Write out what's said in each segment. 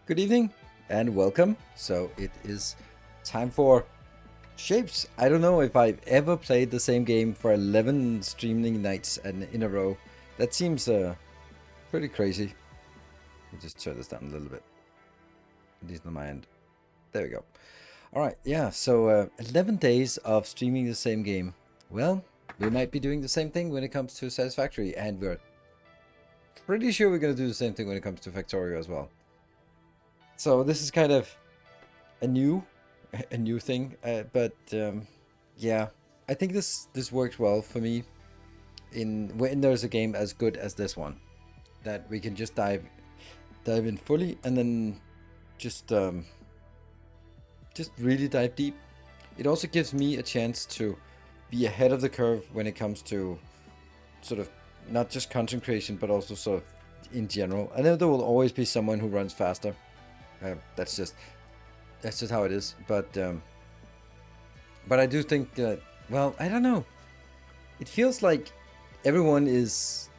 Good evening and welcome. So it is time for Shapes. I don't know if I've ever played the same game for 11 streaming nights and in a row. That seems pretty crazy. Let me just turn this down a little bit. At least on my end. There we go. All right, yeah, so 11 days of streaming the same game. Well, we might be doing the same thing when it comes to Satisfactory, and we're pretty sure we're going to do the same thing when it comes to Factorio as well. So this is kind of a new thing, but yeah, I think this works well for me in when there's a game as good as this one, that we can just dive in fully and then just really dive deep. It also gives me a chance to be ahead of the curve when it comes to sort of not just content creation but also sort of in general. I know there will always be someone who runs faster. That's just how it is. But I do think that, well, I don't know. It feels like everyone is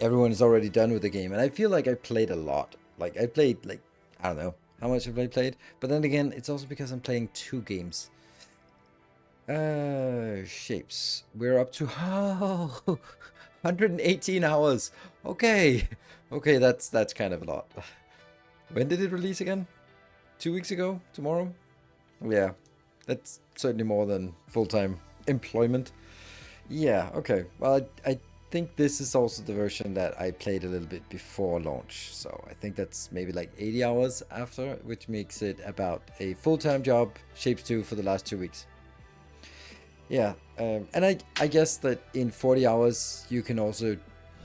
already done with the game, and I feel like I played a lot. Like I played, like, I don't know how much have I played, but then again, it's also because I'm playing 2 games. Shapes. We're up to 118 hours. Okay, okay, that's kind of a lot. When did it release again? 2 weeks ago? Tomorrow? Yeah, that's certainly more than full-time employment. Yeah, okay. Well, I think this is also the version that I played a little bit before launch. So I think that's maybe like 80 hours after, which makes it about a full-time job, Shapes 2, for the last 2 weeks. Yeah, and I guess that in 40 hours you can also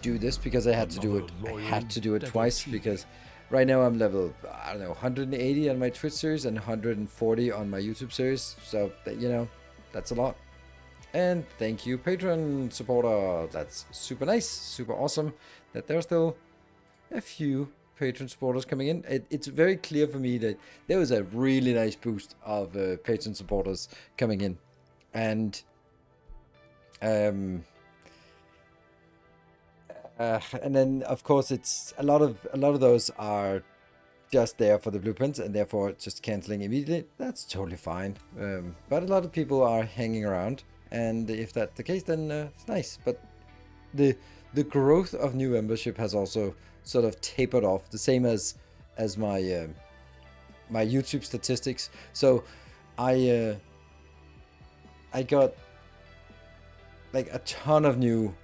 do this, because I had to do it. I had to do it twice because right now I'm level, I don't know, 180 on my Twitch series and 140 on my YouTube series. So, you know, that's a lot. And thank you, Patreon supporter. That's super nice, super awesome that there's still a few Patreon supporters coming in. It's very clear for me that there was a really nice boost of Patreon supporters coming in. And then of course it's a lot of those are just there for the blueprints and therefore just canceling immediately. That's totally fine. But a lot of people are hanging around, and if that's the case, then it's nice. But the growth of new membership has also sort of tapered off, the same as my my YouTube statistics. So I got like a ton of new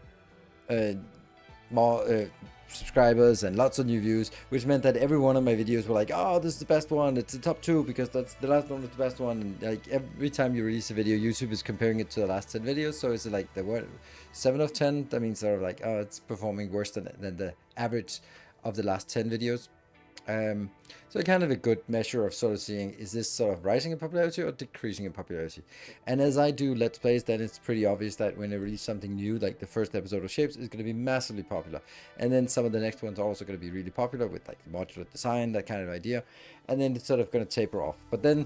more subscribers and lots of new views, which meant that every one of my videos were like, oh, this is the best one, it's the top 2 because that's the last one was the best one. And like every time you release a video, YouTube is comparing it to the last 10 videos. So it's like the 7 of 10, that means sort of like, oh, it's performing worse than the average of the last 10 videos. So kind of a good measure of sort of seeing, is this sort of rising in popularity or decreasing in popularity? And as I do Let's Plays, then it's pretty obvious that when I release something new, like the first episode of Shapes is going to be massively popular. And then some of the next ones are also going to be really popular with like modular design, that kind of idea. And then it's sort of going to taper off. But then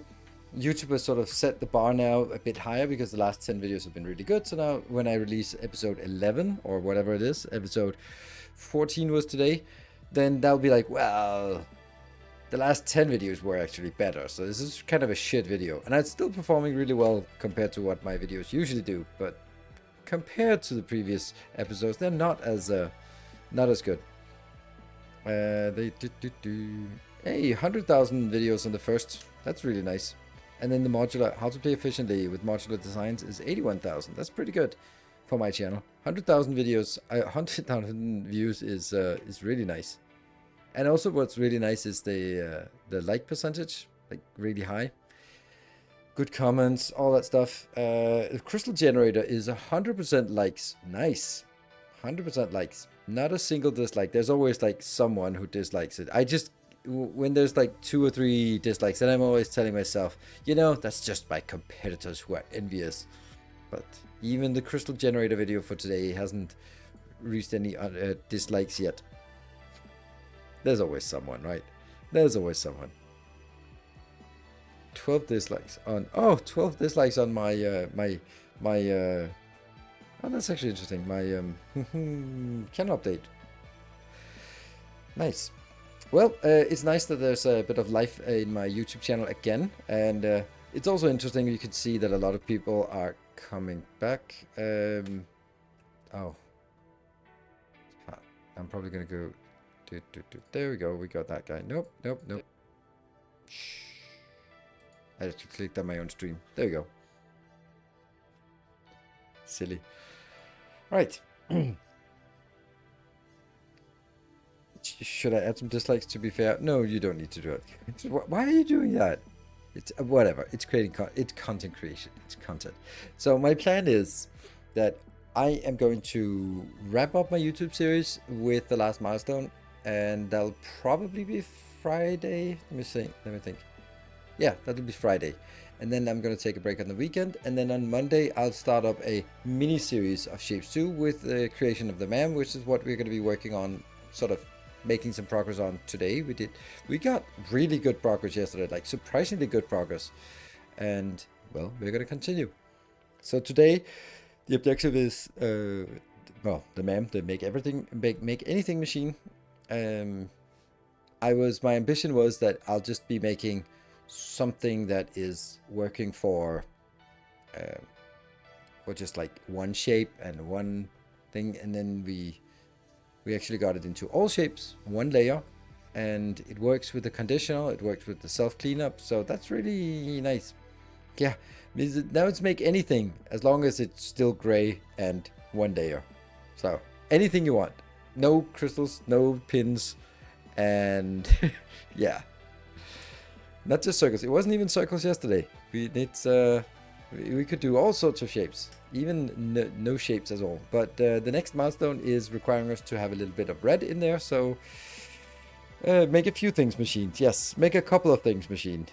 YouTube has sort of set the bar now a bit higher because the last 10 videos have been really good. So now when I release episode 11 or whatever it is, episode 14 was today, then that'll be like, well, the last 10 videos were actually better. So this is kind of a shit video. And it's still performing really well compared to what my videos usually do. But compared to the previous episodes, they're not as good. Hey, 100,000 videos on the first. That's really nice. And then the modular, how to play efficiently with modular designs, is 81,000. That's pretty good for my channel. 100,000 videos, 100,000 views is really nice. And also what's really nice is the like percentage, like really high. Good comments, all that stuff. The crystal generator is 100% likes. Nice. 100% likes. Not a single dislike. There's always like someone who dislikes it. When there's like 2 or 3 dislikes, then I'm always telling myself, you know, that's just my competitors who are envious. But even the crystal generator video for today hasn't reached any dislikes yet. There's always someone, right? There's always someone. 12 dislikes on... Oh, 12 dislikes on my... oh, that's actually interesting. My channel update. Nice. Well, it's nice that there's a bit of life in my YouTube channel again, and it's also interesting. You can see that a lot of people are coming back. Oh, I'm probably gonna go. There we go. We got that guy. Nope, nope, nope. Shh. I just clicked on my own stream. There we go. Silly. All right. Should I add some dislikes to be fair? No, you don't need to do it. Why are you doing that? It's whatever. It's creating it's content creation. It's content. So my plan is that I am going to wrap up my YouTube series with the last milestone, and that'll probably be Friday. Let me see. Let me think. Yeah, that'll be Friday. And then I'm going to take a break on the weekend. And then on Monday, I'll start up a mini series of Shapes 2 with the creation of the man, which is what we're going to be working on, sort of making some progress on today. We got really good progress yesterday, like surprisingly good progress. And well, we're going to continue. So today, the objective is, well, the MAM, the make anything machine. My ambition was that I'll just be making something that is working for just like one shape and one thing, and then we actually got it into all shapes, one layer, and it works with the conditional, it works with the self cleanup, so that's really nice. Yeah, now it's make anything as long as it's still gray and one layer. So anything you want, no crystals, no pins, and yeah. Not just circles. It wasn't even circles yesterday. We could do all sorts of shapes, even no shapes at all. But the next milestone is requiring us to have a little bit of red in there. So make a few things machined. Yes, make a couple of things machined.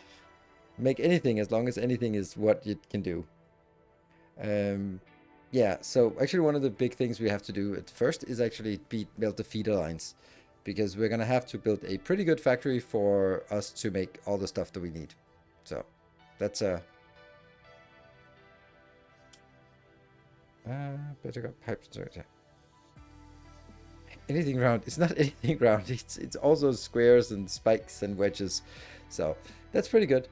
Make anything as long as anything is what it can do. Yeah. So actually, one of the big things we have to do at first is actually build the feeder lines, because we're going to have to build a pretty good factory for us to make all the stuff that we need. So that's better got pipes. Yeah. Anything round. It's not anything round. It's also squares and spikes and wedges. So that's pretty good.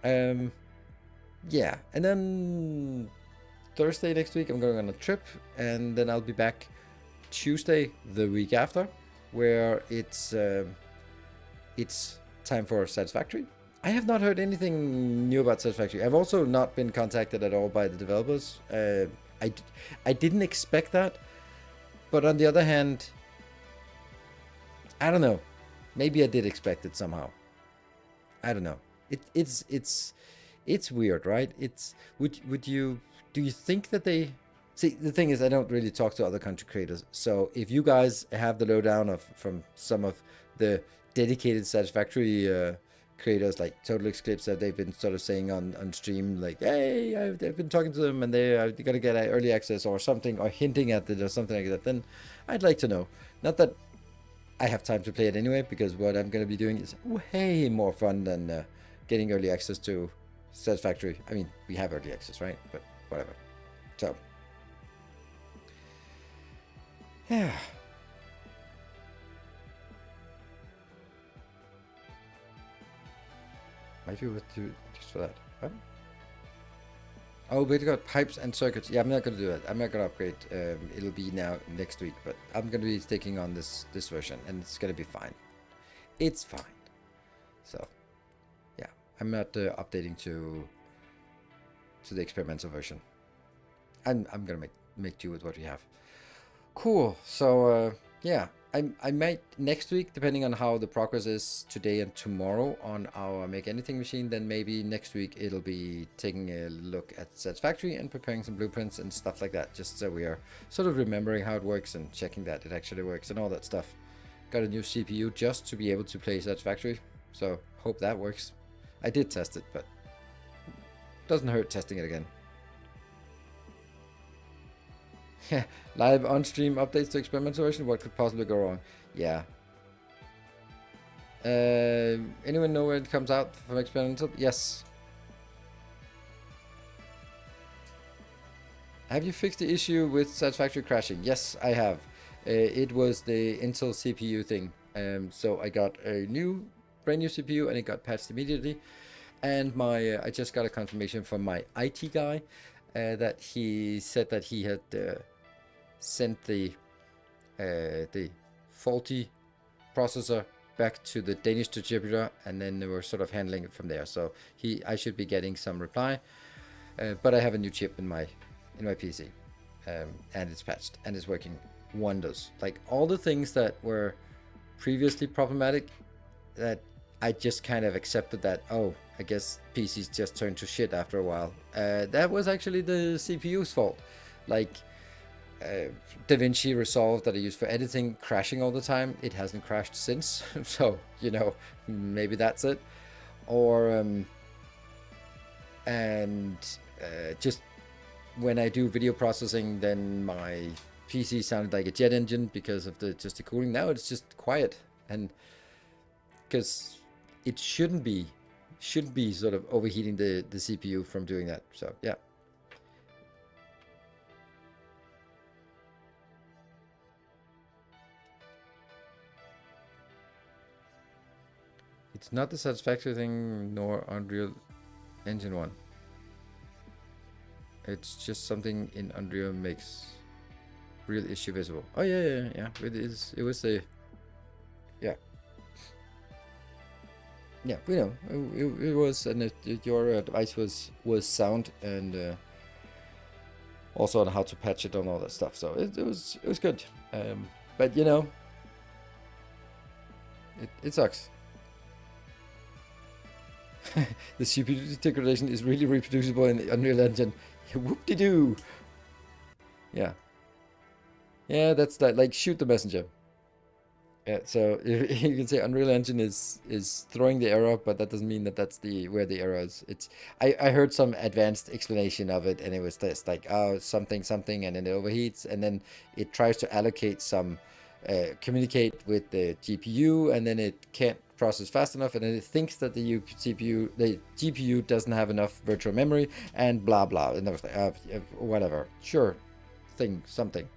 Yeah. And then Thursday next week, I'm going on a trip, and then I'll be back Tuesday the week after, where it's time for Satisfactory. I have not heard anything new about Satisfactory. I've also not been contacted at all by the developers. I didn't expect that, but on the other hand, I don't know. Maybe I did expect it somehow. I don't know. It's weird, right? Do you think that they... See, the thing is, I don't really talk to other content creators. So if you guys have the lowdown from some of the dedicated Satisfactory creators, like Total Eclipse, that they've been sort of saying on stream, like, hey, I've been talking to them and they're going to get early access or something, or hinting at it or something like that, then I'd like to know. Not that I have time to play it anyway, because what I'm going to be doing is way more fun than getting early access to Satisfactory. I mean, we have early access, right? But whatever. So... yeah. Might be worth to just for that. Huh? Oh, we got pipes and circuits. Yeah, I'm not gonna do it. I'm not gonna upgrade. It'll be now next week, but I'm gonna be sticking on this version, and it's gonna be fine. It's fine. So, yeah, I'm not updating to the experimental version. I'm gonna make do with what we have. Cool. So yeah, I might next week, depending on how the progress is today and tomorrow on our Make Anything machine, then maybe next week it'll be taking a look at Satisfactory and preparing some blueprints and stuff like that, just so we are sort of remembering how it works and checking that it actually works and all that stuff. Got a new CPU just to be able to play Satisfactory, so hope that works. I did test it, but doesn't hurt testing it again. Live on stream updates to experimental version. What could possibly go wrong? Yeah. Anyone know where it comes out from experimental? Yes. Have you fixed the issue with Satisfactory crashing? Yes, I have. It was the Intel CPU thing. So I got a brand new CPU, and it got patched immediately. And I just got a confirmation from my IT guy that he said that he had sent the faulty processor back to the Danish distributor, and then they were sort of handling it from there. So I should be getting some reply, but I have a new chip in my PC, and it's patched and it's working wonders. Like all the things that were previously problematic, that I just kind of accepted that, oh, I guess PCs just turn to shit after a while. That was actually the CPU's fault. Like DaVinci Resolve that I use for editing crashing all the time. It hasn't crashed since, so maybe that's it. Or just when I do video processing, then my PC sounded like a jet engine because of the cooling. Now it's just quiet, and because it shouldn't be sort of overheating the CPU from doing that. So yeah. It's not the satisfactory thing, nor Unreal Engine 1. It's just something in Unreal makes real issue visible. Oh yeah. It is. It was the. Yeah. Yeah, we know it was, and your device was sound, and also on how to patch it and all that stuff. So it was good. But it sucks. The CPU degradation is really reproducible in the Unreal Engine. Whoop-de-doo. Yeah. Yeah, that's that. Like, shoot the messenger. Yeah, so you can say Unreal Engine is throwing the error, but that doesn't mean that that's where the error is. I heard some advanced explanation of it, and it was just like, oh, something, and then it overheats, and then it tries to allocate some, communicate with the GPU, and then it can't process fast enough, and then it thinks that the GPU doesn't have enough virtual memory, and blah blah. And I was like, whatever, sure, something.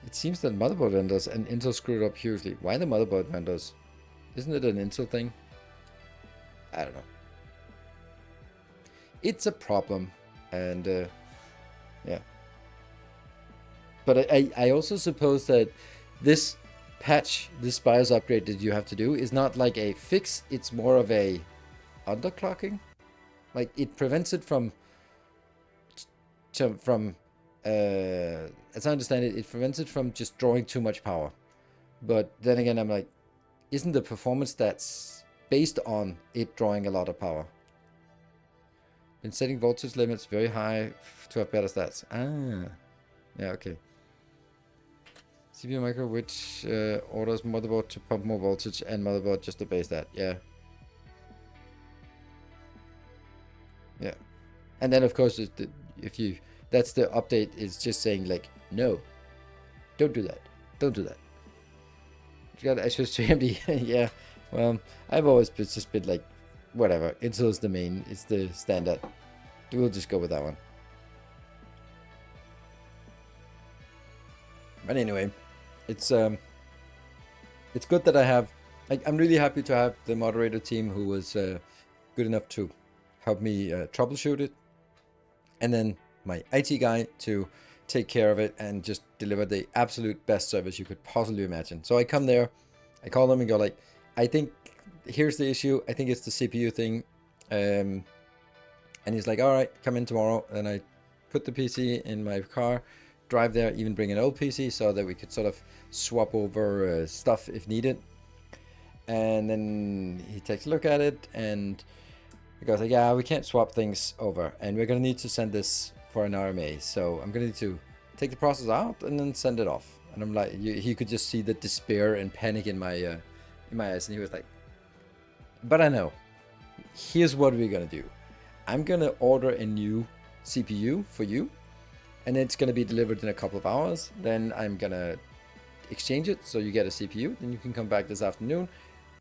It seems that motherboard vendors and Intel screwed up hugely. Why the motherboard vendors? Isn't it an Intel thing? I don't know. It's a problem, and yeah. But I also suppose that this patch, this BIOS upgrade that you have to do is not like a fix. It's more of a underclocking. Like it prevents it from as I understand it, it prevents it from just drawing too much power. But then again, I'm like, isn't the performance stats based on it drawing a lot of power? Been setting voltage limits very high to have better stats. Ah, yeah, okay. CPU micro, which orders motherboard to pump more voltage, and motherboard just obeys that. Yeah. Yeah. And then, of course, that's the update, is just saying, like, no, don't do that. Don't do that. You got access to AMD. Yeah. Well, I've always just been like, whatever. Intel is the main. It's the standard. We'll just go with that one. But anyway, it's good that I have. I'm really happy to have the moderator team who was good enough to help me troubleshoot it, and then my IT guy to take care of it and just deliver the absolute best service you could possibly imagine. So I come there, I call them and go like, I think here's the issue. I think it's the CPU thing. And he's like, all right, come in tomorrow. And I put the PC in my car, drive there, even bring an old PC so that we could sort of swap over stuff if needed. And then he takes a look at it, and he goes like, yeah, we can't swap things over, and we're gonna need to send this for an RMA. So I'm gonna need to take the process out and then send it off. And I'm like, he could just see the despair and panic in my eyes, and he was like, but I know. Here's what we're gonna do. I'm gonna order a new CPU for you, and it's gonna be delivered in a couple of hours. Then I'm gonna exchange it, so you get a CPU. Then you can come back this afternoon,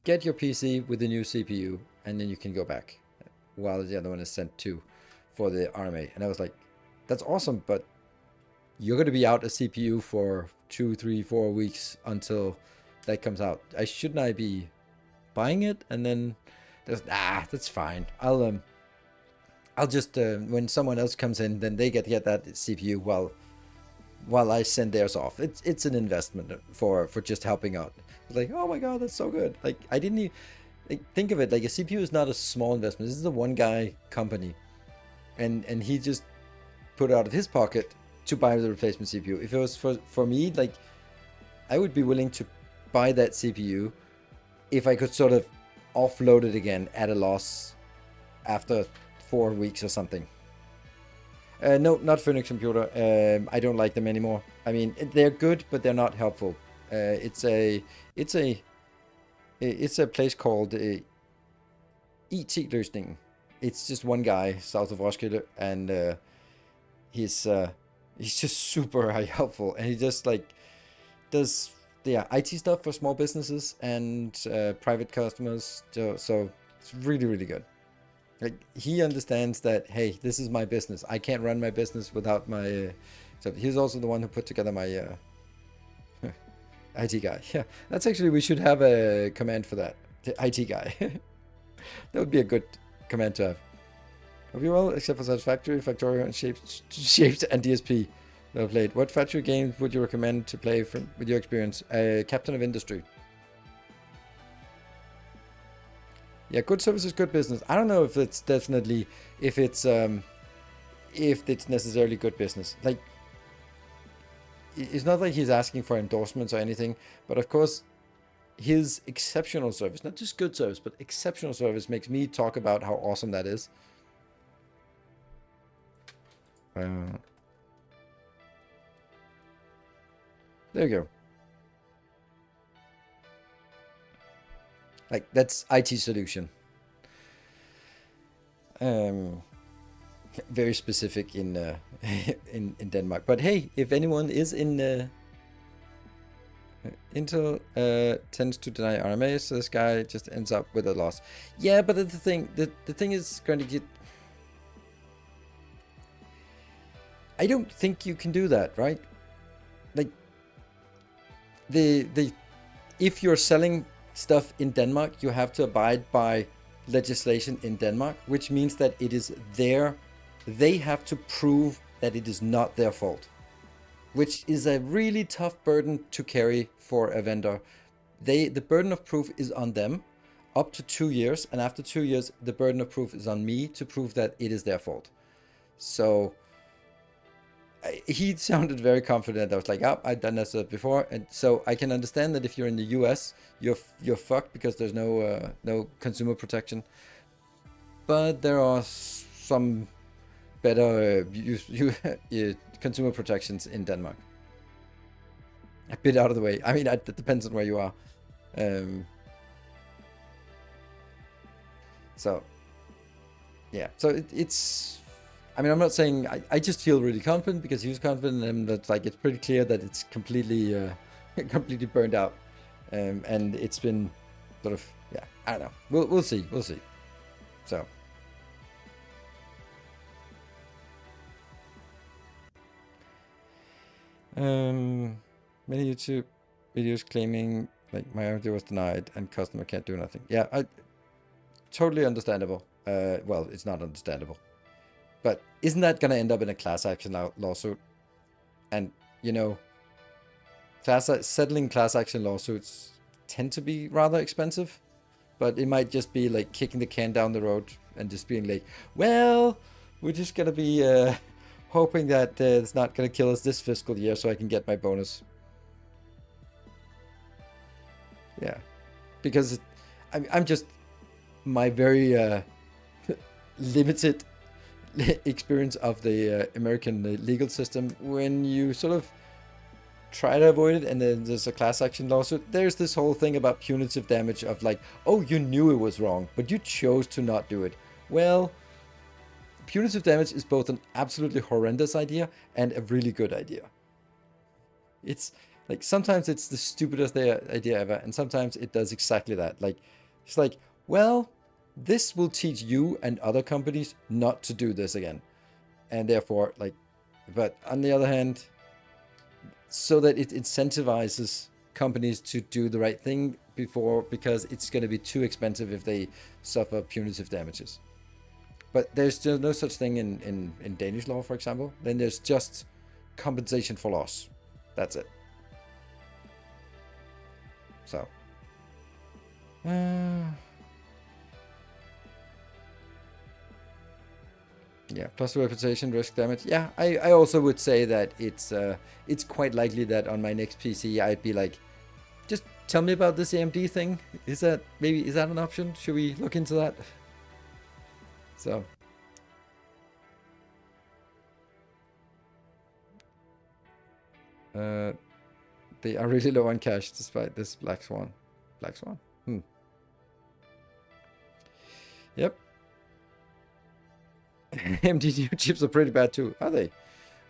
get your PC with the new CPU, and then you can go back while the other one is sent to for the RMA. And I was like, that's awesome, but you're going to be out a CPU for 2, 3, 4 weeks until that comes out. Shouldn't I be buying it? And then that's fine. I'll just when someone else comes in, then they get that CPU while I send theirs off. It's an investment for just helping out. It's like, oh my god, that's so good. Like, I didn't even think of it. Like, a CPU is not a small investment. This is a one guy company, and he just put it out of his pocket to buy the replacement CPU. If it was for me, like, I would be willing to buy that CPU if I could sort of offload it again at a loss after 4 weeks or something. No, not Phoenix Computer. I don't like them anymore. I mean, they're good, but they're not helpful. It's a place called IT-løsningen. It's just one guy south of Roskilde, and he's just super helpful, and he just like does IT stuff for small businesses and private customers. So it's really good. Like, he understands that, hey, this is my business. I can't run my business without my. So he's also the one who put together my IT guy. Yeah, that's actually, we should have a command for that. The IT guy. That would be a good command to have. Hope you well, except for Satisfactory, Factorio, and Shapes and DSP. Well played. What factory games would you recommend to play with your experience? Captain of Industry. Yeah, good service is good business. I don't know if it's definitely if it's necessarily good business. Like, it's not like he's asking for endorsements or anything, but of course, his exceptional service, not just good service, but exceptional service, makes me talk about how awesome that is. There you go. Like, that's IT solution. Very specific in in Denmark. But hey, if anyone is in Intel tends to deny RMA, so this guy just ends up with a loss. Yeah, but the thing is going to get. I don't think you can do that, right? Like, if you're selling stuff in Denmark, you have to abide by legislation in Denmark, which means that it is they have to prove that it is not their fault, which is a really tough burden to carry for a vendor. The burden of proof is on them up to 2 years, and after 2 years, the burden of proof is on me to prove that it is their fault. So he sounded very confident. I was like, oh, I've done this before, and so I can understand that if you're in the US, you're fucked because there's no consumer protection. But there are some better consumer protections in Denmark. A bit out of the way. I mean, it depends on where you are. So yeah, so it's. I mean, I'm not saying I just feel really confident because he was confident, and that's like, it's pretty clear that it's completely completely burned out, and it's been sort of, yeah, I don't know. We'll see. So. Many YouTube videos claiming like my order was denied and customer can't do nothing. Yeah, totally understandable. Well, it's not understandable. But isn't that going to end up in a class action lawsuit? And, you know, settling class action lawsuits tend to be rather expensive. But it might just be like kicking the can down the road and just being like, well, we're just going to be hoping that it's not going to kill us this fiscal year so I can get my bonus. Yeah. Because I'm just, my very limited experience of the American legal system, when you sort of try to avoid it and then there's a class action lawsuit, there's this whole thing about punitive damage of like, oh, you knew it was wrong, but you chose to not do it. Well, punitive damage is both an absolutely horrendous idea and a really good idea. It's like, sometimes it's the stupidest idea ever, and sometimes it does exactly that. Like, it's like, well, this will teach you and other companies not to do this again. And therefore, like, but on the other hand, so that it incentivizes companies to do the right thing because it's going to be too expensive if they suffer punitive damages. But there's still no such thing in Danish law, for example. Then there's just compensation for loss. That's it. So. Yeah, plus reputation, risk damage. Yeah, I also would say that it's quite likely that on my next PC I'd be like, just tell me about this AMD thing. Is that an option? Should we look into that? So. They are really low on cash despite this Black Swan. Black Swan? Yep. AMD chips are pretty bad too. Are they?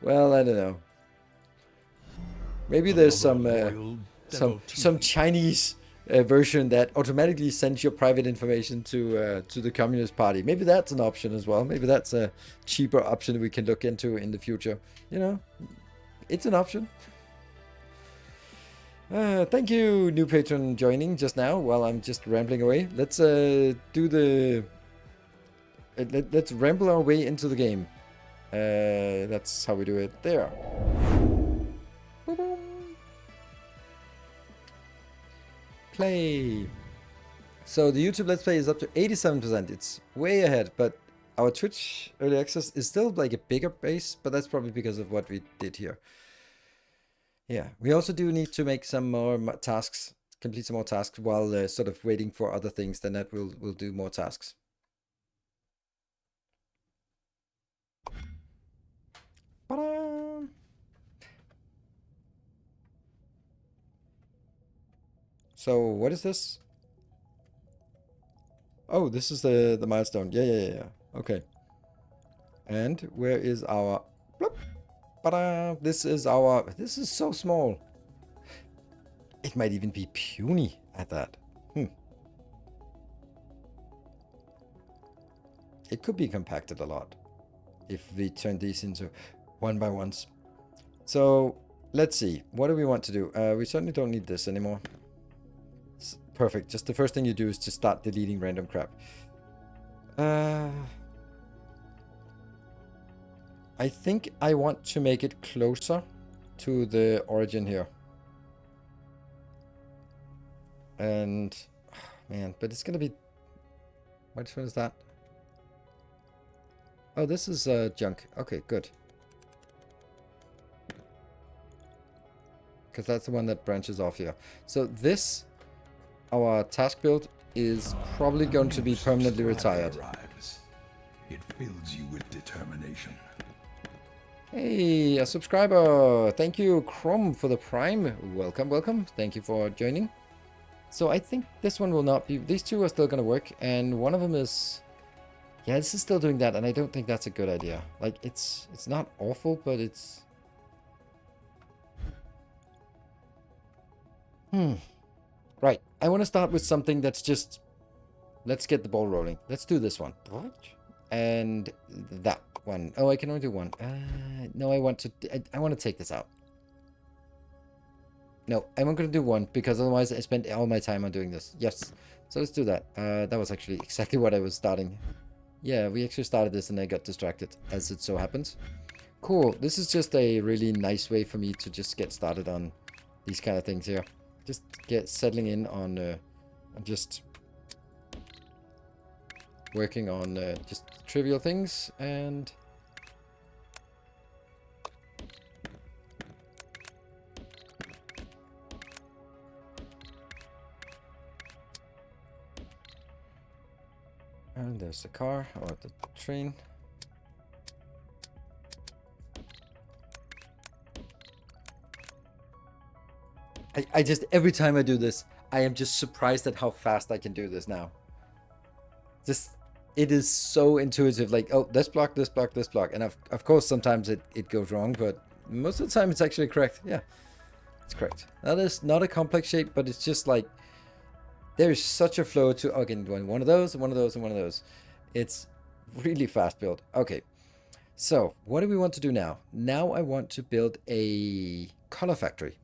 Well, I don't know. Maybe there's some Chinese version that automatically sends your private information to the Communist Party. Maybe that's an option as well. Maybe that's a cheaper option we can look into in the future. You know, it's an option. Thank you, new patron, joining just now while I'm just rambling away. Let's do the. Let's ramble our way into the game. That's how we do it. There. Play. So the YouTube Let's Play is up to 87%. It's way ahead, but our Twitch Early Access is still like a bigger base, but that's probably because of what we did here. Yeah, we also do need to make some more tasks, complete some more tasks while sort of waiting for other things. Then that will do more tasks. Ta-da! So what is this? Oh, this is the milestone. Yeah. Okay. And where is our... Bloop. Ta-da! This is so small. It might even be puny at that. It could be compacted a lot if we turn these into one by ones. So let's see. What do we want to do? We certainly don't need this anymore. It's perfect. Just the first thing you do is to start deleting random crap. I think I want to make it closer to the origin here. And, oh man, but it's going to be... Which one is that? Oh, this is junk. Okay, good. Because that's the one that branches off here. So this, our task build, is probably going to be permanently retired. It fills you with determination. Hey, a subscriber. Thank you, Chrome, for the Prime. Welcome, welcome. Thank you for joining. So I think this one will not be... These two are still going to work, and one of them is... Yeah, this is still doing that, and I don't think that's a good idea. Like, it's not awful, but it's... Right. I want to start with something that's just... Let's get the ball rolling. Let's do this one. And that one. Oh, I can only do one. No, I want to take this out. No, I'm not going to do one, because otherwise I spent all my time on doing this. Yes. So let's do that. That was actually exactly what I was starting. Yeah, we actually started this and I got distracted, as it so happens. Cool. This is just a really nice way for me to just get started on these kind of things here. Just get settling in on just working on just trivial things and... And there's the car, or the train. I just, every time I do this, I am just surprised at how fast I can do this now. Just, it is so intuitive, like, oh, this block, this block, this block. And of course, sometimes it goes wrong, but most of the time it's actually correct. Yeah, it's correct. That is not a complex shape, but it's just like, there's such a flow to, okay, doing one of those, and one of those, and one of those. It's really fast build. Okay, so what do we want to do now? Now I want to build a color factory.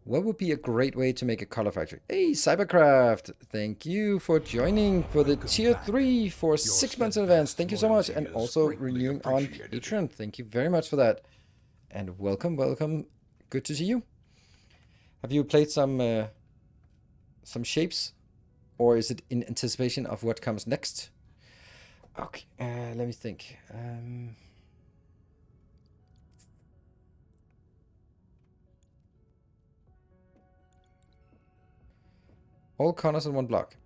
What would be a great way to make a color factory? Hey, Cybercraft, thank you for joining for the tier 3 for 6 months in advance. Thank you so much. And also renewing on Patreon. Thank you very much for that. And welcome, welcome. Good to see you. Have you played some Shapes? Or is it in anticipation of what comes next? Okay, let me think. All corners in one block.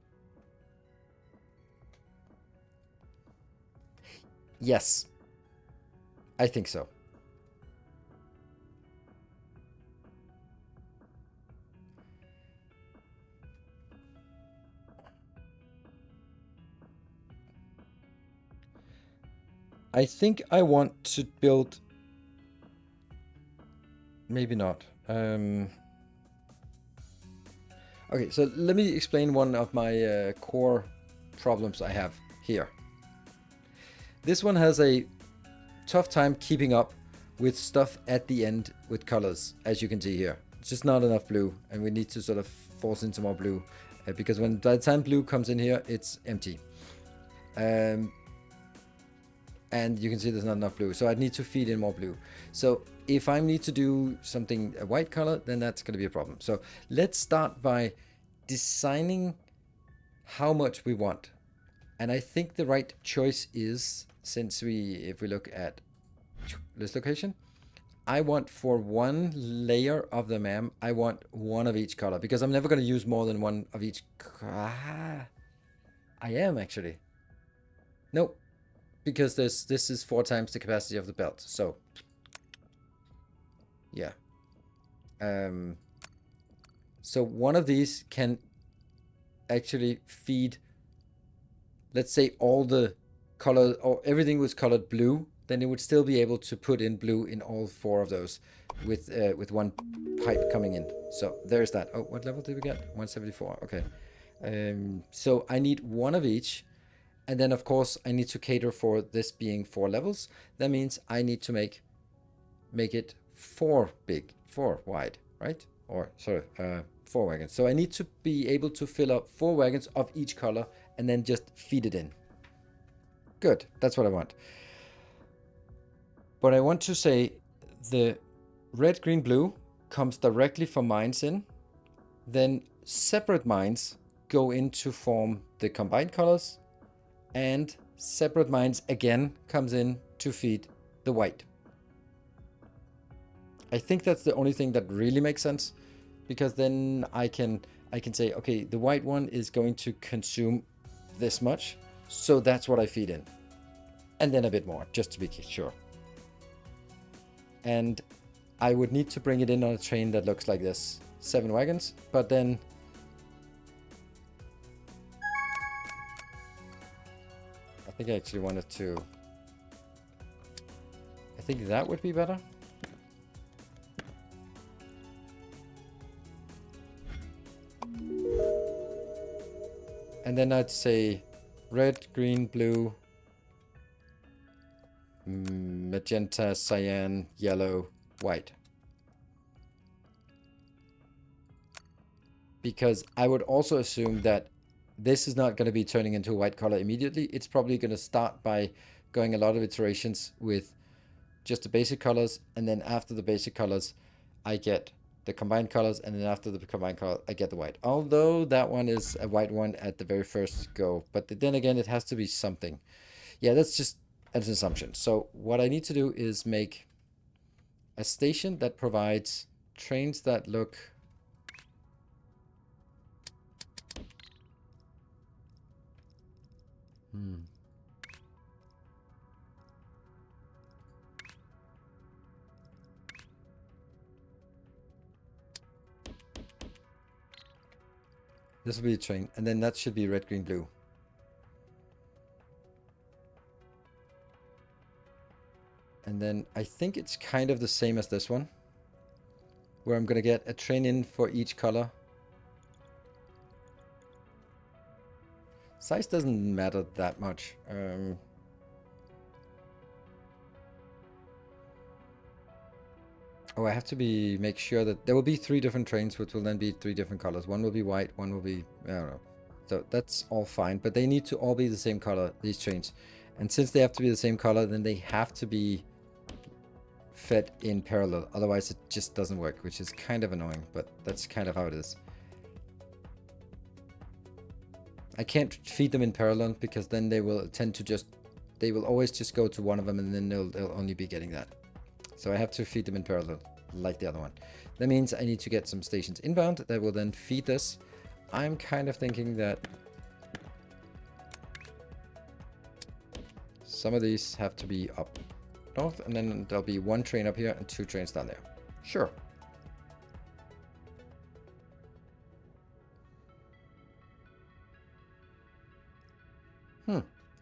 Yes. I think so. I think I want to build... Maybe not. Okay, so let me explain one of my core problems I have here. This one has a tough time keeping up with stuff at the end with colors, as you can see here. It's just not enough blue, and we need to sort of force in some more blue, because by the time blue comes in here, it's empty. And you can see there's not enough blue, so I need to feed in more blue. So if I need to do something a white color, then that's going to be a problem. So let's start by designing how much we want. And I think the right choice is, if we look at this location, I want for one layer of the MAM, I want one of each color, because I'm never going to use more than one of each. I am actually. Nope. Because this is 4 times the capacity of the belt. So, yeah. So one of these can actually feed, let's say all the color, or everything was colored blue, then it would still be able to put in blue in all 4 of those with one pipe coming in. So there's that. Oh, what level did we get? 174. Okay. So I need one of each. And then, of course, I need to cater for this being 4 levels. That means I need to make it 4 wide, right? Or, sorry, 4 wagons. So I need to be able to fill up 4 wagons of each color and then just feed it in. Good, that's what I want. But I want to say the red, green, blue comes directly from mines in. Then separate mines go in to form the combined colors. And separate mines again comes in to feed the white. I think that's the only thing that really makes sense, because then I can say, okay, the white one is going to consume this much, so that's what I feed in. And then a bit more, just to be sure. And I would need to bring it in on a train that looks like this. 7 wagons, but then... I think I actually wanted to... I think that would be better. And then I'd say red, green, blue, magenta, cyan, yellow, white. Because I would also assume that this is not going to be turning into a white color immediately. It's probably going to start by going a lot of iterations with just the basic colors, and then after the basic colors, I get the combined colors, and then after the combined color, I get the white. Although that one is a white one at the very first go, but then again, it has to be something. Yeah, that's just an assumption. So what I need to do is make a station that provides trains that look... This will be a train, and then that should be red, green, blue. And then I think it's kind of the same as this one, where I'm going to get a train in for each color. Size doesn't matter that much. Oh, I have to make sure that there will be 3 different trains, which will then be 3 different colors. One will be white, one will be, I don't know. So that's all fine, but they need to all be the same color, these trains. And since they have to be the same color, then they have to be fed in parallel. Otherwise, it just doesn't work, which is kind of annoying, but that's kind of how it is. I can't feed them in parallel because then they will tend to they will always just go to one of them and then they'll only be getting that. So I have to feed them in parallel, like the other one. That means I need to get some stations inbound that will then feed this. I'm kind of thinking that some of these have to be up north, and then there'll be 1 train up here and 2 trains down there. Sure.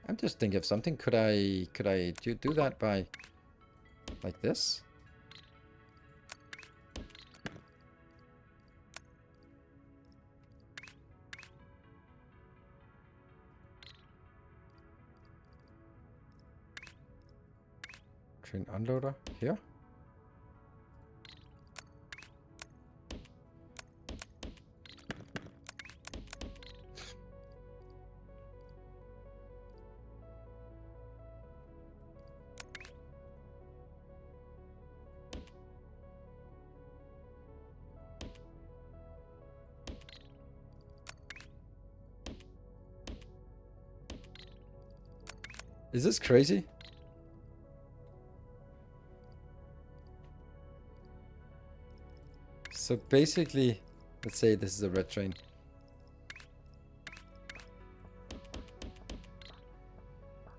I'm just thinking of something. Could I do that by like this? Train unloader here. Is this crazy? So basically, let's say this is a red train.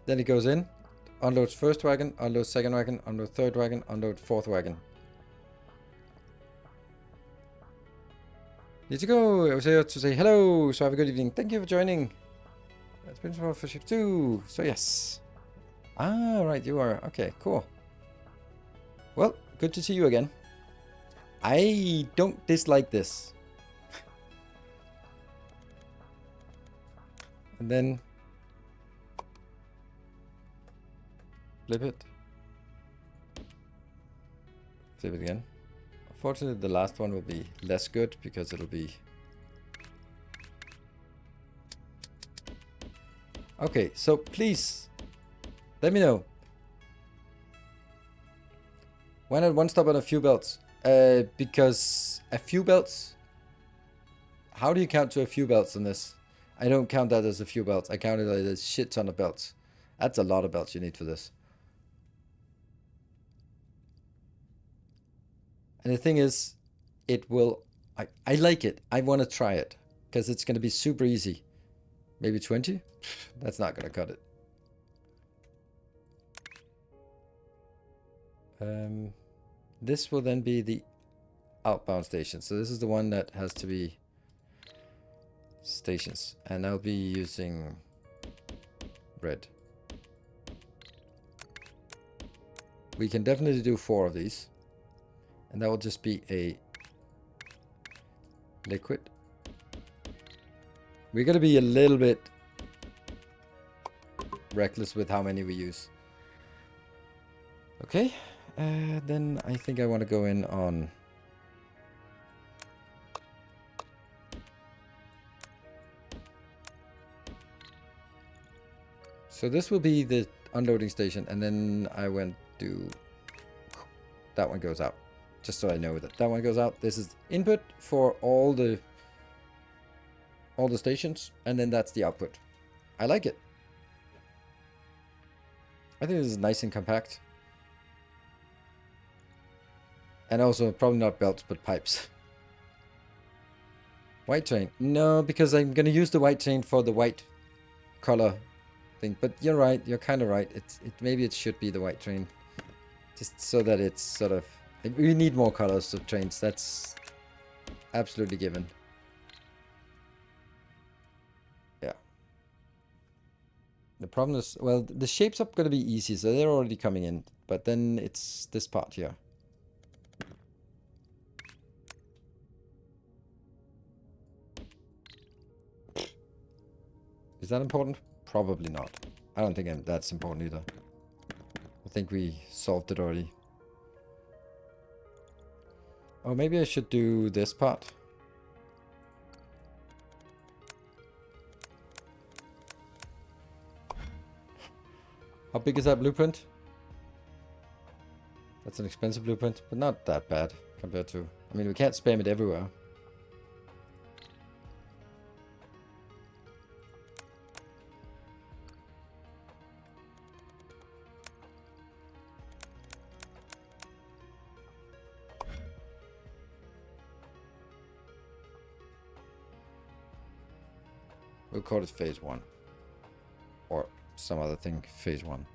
Then it goes in, unloads first wagon, unloads second wagon, unloads third wagon, unloads fourth wagon. Need to go. I was here to say hello, so have a good evening. Thank you for joining. It's been for ship 2. So yes. Ah, right, you are. Okay, cool. Well, good to see you again. I don't dislike this. And then flip it. Flip it again. Unfortunately, the last one will be less good because it'll be... Okay, so please, let me know. Why not one stop on a few belts? Because a few belts... How do you count to a few belts in this? I don't count that as a few belts. I count it as a shit ton of belts. That's a lot of belts you need for this. And the thing is, it will... I like it. I want to try it. Because it's going to be super easy. Maybe 20? That's not going to cut it. This will then be the outbound station. So this is the one that has to be stations. And I'll be using red. We can definitely do 4 of these. And that will just be a liquid. We're going to be a little bit reckless with how many we use. Okay. Then I think I want to go in on... So this will be the unloading station, and then I went to... That one goes out. Just so I know that that one goes out. This is input for all the stations, and then that's the output. I like it. I think this is nice and compact. And also probably not belts, but pipes. White train. No, because I'm going to use the white train for the white color thing. But you're right. You're kind of right. Maybe it should be the white train. Just so that it's sort of... We need more colors of trains. That's absolutely given. Yeah. The problem is... Well, the shapes are going to be easy, so they're already coming in. But then it's this part here. Is that important? Probably not. I don't think that's important either. I think we solved it already. Oh, maybe I should do this part. How big is that blueprint? That's an expensive blueprint, but not that bad compared to... I mean, we can't spam it everywhere. We'll call it phase 1. Or some other thing, phase 1.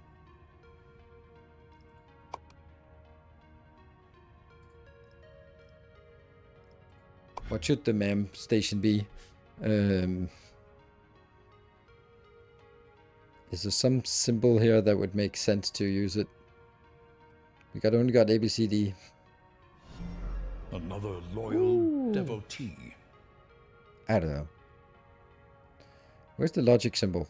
What should the MAM station be? Is there some symbol here that would make sense to use it? We only got ABCD. Another loyal devotee. I don't know. Where's the logic symbol?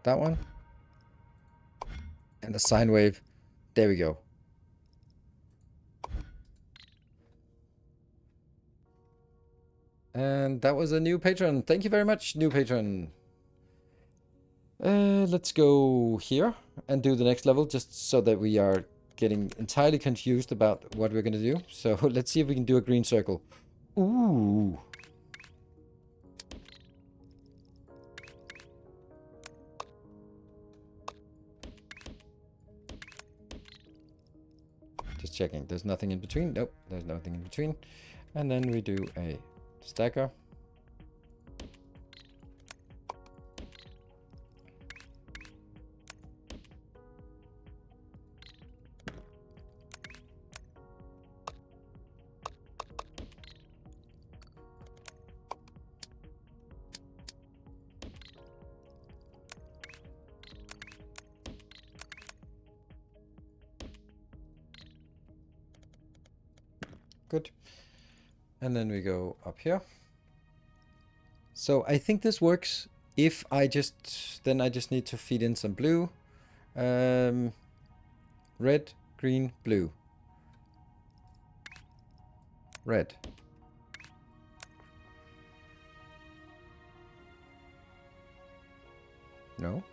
That one? And the sine wave. There we go. And that was a new patron. Thank you very much, new patron. Let's go here and do the next level, just so that we are getting entirely confused about what we're going to do. So let's see if we can do a green circle. Ooh. Just checking. There's nothing in between. Nope, there's nothing in between. And then we do a stacker. Good. And then we go up here. So I think this works if I just need to feed in some blue. Red, green, blue. Red. No.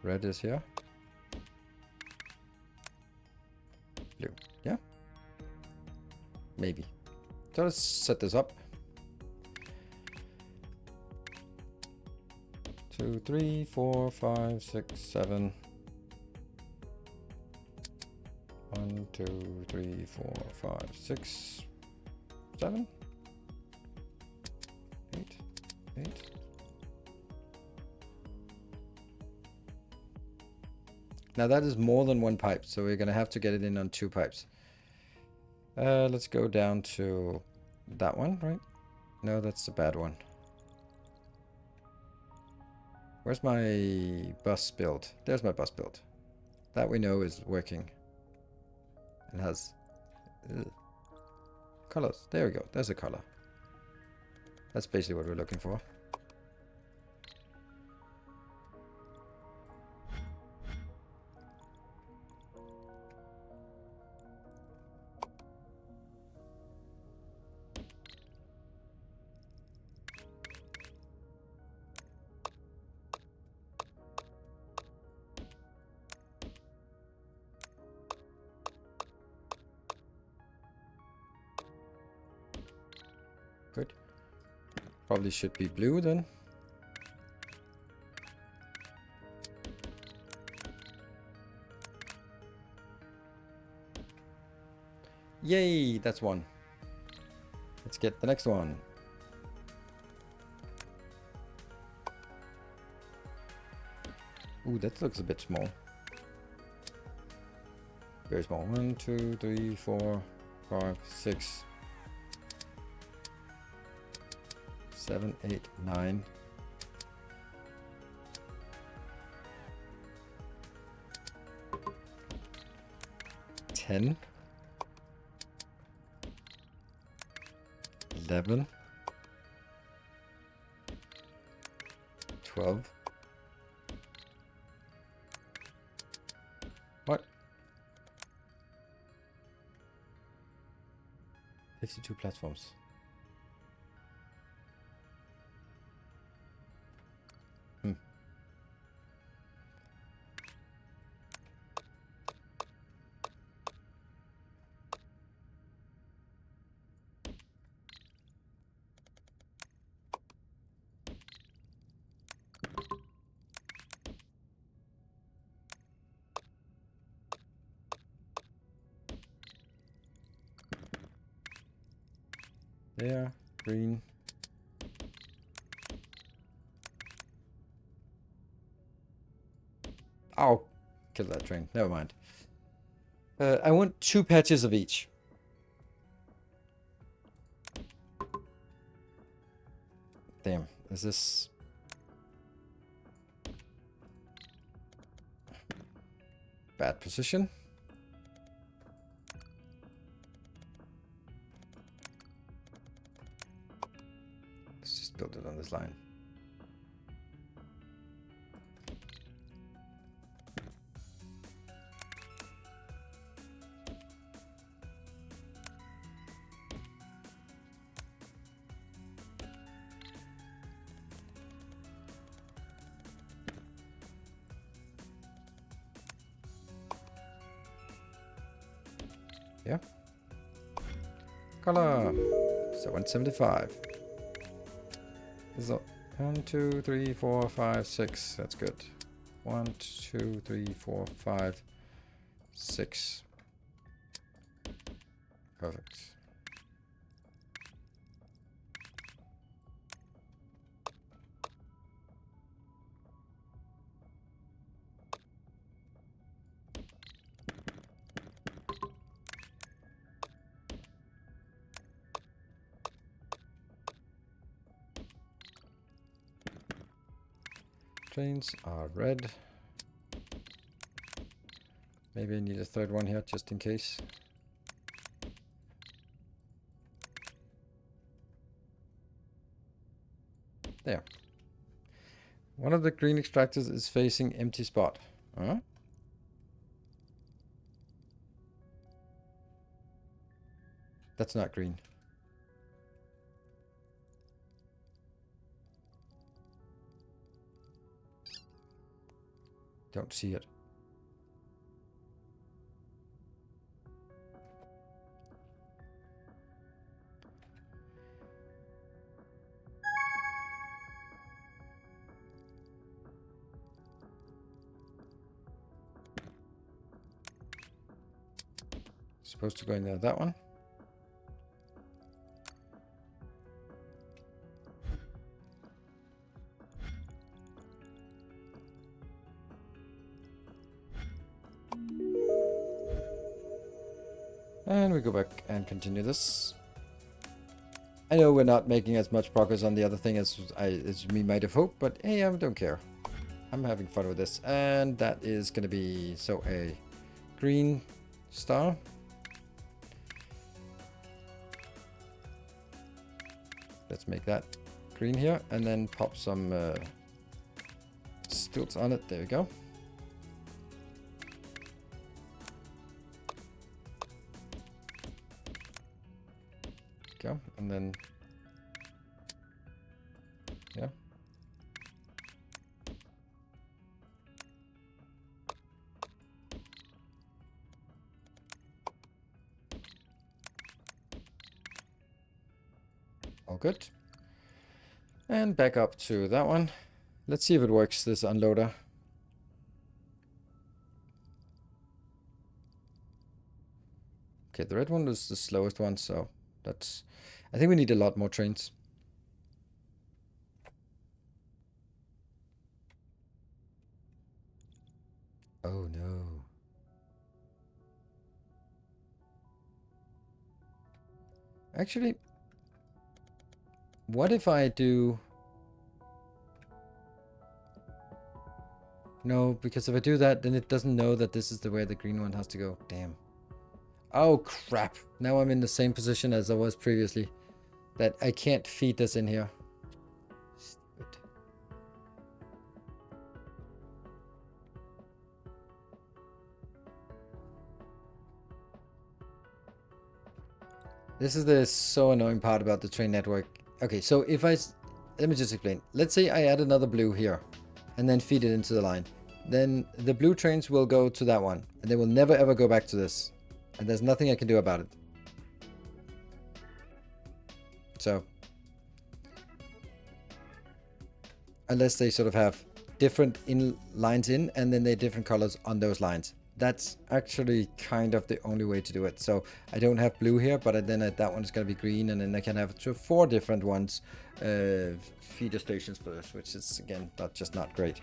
Red is here. Blue. Yeah. Maybe. So let's set this up. 2, 3, 4, 5, 6, 7. 1, 2, 3, 4, 5, 6, 7. 8. 8. Now that is more than one pipe, so we're gonna have to get it in on 2 pipes. Let's go down to that one, right? No, that's the bad one. Where's my bus build? There's my bus build. That we know is working. It has colors. There we go. There's a color. That's basically what we're looking for. Good. Probably should be blue then. Yay, that's one. Let's get the next one. Ooh, that looks a bit small. Very small. 1, 2, 3, 4, 5, 6, 7, 8, 9. 10. 11. 12. What? 52 platforms. Hmm. There, green. Oh, kill that train. Never mind. I want 2 patches of each. Damn, is this... bad position? Let's just build it on this line. Yeah. Color. So 175. So 1, 2, 3, 4, 5, 6. That's good. 1, 2, 3, 4, 5, 6. Perfect. Trains are red. Maybe I need a third one here just in case. There. One of the green extractors is facing empty spot. Huh? That's not green. Don't see it. Supposed to go in there, that one. And we go back and continue this. I know we're not making as much progress on the other thing as we might have hoped, but hey, I don't care. I'm having fun with this. And that is going to be, so a green star. Let's make that green here and then pop some stilts on it. There we go. Go, and then yeah. All good. And back up to that one. Let's see if it works, this unloader. Okay, the red one is the slowest one, so that's... I think we need a lot more trains. Oh no. Actually, what if I do... No, because if I do that, then it doesn't know that this is the way the green one has to go. Damn. Oh crap. Now I'm in the same position as I was previously. That I can't feed this in here. Stupid. This is the so annoying part about the train network. Okay, so if let me just explain. Let's say I add another blue here and then feed it into the line. Then the blue trains will go to that one and they will never ever go back to this. And there's nothing I can do about it. So, unless they sort of have different lines in and then they're different colors on those lines. That's actually kind of the only way to do it. So I don't have blue here, but then that one's going to be green, and then I can have 4 different ones, feeder stations for this, which is again just not great.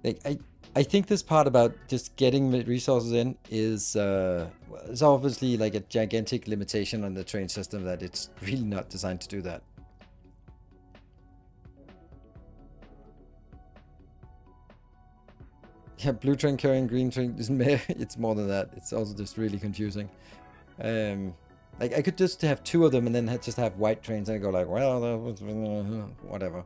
Like I think this part about just getting resources in is it's obviously like a gigantic limitation on the train system that it's really not designed to do that. Yeah, blue train carrying green train isn't it's more than that. It's also just really confusing. Like I could just have 2 of them and then just have white trains and I go like, well, that was whatever.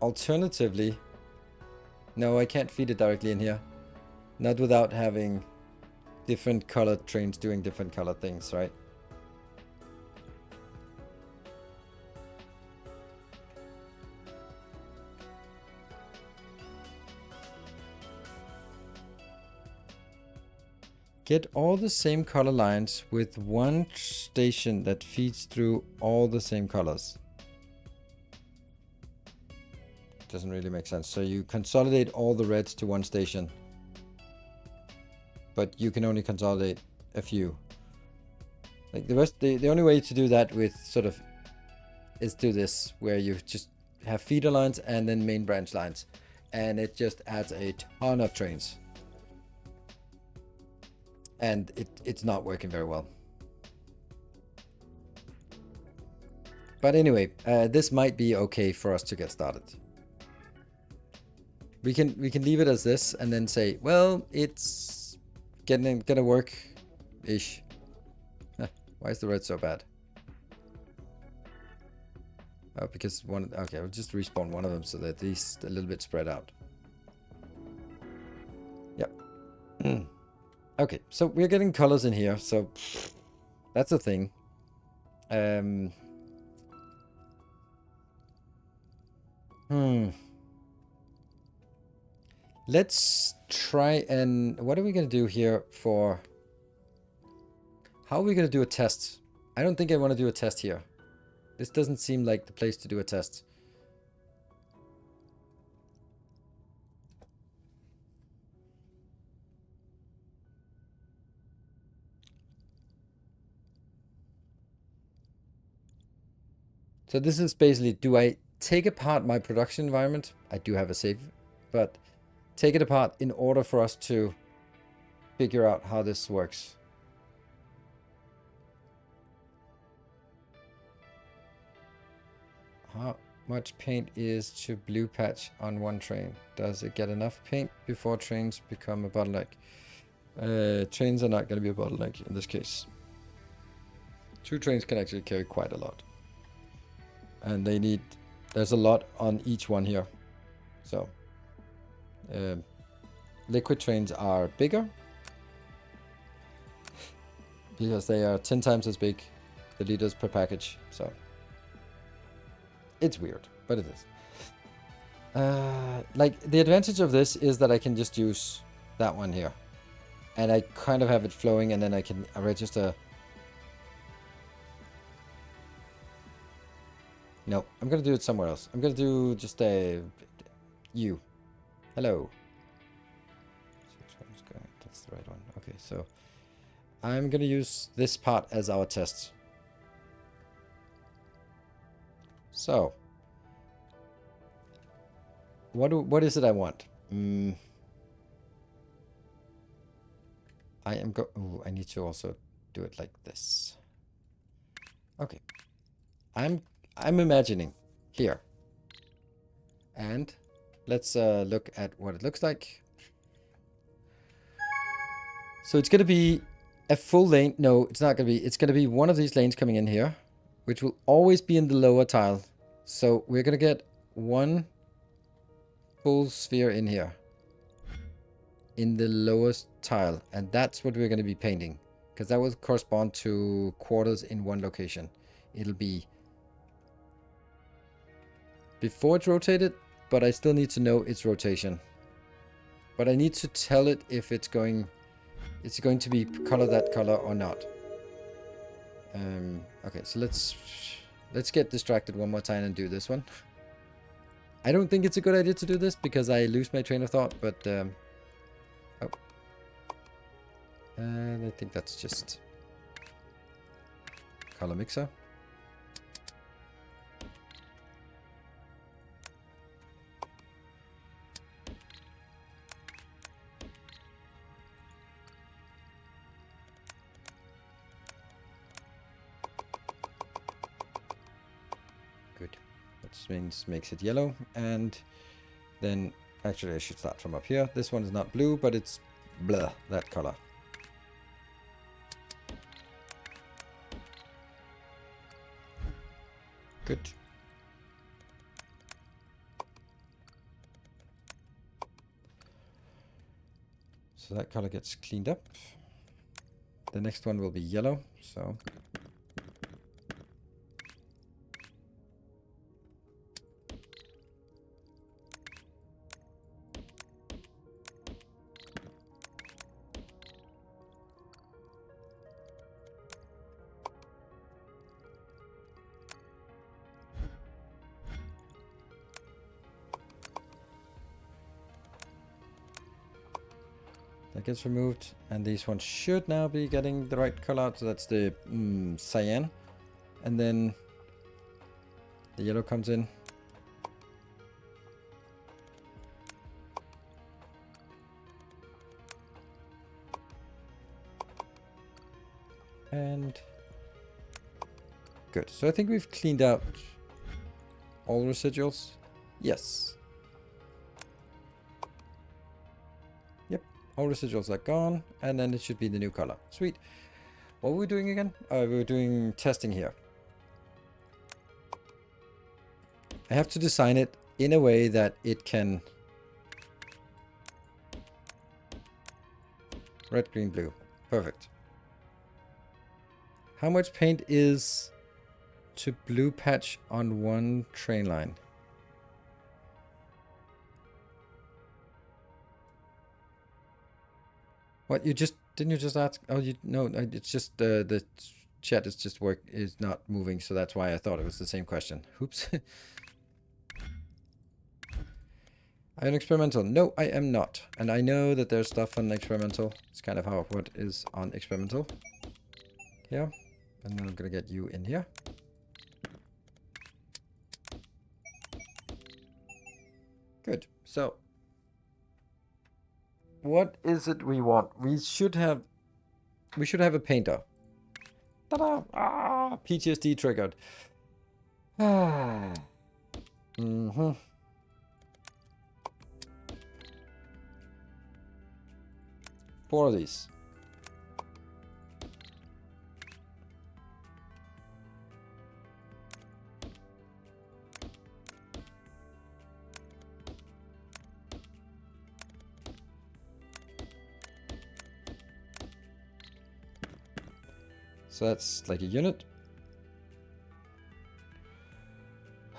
Alternatively, no, I can't feed it directly in here. Not without having different colored trains doing different colored things, right? Get all the same color lines with one station that feeds through all the same colors. Doesn't really make sense. So you consolidate all the reds to one station, but you can only consolidate a few. Like the rest, the only way to do that with sort of is do this, where you just have feeder lines and then main branch lines, and it just adds a ton of trains. And it's not working very well. But anyway, this might be okay for us to get started. We can leave it as this and then say, well, it's gonna work ish. Why is the red so bad? Oh, because one. Okay, I'll just respawn one of them so that at least a little bit spread out. Yep. Okay, so we're getting colors in here, so that's a thing. Let's try and... What are we going to do here for... How are we going to do a test? I don't think I want to do a test here. This doesn't seem like the place to do a test. So this is basically, do I take apart my production environment? I do have a save, but take it apart in order for us to figure out how this works. How much paint is to blue patch on one train? Does it get enough paint before trains become a bottleneck? Trains are not going to be a bottleneck in this case. 2 trains can actually carry quite a lot. And they need... There's a lot on each one here. So... liquid trains are bigger. Because they are 10 times as big. The liters per package. So... It's weird, but it is. Like, the advantage of this is that I can just use that one here. And I kind of have it flowing, and then I can register... No, I'm going to do it somewhere else. I'm going to do just a... U. Hello. That's the right one. Okay, so... I'm going to use this part as our test. So, what is it I want? I am I need to also do it like this. Okay. I'm imagining here. And let's look at what it looks like. So it's going to be a full lane. No, it's not going to be. It's going to be one of these lanes coming in here. which will always be in the lower tile. So we're going to get one full sphere in here, in the lowest tile, and that's what we're going to be painting, because that will correspond to quarters in one location. It'll be before it's rotated, but I still need to know its rotation. But I need to tell it if it's going to be color that color or not. Okay, so let's get distracted one more time and do this one. I don't think it's a good idea to do this because I lose my train of thought, but oh. And I think that's just color mixer. Good. That makes it yellow, and then actually I should start from up here. This one is not blue, but it's blah, that color. Good. So that color gets cleaned up. The next one will be yellow, so that gets removed, and these ones should now be getting the right color. So that's the cyan, and then the yellow comes in. And good. So I think we've cleaned out all residuals. Yes. All residuals are gone, and then it should be the new color. Sweet. What were we doing again? We were doing testing here. I have to design it in a way that it can... Red, green, blue. Perfect. How much paint is to blue patch on one train line? What, you just didn't you just ask? Oh, you no, it's just the chat is not moving, so that's why I thought it was the same question. Oops. I'm experimental. No, I am not, and I know that there's stuff on experimental. It's kind of how what is on experimental. Here, and then I'm gonna get you in here. Good. So. What is it we want? We should have a painter. Ta-da! Ah, PTSD triggered. Ah. Mm-hmm. Four of these. So that's like a unit.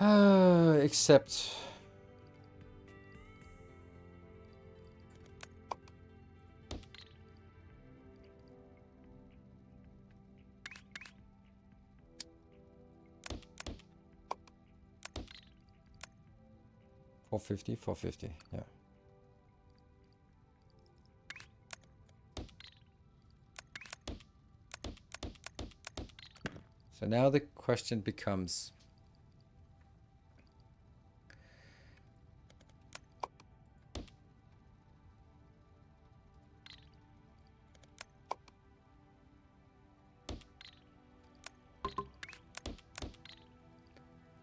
Except... $450, yeah. So now the question becomes,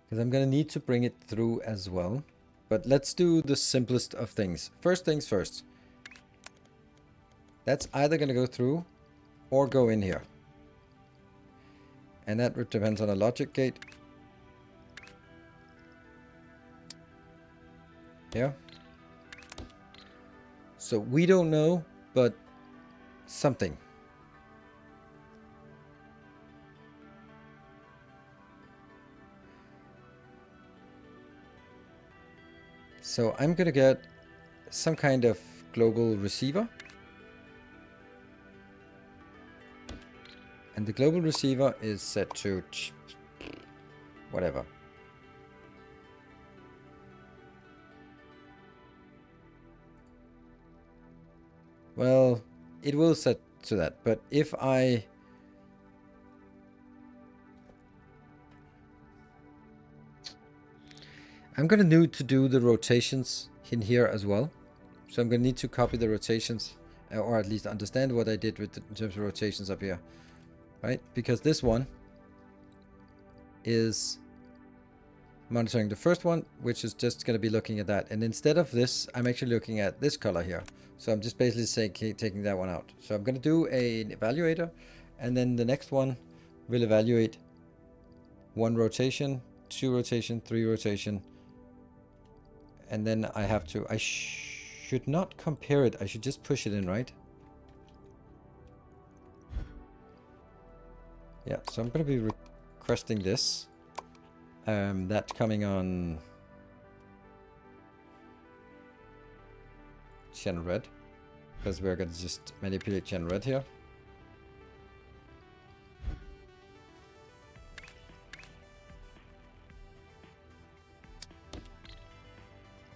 because I'm going to need to bring it through as well. But let's do the simplest of things. First things first. That's either going to go through or go in here. And that depends on a logic gate. Here. So we don't know, but something. So I'm gonna get some kind of global receiver. And the global receiver is set to whatever. Well, it will set to that, but if I'm gonna need to do the rotations in here as well. So I'm gonna need to copy the rotations, or at least understand what I did with in terms of rotations up here, right? Because this one is monitoring the first one, which is just gonna be looking at that. And instead of this, I'm actually looking at this color here. So I'm just basically saying, taking that one out. So I'm gonna do an evaluator, and then the next one will evaluate 1 rotation, 2 rotation, 3 rotation, and then I have to, I should not compare it, I should just push it in, right? Yeah, so I'm gonna be requesting this. That's coming on channel red, because we're gonna just manipulate channel red here.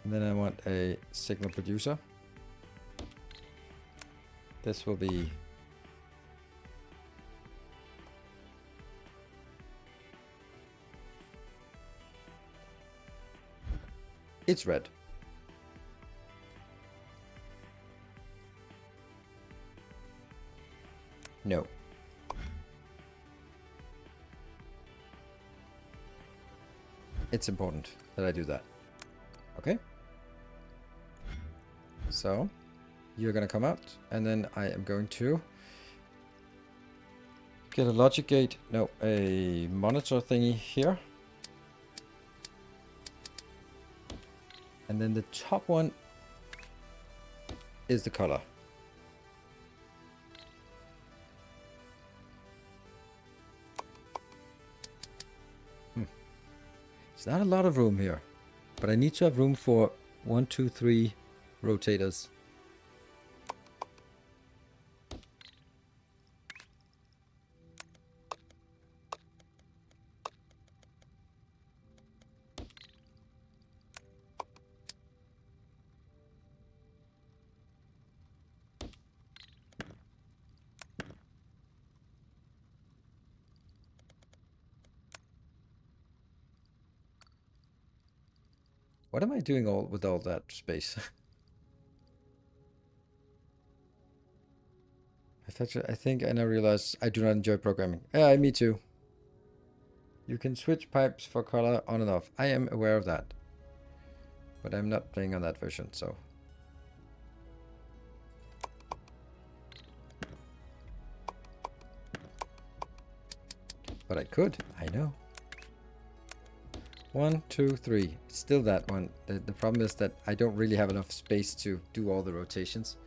And then I want a signal producer. This will be it's red. No. It's important that I do that. Okay. So you're gonna come out, and then I am going to get a logic gate, no, a monitor thingy here. And then the top one is the color. It's not a lot of room here, but I need to have room for 1, 2, 3 rotators. What am I doing with all that space? I think I now realize I do not enjoy programming. Yeah, me too. You can switch pipes for color on and off. I am aware of that. But I'm not playing on that version, so. But I could, I know. 1, 2, 3. It's still that one. The problem is that I don't really have enough space to do all the rotations.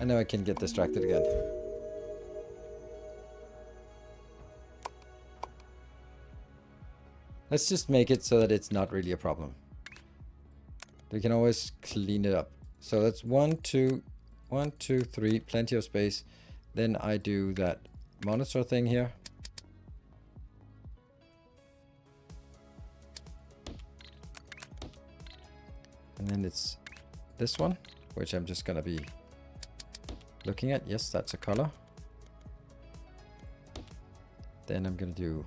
I know I can get distracted again. Let's just make it so that it's not really a problem. We can always clean it up. So that's 1, 2, 1, 2, 3, plenty of space. Then I do that monitor thing here. And then it's this one, which I'm just gonna be looking at. Yes, that's a color. Then I'm gonna do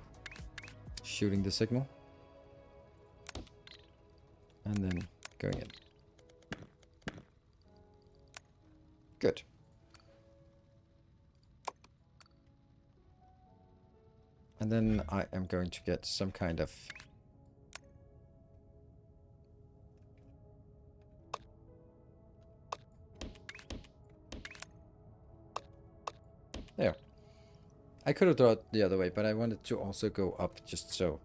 shooting the signal. And then going in. Good. And then I am going to get some kind of There. I could have drawn it the other way, but I wanted to also go up just so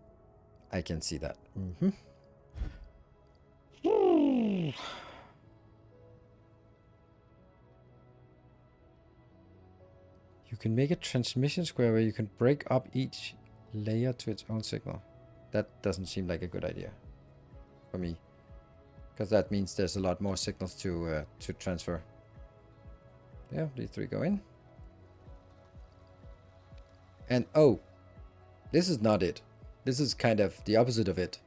I can see that. You can make a transmission square where you can break up each layer to its own signal. That doesn't seem like a good idea for me, because that means there's a lot more signals to transfer. Yeah, these three go in. And oh, this is not it. This is kind of the opposite of it.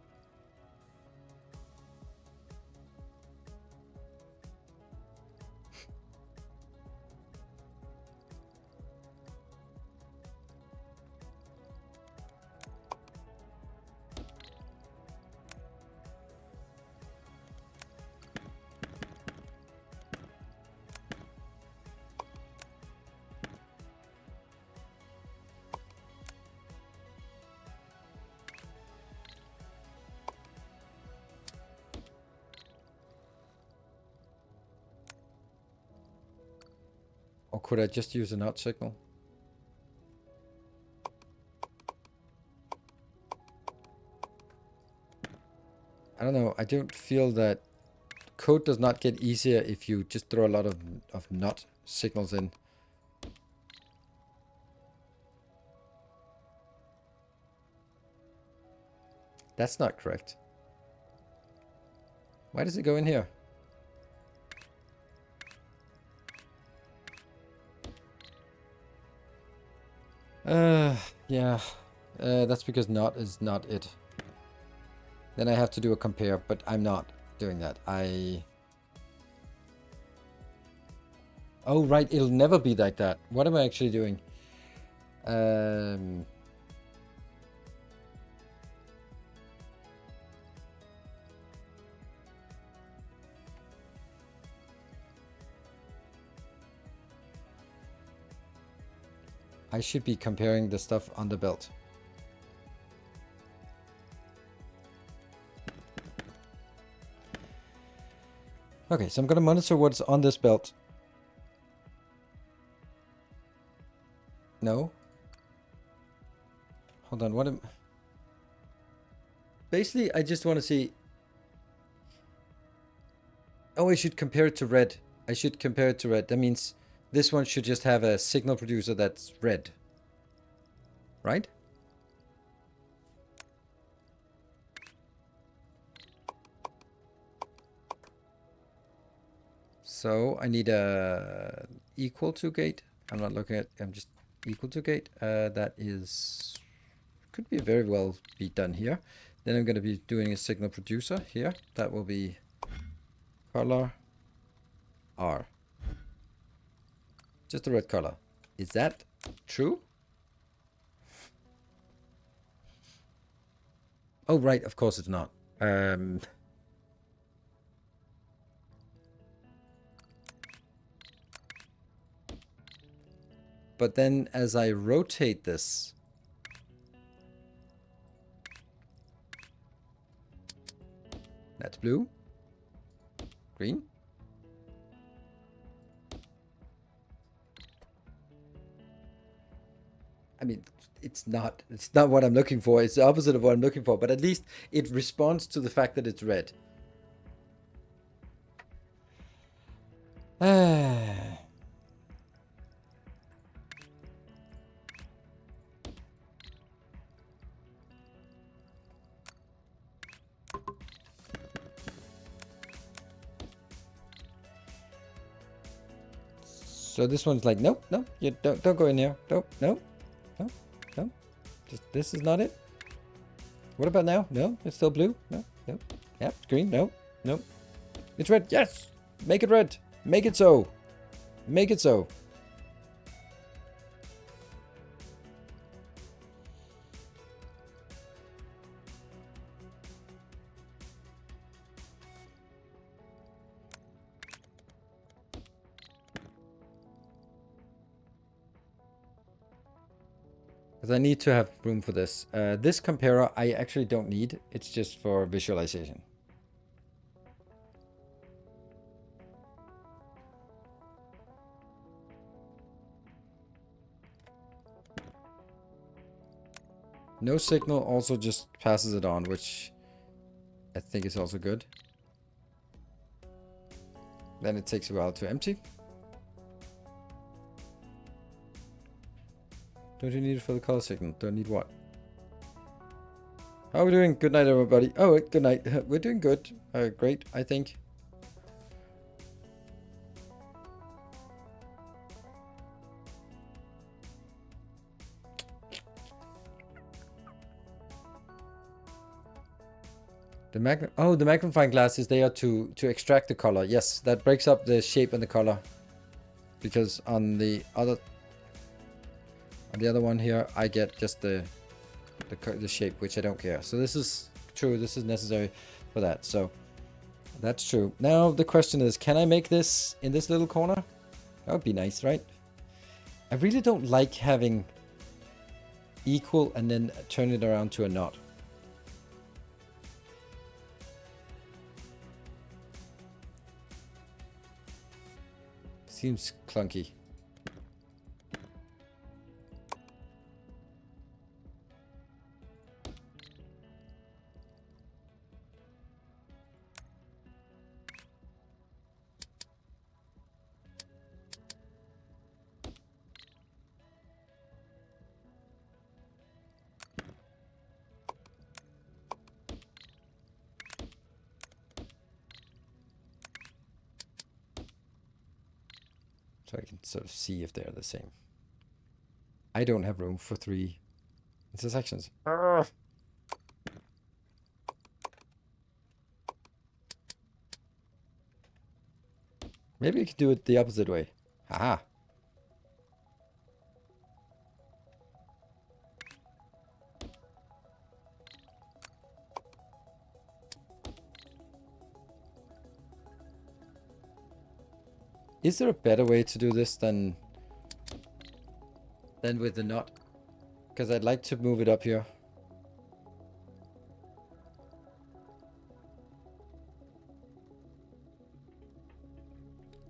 Or could I just use an odd signal? I don't know. I don't feel that code does not get easier if you just throw a lot of not signals in. That's not correct. Why does it go in here? Yeah. That's because not is not it. Then I have to do a compare, but I'm not doing that. Oh, right. It'll never be like that. What am I actually doing? I should be comparing the stuff on the belt. Okay, so I'm gonna monitor what's on this belt. No. Hold on, what am... Basically, I just want to see... Oh, I should compare it to red. I should compare it to red. That means this one should just have a signal producer that's red. Right? So I need a equal to gate. I'm not looking at, I'm just equal to gate. That is, could be very well be done here. Then I'm going to be doing a signal producer here. That will be color R. Just a red color. Is that true? Oh, right. Of course it's not. But then as I rotate this, that's blue, green. I mean, it's not what I'm looking for. It's the opposite of what I'm looking for, but at least it responds to the fact that it's red. So this one's like, nope, nope, you don't go in here. Nope, nope, nope, nope. This is not it. What about now? No, it's still blue. No, nope. Yep, it's green. No, nope. It's red. Yes, make it red. Make it so. Make it so. Because I need to have room for this. This comparer I actually don't need. It's just for visualization. No signal also just passes it on, which I think is also good. Then it takes a while to empty. Don't you need it for the color signal? Don't need what? How are we doing? Good night, everybody. Oh, good night. We're doing good. Great, I think. The the magnifying glass is there to extract the color. Yes, that breaks up the shape and the color. Because on the other one here, I get just the shape, which I don't care. So this is true. This is necessary for that. So that's true. Now the question is, can I make this in this little corner? That would be nice, right? I really don't like having equal and then turn it around to a knot. Seems clunky. So I can sort of see if they're the same. I don't have room for 3 intersections. Maybe you could do it the opposite way. Haha. Is there a better way to do this than with the knot? Because I'd like to move it up here.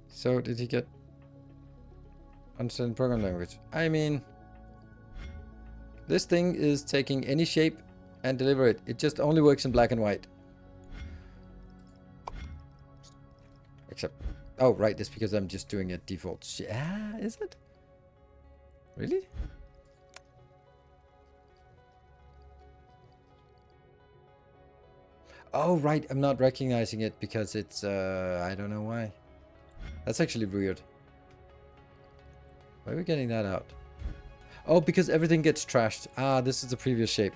So did he get understand program language? I mean, this thing is taking any shape and deliver it. It just only works in black and white. Except, oh right, that's because I'm just doing a default. Is it? Really? Oh right, I'm not recognizing it because it's I don't know why. That's actually weird. Why are we getting that out? Oh, because everything gets trashed. Ah, this is the previous shape.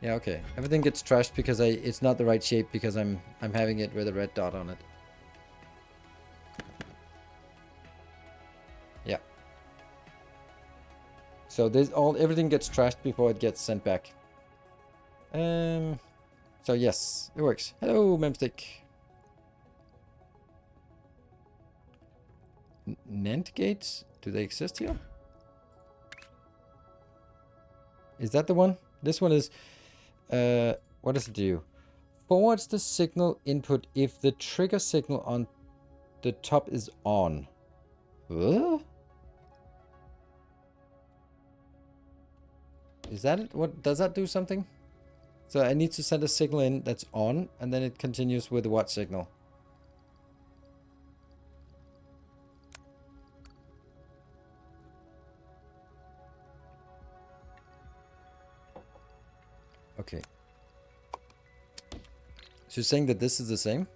Yeah, okay. Everything gets trashed because it's not the right shape because I'm having it with a red dot on it. Yeah. So everything gets trashed before it gets sent back. So yes, it works. Hello, Memstick. NAND gates? Do they exist here? Is that the one? This one is... what does it do? Forwards the signal input if the trigger signal on the top is on. Huh? Is that it? What does that do something? So I need to send a signal in that's on, and then it continues with what signal? Okay. So you're saying that this is the same?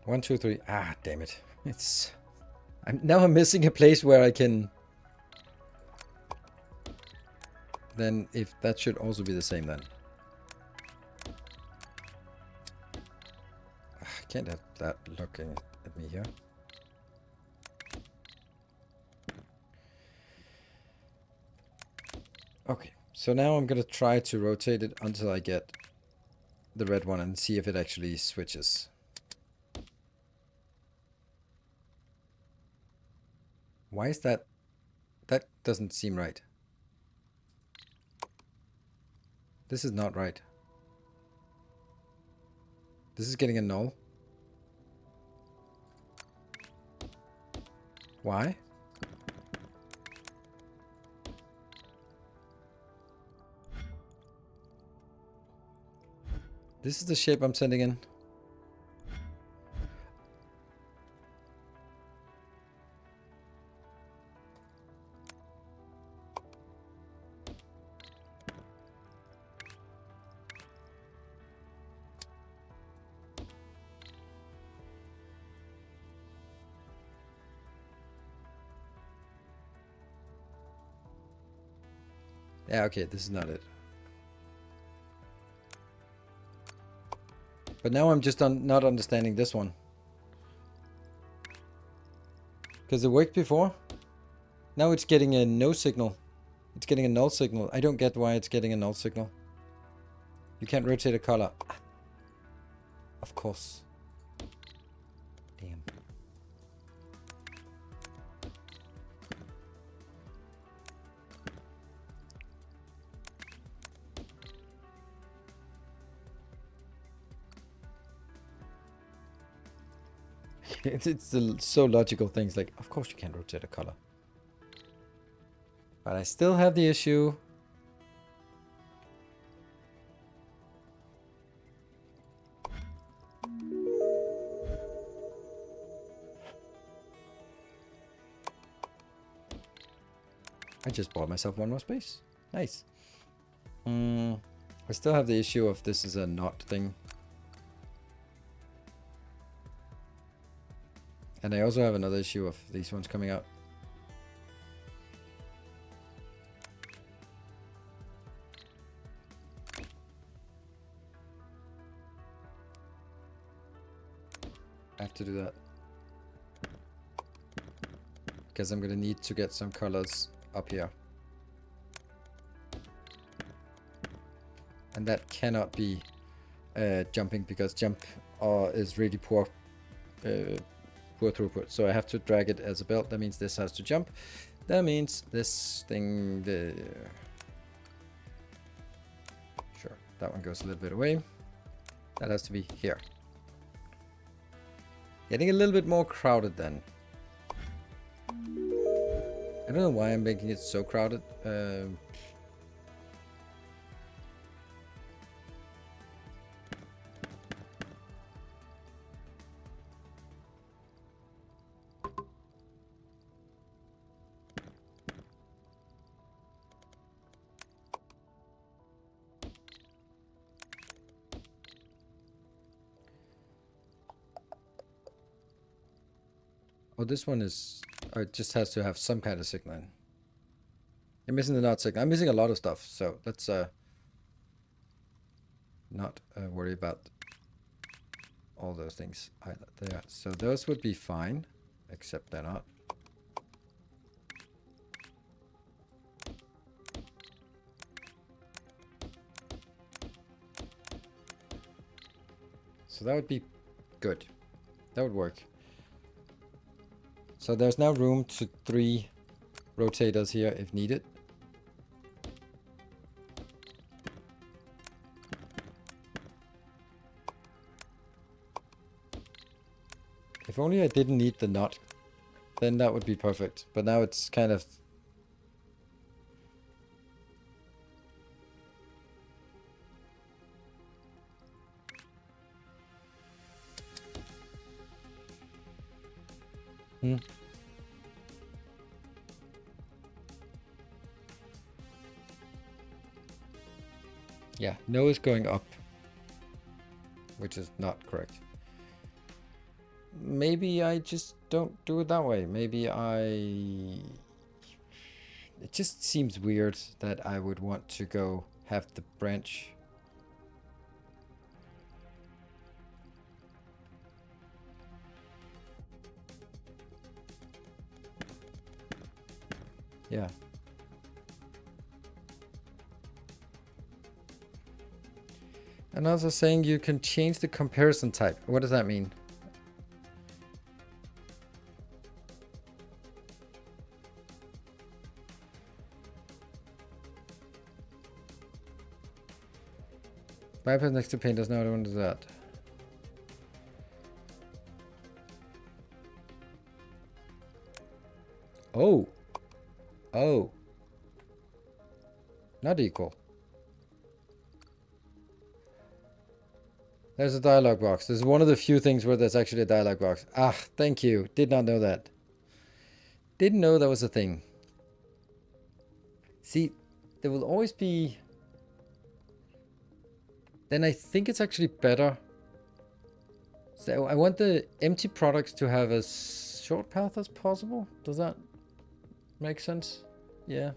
One, two, three. Ah, damn it. I'm missing a place where I can... Then if that should also be the same then. I can't have that looking at me here. Okay, so now I'm gonna try to rotate it until I get the red one and see if it actually switches. Why is that? That doesn't seem right. This is not right. This is getting a null. Why? This is the shape I'm sending in. Yeah, okay, this is not it. But now I'm just not understanding this one. Because it worked before. Now it's getting a no signal. It's getting a null signal. I don't get why it's getting a null signal. You can't rotate a color. Of course. Damn. It's so logical things like, of course you can't rotate a color. But I still have the issue. I just bought myself one more space. Nice. I still have the issue of this is a not thing. And I also have another issue of these ones coming out. I have to do that. Because I'm going to need to get some colors up here. And that cannot be jumping because jump is really poor throughput. So I have to drag it as a belt. That means this has to jump. That means this thing there. Sure, that one goes a little bit away. That has to be here. Getting a little bit more crowded then. I don't know why I'm making it so crowded. Oh, this one is... Oh, it just has to have some kind of signal. I'm missing the not signal. I'm missing a lot of stuff, so let's not worry about all those things there. So those would be fine, except they're not. So that would be good. That would work. So there's now room to 3 rotators here if needed. If only I didn't need the knot, then that would be perfect. But now it's kind of... Yeah, no is going up, which is not correct. Maybe I just don't do it that way. Maybe I... It just seems weird that I would want to go have the branch. Yeah. And also saying you can change the comparison type. What does that mean? Bypass next to painters. No, I don't want to do that. Oh. Oh. Not equal. There's a dialogue box. This is one of the few things where there's actually a dialogue box. Ah, thank you. Did not know that. Didn't know that was a thing. See, there will always be... Then I think it's actually better. So I want the empty products to have as short path as possible. Does that make sense? Yeah.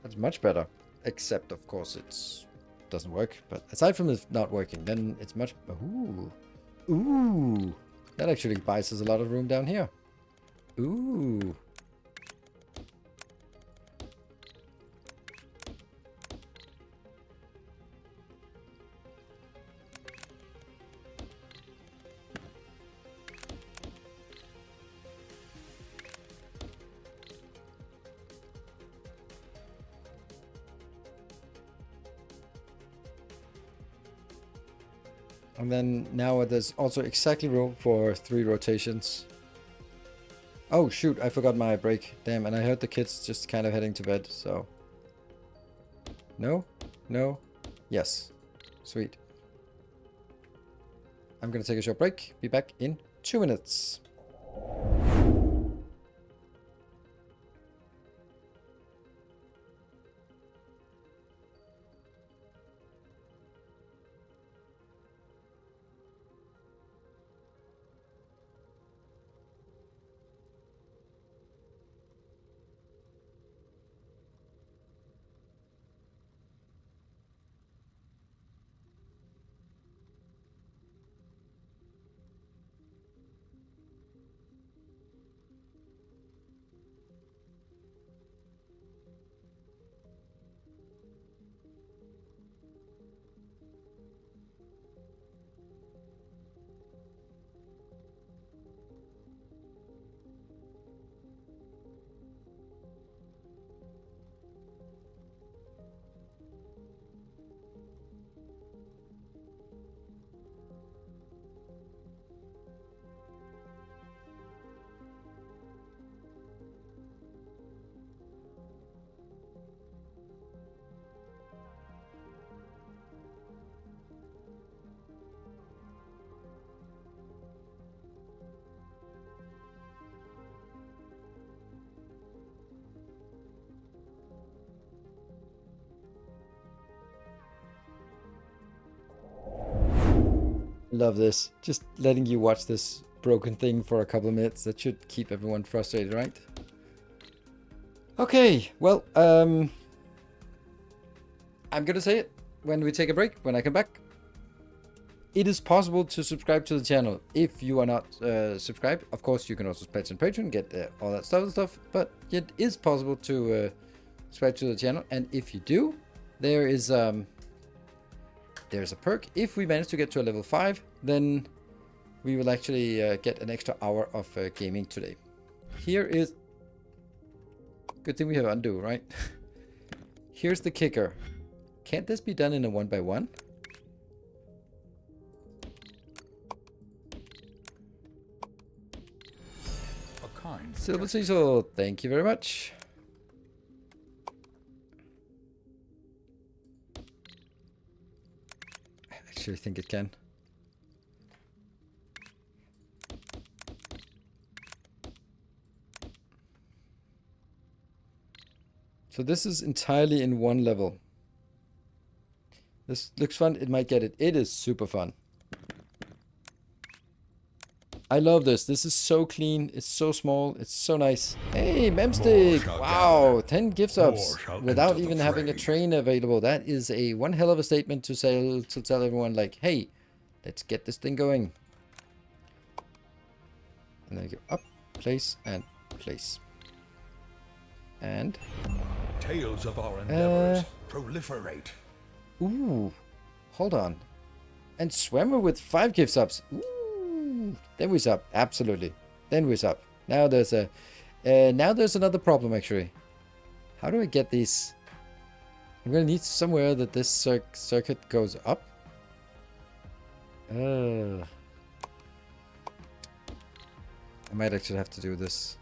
That's much better. Except, of course, it doesn't work. But aside from it not working, then it's much... Ooh. Ooh. That actually buys us a lot of room down here. Ooh. And then now there's also exactly room for 3 rotations. Oh shoot, I forgot my break. Damn, and I heard the kids just kind of heading to bed, so... No? No? Yes. Sweet. I'm gonna take a short break. Be back in 2 minutes. Love this. Just letting you watch this broken thing for a couple of minutes. That should keep everyone frustrated, right? Okay, well, I'm gonna say it when we take a break, when I come back. It is possible to subscribe to the channel if you are not subscribed. Of course, you can also pledge on Patreon, get all that stuff. But it is possible to subscribe to the channel, and if you do, there's a perk. If we manage to get to a level 5, then we will actually get an extra hour of gaming today. Here is... Good thing we have undo, right? Here's the kicker. Can't this be done in a 1x1? Silver Cecil, thank you very much. I actually think it can. So this is entirely in one level. This looks fun. It might get it. It is super fun. I love this. This is so clean. It's so small. It's so nice. Hey, Memstick! Wow, 10 gift subs without even having a train available. That is a one hell of a statement to say, to tell everyone, like, hey, let's get this thing going. And then you go up, place, and place. And Tales of our endeavors proliferate. ooh, hold on. And Swimmer with 5 gift subs. Ooh, then we sub. Absolutely. Then we sub. Now there's a now there's another problem actually. How do I get these? I'm gonna need somewhere that this circuit goes up. I might actually have to do this.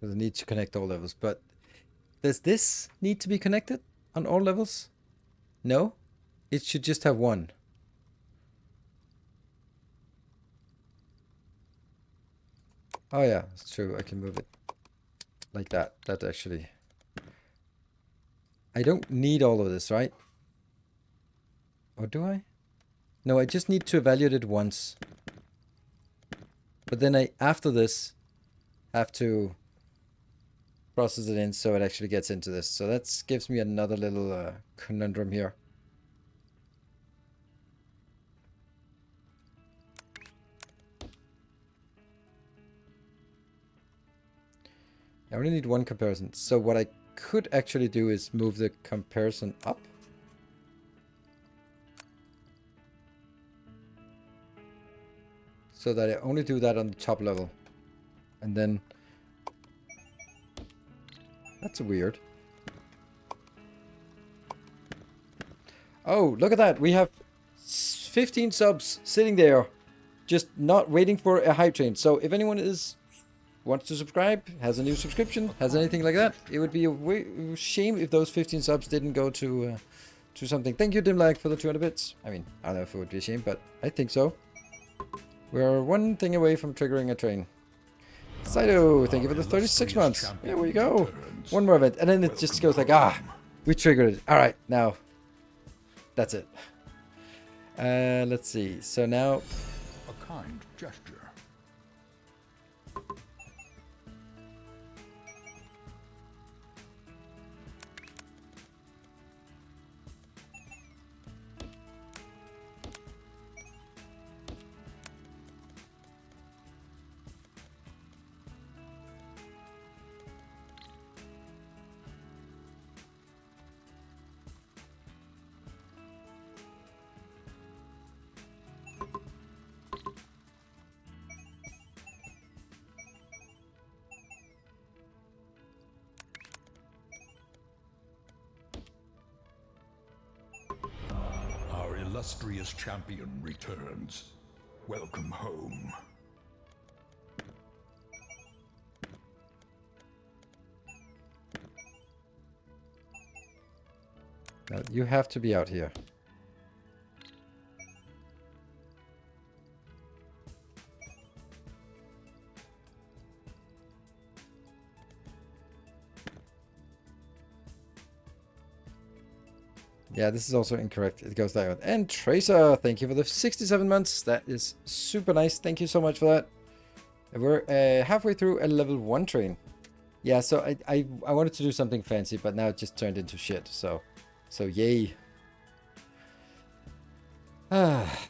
I need to connect all levels, but does this need to be connected on all levels? No? It should just have one. Oh yeah, it's true. I can move it like that. That actually... I don't need all of this, right? Or do I? No, I just need to evaluate it once. But then I, after this, have to process it in so it actually gets into this. So that gives me another little conundrum here. I only need one comparison. So what I could actually do is move the comparison up. So that I only do that on the top level. And then... That's weird. Oh, look at that. We have 15 subs sitting there. Just not waiting for a hype train. So if anyone wants to subscribe, has a new subscription, has anything like that, it would be a shame if those 15 subs didn't go to something. Thank you, Dimlag, for the 200 bits. I mean, I don't know if it would be a shame, but I think so. We're one thing away from triggering a train. Saito, thank you for the 36 months. There we go. One more event. And then it just goes like, we triggered it. All right, now. That's it. Let's see. So now... A kind gesture. Illustrious champion returns. Welcome home. Now, you have to be out here. Yeah, this is also incorrect. It goes that way. And Tracer, thank you for the 67 months. That is super nice. Thank you so much for that. We're halfway through a level 1 train. Yeah, so I wanted to do something fancy, but now it just turned into shit. So yay. Ah.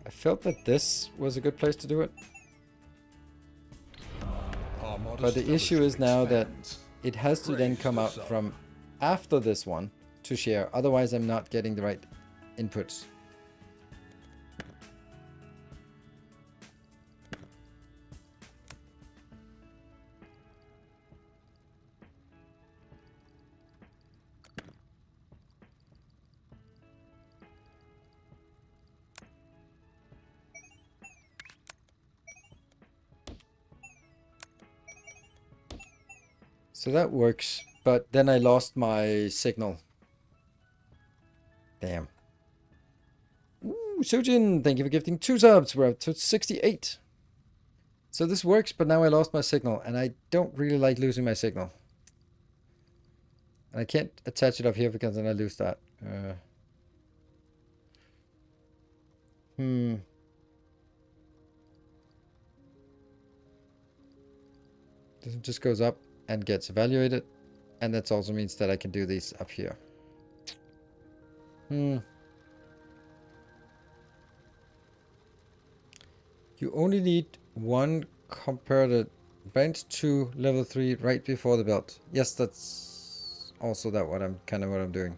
I felt that this was a good place to do it. But the issue is now that it has to then come out from after this one to share. Otherwise, I'm not getting the right inputs. So that works, but then I lost my signal. Damn. Ooh, Sojin, thank you for gifting 2 subs. We're up to 68. So this works, but now I lost my signal, and I don't really like losing my signal. And I can't attach it up here because then I lose that. This just goes up and gets evaluated. And that also means that I can do these up here. You only need one comparator bench to level 3 right before the belt. Yes, that's also that what I'm kind of what I'm doing.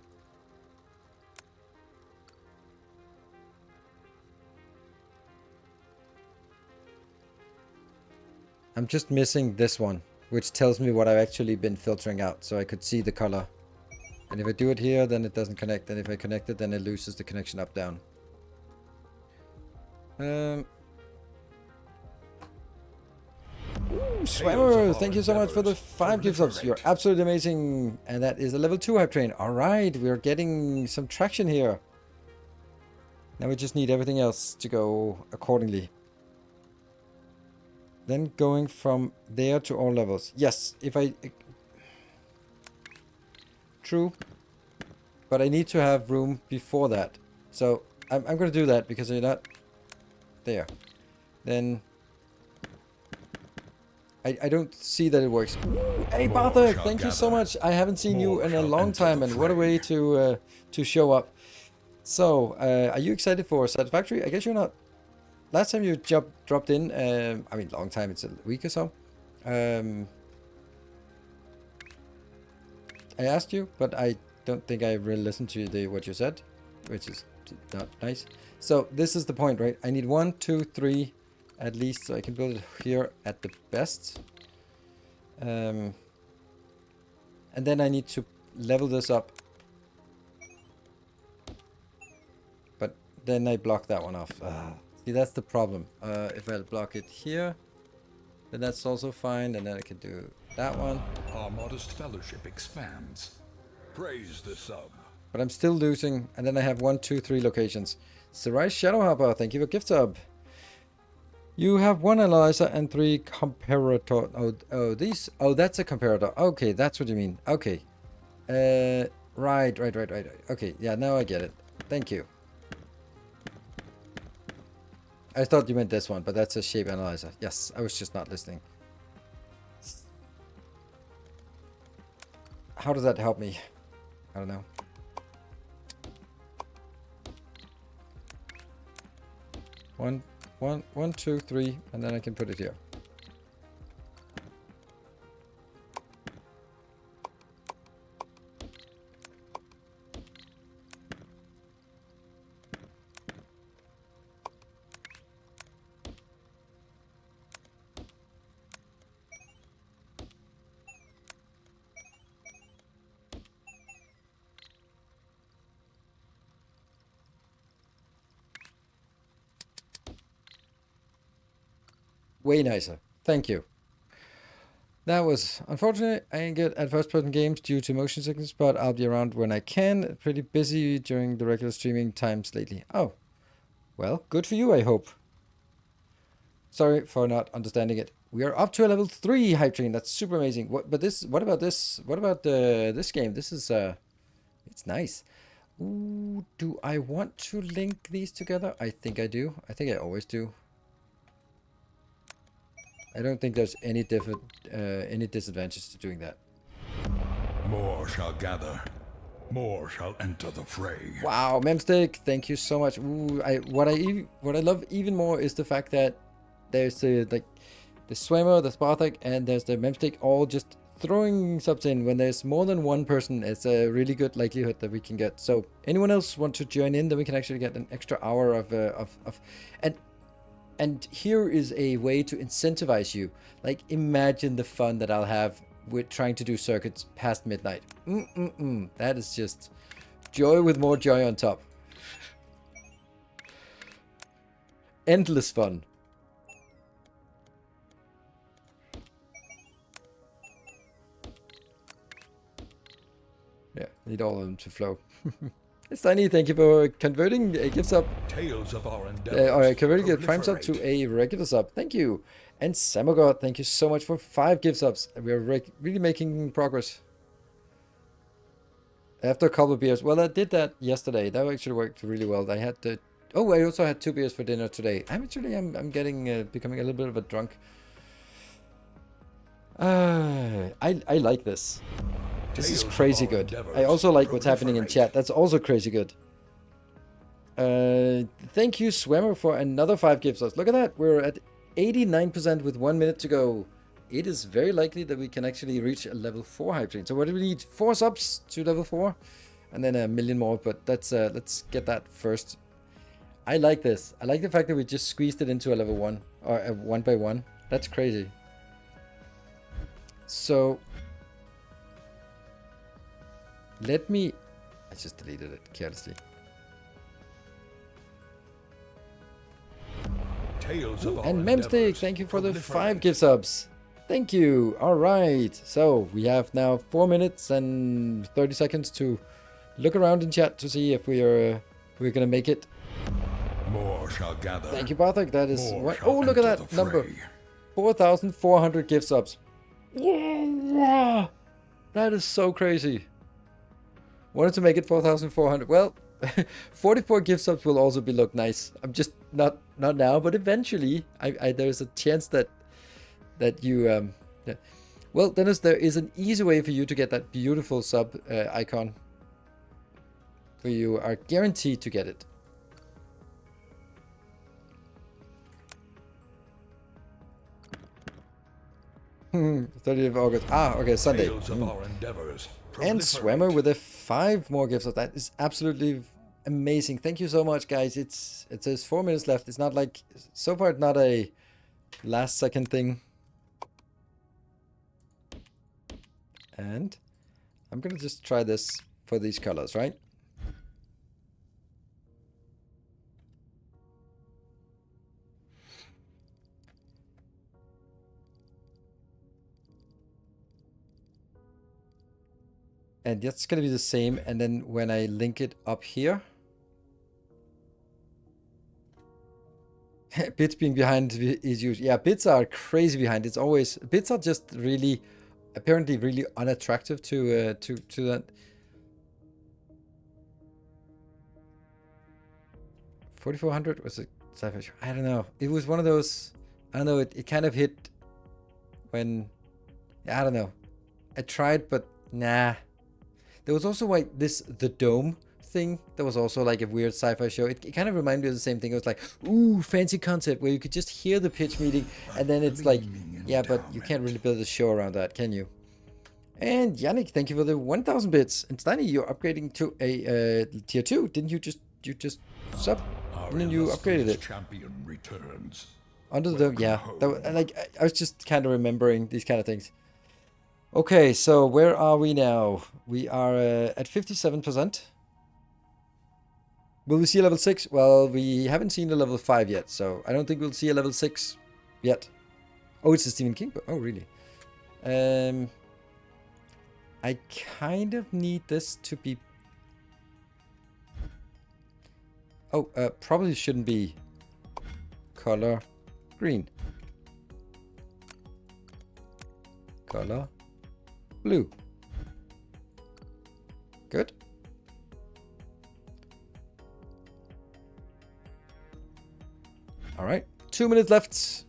I'm just missing this one, which tells me what I've actually been filtering out, so I could see the color. And if I do it here, then it doesn't connect. And if I connect it, then it loses the connection up down. Swammer, thank you so much for the 5 gift subs. You're absolutely amazing. And that is a level 2 hype train. Alright, we're getting some traction here. Now we just need everything else to go accordingly. Then going from there to all levels. Yes, if I... True. But I need to have room before that. So I'm going to do that because you're not there. Then... I don't see that it works. Ooh, hey Bartha, thank you so much. I haven't seen you in a long time, and what a way to show up. So, are you excited for Satisfactory? I guess you're not. Last time you dropped in, I mean, long time, it's a week or so. I asked you, but I don't think I really listened to what you said, which is not nice. So, this is the point, right? I need 1, 2, 3... at least, so I can build it here at the best. And then I need to level this up. But then I block that one off. See, that's the problem. If I block it here, then that's also fine. And then I can do that one. Our modest fellowship expands. Praise the sub. But I'm still losing. And then I have 1, 2, 3 locations. Sarai Shadowhopper, thank you for gift sub. You have 1 analyzer and 3 comparator. Oh, that's a comparator. Okay, that's what you mean. Okay. Right. Okay, yeah, now I get it. Thank you. I thought you meant this one, but that's a shape analyzer. Yes, I was just not listening. How does that help me? I don't know. One, 2, 3, and then I can put it here. Way nicer. Thank you. That was unfortunate. I ain't good at first-person games due to motion sickness, but I'll be around when I can. Pretty busy during the regular streaming times lately. Oh, well, good for you, I hope. Sorry for not understanding it. We are up to a level 3 hype train. That's super amazing. What about this? What about this game? This is it's nice. Ooh, do I want to link these together? I think I do. I think I always do. I don't think there's any disadvantage to doing that. More shall gather. More shall enter the fray. Wow, Memstick, thank you so much. Ooh, what I love even more is the fact that there's the Swimmer, the Spartak, and there's the Memstick all just throwing subs in. When there's more than one person, it's a really good likelihood that we can get. So anyone else want to join in, then we can actually get an extra hour of and here is a way to incentivize you. Like, imagine the fun that I'll have with trying to do circuits past midnight. That is just joy with more joy on top. Endless fun. Yeah, need all of them to flow. Steiny, thank you for converting a gift sub, Tales of our or endeavors converting a prime sub to proliferate. a regular sub. Thank you. And Samogod, thank you so much for 5 gift subs. We're really making progress. After a couple of beers. Well, I did that yesterday. That actually worked really well. I had the... Oh, I also had 2 beers for dinner today. I'm getting becoming a little bit of a drunk. I like this. This is crazy good. I also like what's happening in chat. That's also crazy good. Thank you, Swimmer, for another 5 gift subs. Look at that. We're at 89% with 1 minute to go. It is very likely that we can actually reach a level 4 hype train. So what do we need? 4 subs to level 4? And then a million more, but that's let's get that first. I like this. I like the fact that we just squeezed it into a level 1, or a 1 by 1. That's crazy. So let me... I just deleted it carelessly. Tales of our And Memstick, endeavors thank you for the 5 proliferate. gift subs. Thank you. All right. So we have now 4 minutes and 30 seconds to look around in chat to see if we're gonna make it. More shall gather. Thank you, Bartek. That is More what. shall Oh, look at enter that the number. fray. 4,400 gift subs. Whoa, that is so crazy. Wanted to make it 4,400. Well, 44 gift subs will also be look nice. I'm just not now, but eventually, there's a chance that you yeah. Well, Dennis, there is an easy way for you to get that beautiful sub icon. So you are guaranteed to get it. Hmm, 30th of August. Ah, okay, Sunday. Tales of our endeavors And proliferate. Swimmer with a 5 more gifts. That is absolutely amazing. Thank you so much, guys. It says 4 minutes left. It's not like, so far, not a last second thing. And I'm gonna just try this for these colors, right? And that's gonna be the same. And then when I link it up here, bits being behind is used. Yeah, bits are crazy behind. It's always, bits are just really, apparently really unattractive to that. 4,400 was it? I don't know. It was one of those. I don't know. It kind of hit when, I don't know. I tried, but nah. There was also like the dome thing. That was also like a weird sci-fi show. It kind of reminded me of the same thing. It was like, ooh, fancy concept where you could just hear the pitch meeting, and then it's like, yeah, but you can't really build a show around that, can you? And Yannick, thank you for the 1,000 bits. And Steiny, you're upgrading to a tier 2. Didn't you just sub? And then you upgraded it. Champion returns. Under the dome, yeah. I was just kind of remembering these kind of things. Okay, so where are we now? We are at 57%. Will we see a level 6? Well, we haven't seen a level 5 yet, so I don't think we'll see a level 6 yet. Oh, it's a Stephen King book. Oh, really? I kind of need this to be... Oh, probably shouldn't be color green. Color blue. Good. All right, 2 minutes left.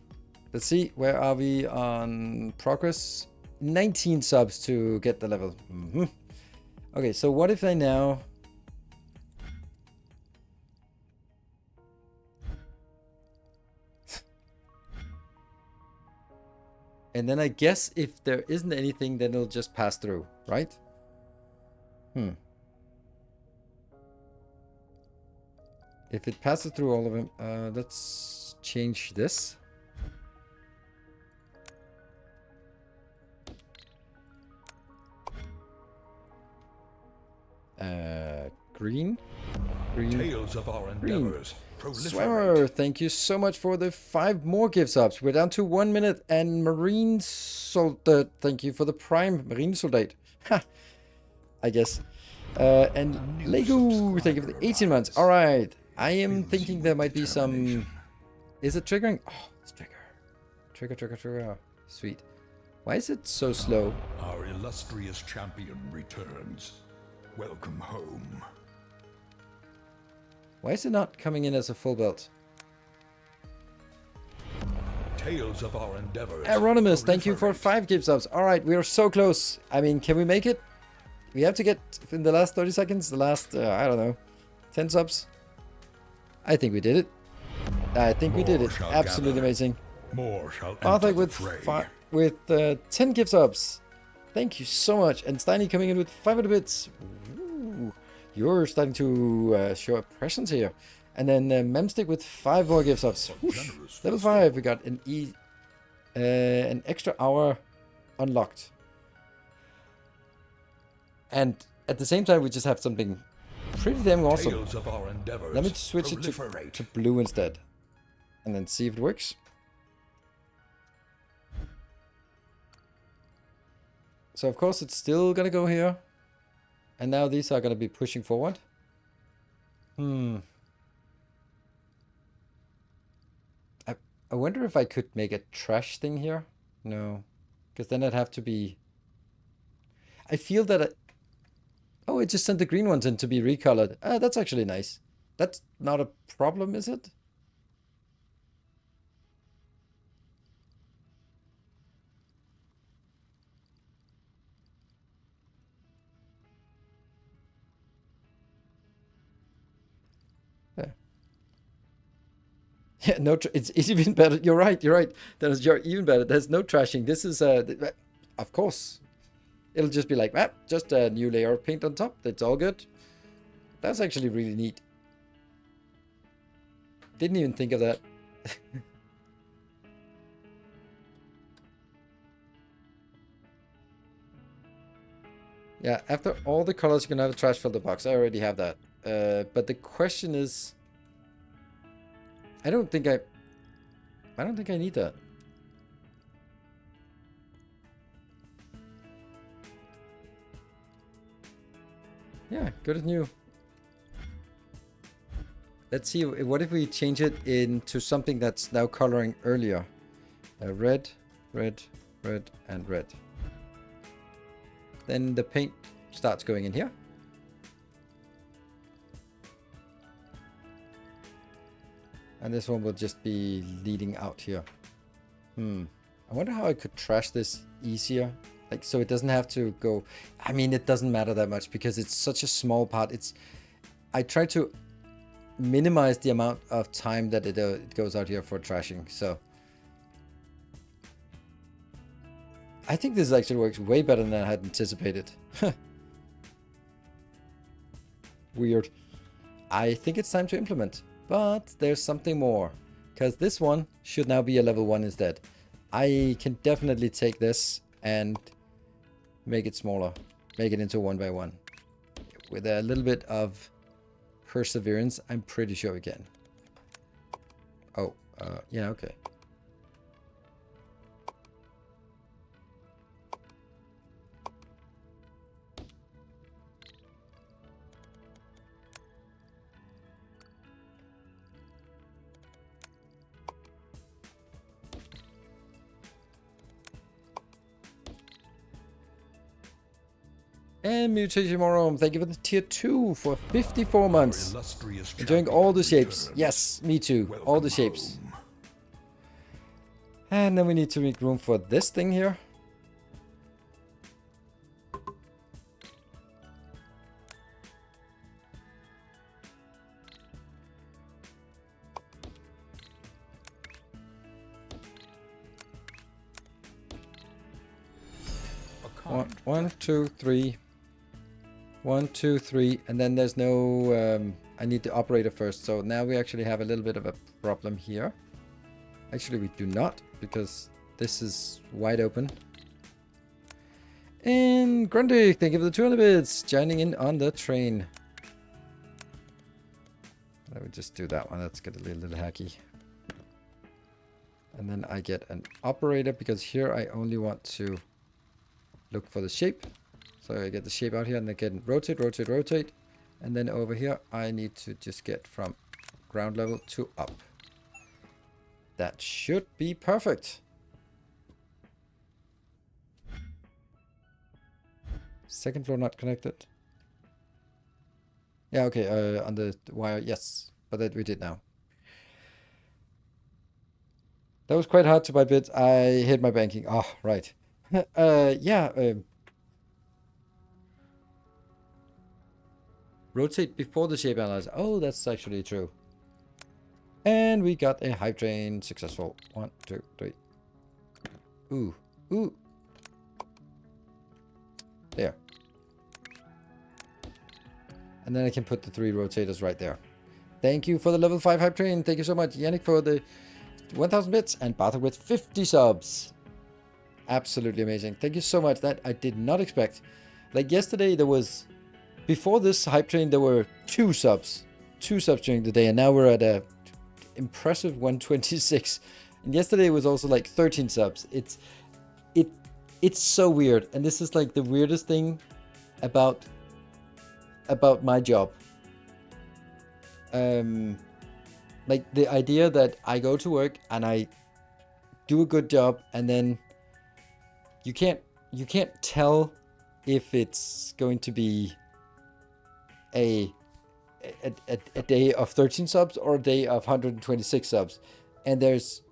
Let's see, where are we on progress? 19 subs to get the level. Okay, so what if I now... And then I guess if there isn't anything, then it'll just pass through, right? If it passes through all of them, let's change this. Green. Tales of our endeavors proliferate. Swimmer, thank you so much for the 5 more gift subs. We're down to 1 minute. And Marine Soldat, thank you for the Prime Marine Soldat. Ha! I guess. And Lego, thank you for the 18 months. All right. I am thinking there might be some... Is it triggering? Oh, it's trigger. Trigger. Sweet. Why is it so slow? Our illustrious champion returns. Welcome home. Why is it not coming in as a full belt? Tales of our endeavors. Anonymous, thank you for 5 gift subs. All right, we are so close. I mean, can we make it? We have to get in the last 30 seconds, the last, I don't know, 10 subs. I think we did it. I think we did it. Absolutely amazing. More shall Arthur enter with 10 gift subs. Thank you so much. And Steiny coming in with 500 bits. Ooh, you're starting to show a presence here. And then Memstick with 5 more gift subs. Level 5. We got an extra hour unlocked. And at the same time, we just have something pretty damn awesome. Let me switch it to blue instead. And then see if it works. So of course it's still gonna go here. And now these are gonna be pushing forward. I wonder if I could make a trash thing here. No. Because then I'd have to be... I feel that... Oh, it just sent the green ones in to be recolored. That's actually nice. That's not a problem, is it? Yeah, no, it's even better. You're right. Dennis, you're even better. There's no trashing. This is, of course. It'll just be like, just a new layer of paint on top. That's all good. That's actually really neat. Didn't even think of that. Yeah, after all the colors, you can have a trash filter box. I already have that. But the question is... I don't think I need that. Yeah, good as new. Let's see, what if we change it into something that's now coloring earlier? Red, red, red, and red. Then the paint starts going in here. And this one will just be leading out here. I wonder how I could trash this easier. Like, so it doesn't have to go... I mean, it doesn't matter that much because it's such a small part. I try to minimize the amount of time that it goes out here for trashing. So I think this actually works way better than I had anticipated. Weird. I think it's time to implement. But there's something more, because this one should now be a level 1 instead. I can definitely take this and make it smaller. Make it into 1x1. With a little bit of perseverance, I'm pretty sure we can. Oh, yeah, okay. And Mutation Morum, thank you for the tier 2 for 54 months. Enjoying all the shapes. Yes, me too. All the shapes. And then we need to make room for this thing here. One, two, three. 1, 2, 3, and then there's no... I need the operator first, so now we actually have a little bit of a problem here. Actually, we do not, because this is wide open. And Grundig, thank you for the 200 bits, joining in on the train. Let me just do that one, let's get a little hacky. And then I get an operator, because here I only want to look for the shape. So I get the shape out here and again rotate, rotate, rotate. And then over here, I need to just get from ground level to up. That should be perfect. Second floor not connected. Yeah, okay, on the wire, yes. But that we did now. That was quite hard to buy bits. I hit my banking. Oh, right. Yeah. Rotate before the shape analyzer. Oh, that's actually true. And we got a hype train successful. 1, 2, 3. Ooh. Ooh. There. And then I can put the 3 rotators right there. Thank you for the level 5 hype train. Thank you so much, Yannick, for the 1,000 bits. And Bartek with 50 subs. Absolutely amazing. Thank you so much. That I did not expect. Like yesterday, there was... Before this hype train, there were 2 subs. 2 subs during the day. And now we're at a impressive 126. And yesterday was also like 13 subs. It's so weird. And this is like the weirdest thing about my job. Like the idea that I go to work and I do a good job, and then you can't tell if it's going to be a day of 13 subs or a day of 126 subs, and there's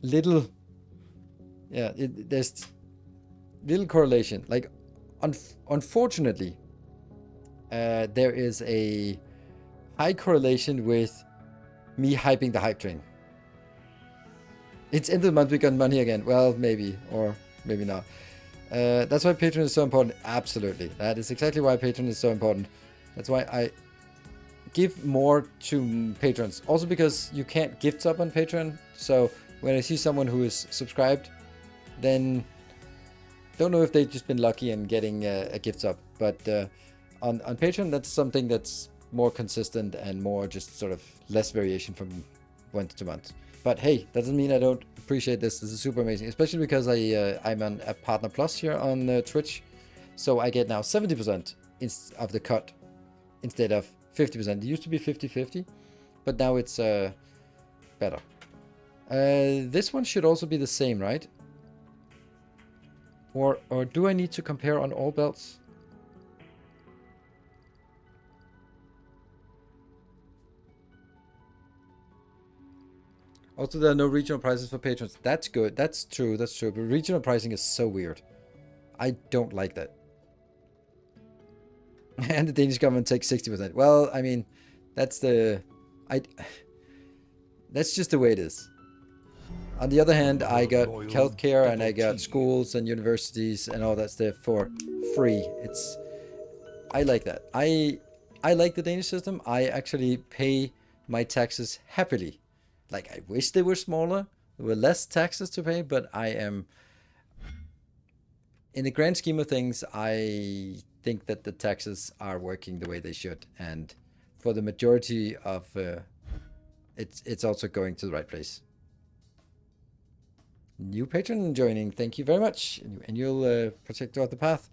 little there's little correlation. Like unfortunately there is a high correlation with me hyping the hype train. It's end of the month, we got money again. Well, maybe, or maybe not. That's why Patreon is so important. Absolutely. That is exactly why Patreon is so important. That's why I give more to patrons. Also because you can't gift sub on Patreon. So when I see someone who is subscribed, then don't know if they've just been lucky in getting a gift sub. But on Patreon, that's something that's more consistent and more just sort of less variation from month to month. But hey, that doesn't mean I don't appreciate this. This is super amazing, especially because I'm on a Partner Plus here on Twitch. So I get now 70% of the cut instead of 50%. It used to be 50-50, but now it's better. This one should also be the same, right? Or do I need to compare on all belts? Also, there are no regional prices for patrons. That's good. That's true. That's true. But regional pricing is so weird. I don't like that. And the Danish government takes 60%. Well, I mean, that's the... That's just the way it is. On the other hand, I got healthcare and I got schools and universities and all that stuff for free. I like that. I like the Danish system. I actually pay my taxes happily. Like, I wish they were smaller, there were less taxes to pay, but I am... In the grand scheme of things, I think that the taxes are working the way they should. And for the majority of... it's also going to the right place. New patron joining, thank you very much. And you'll protect throughout the path.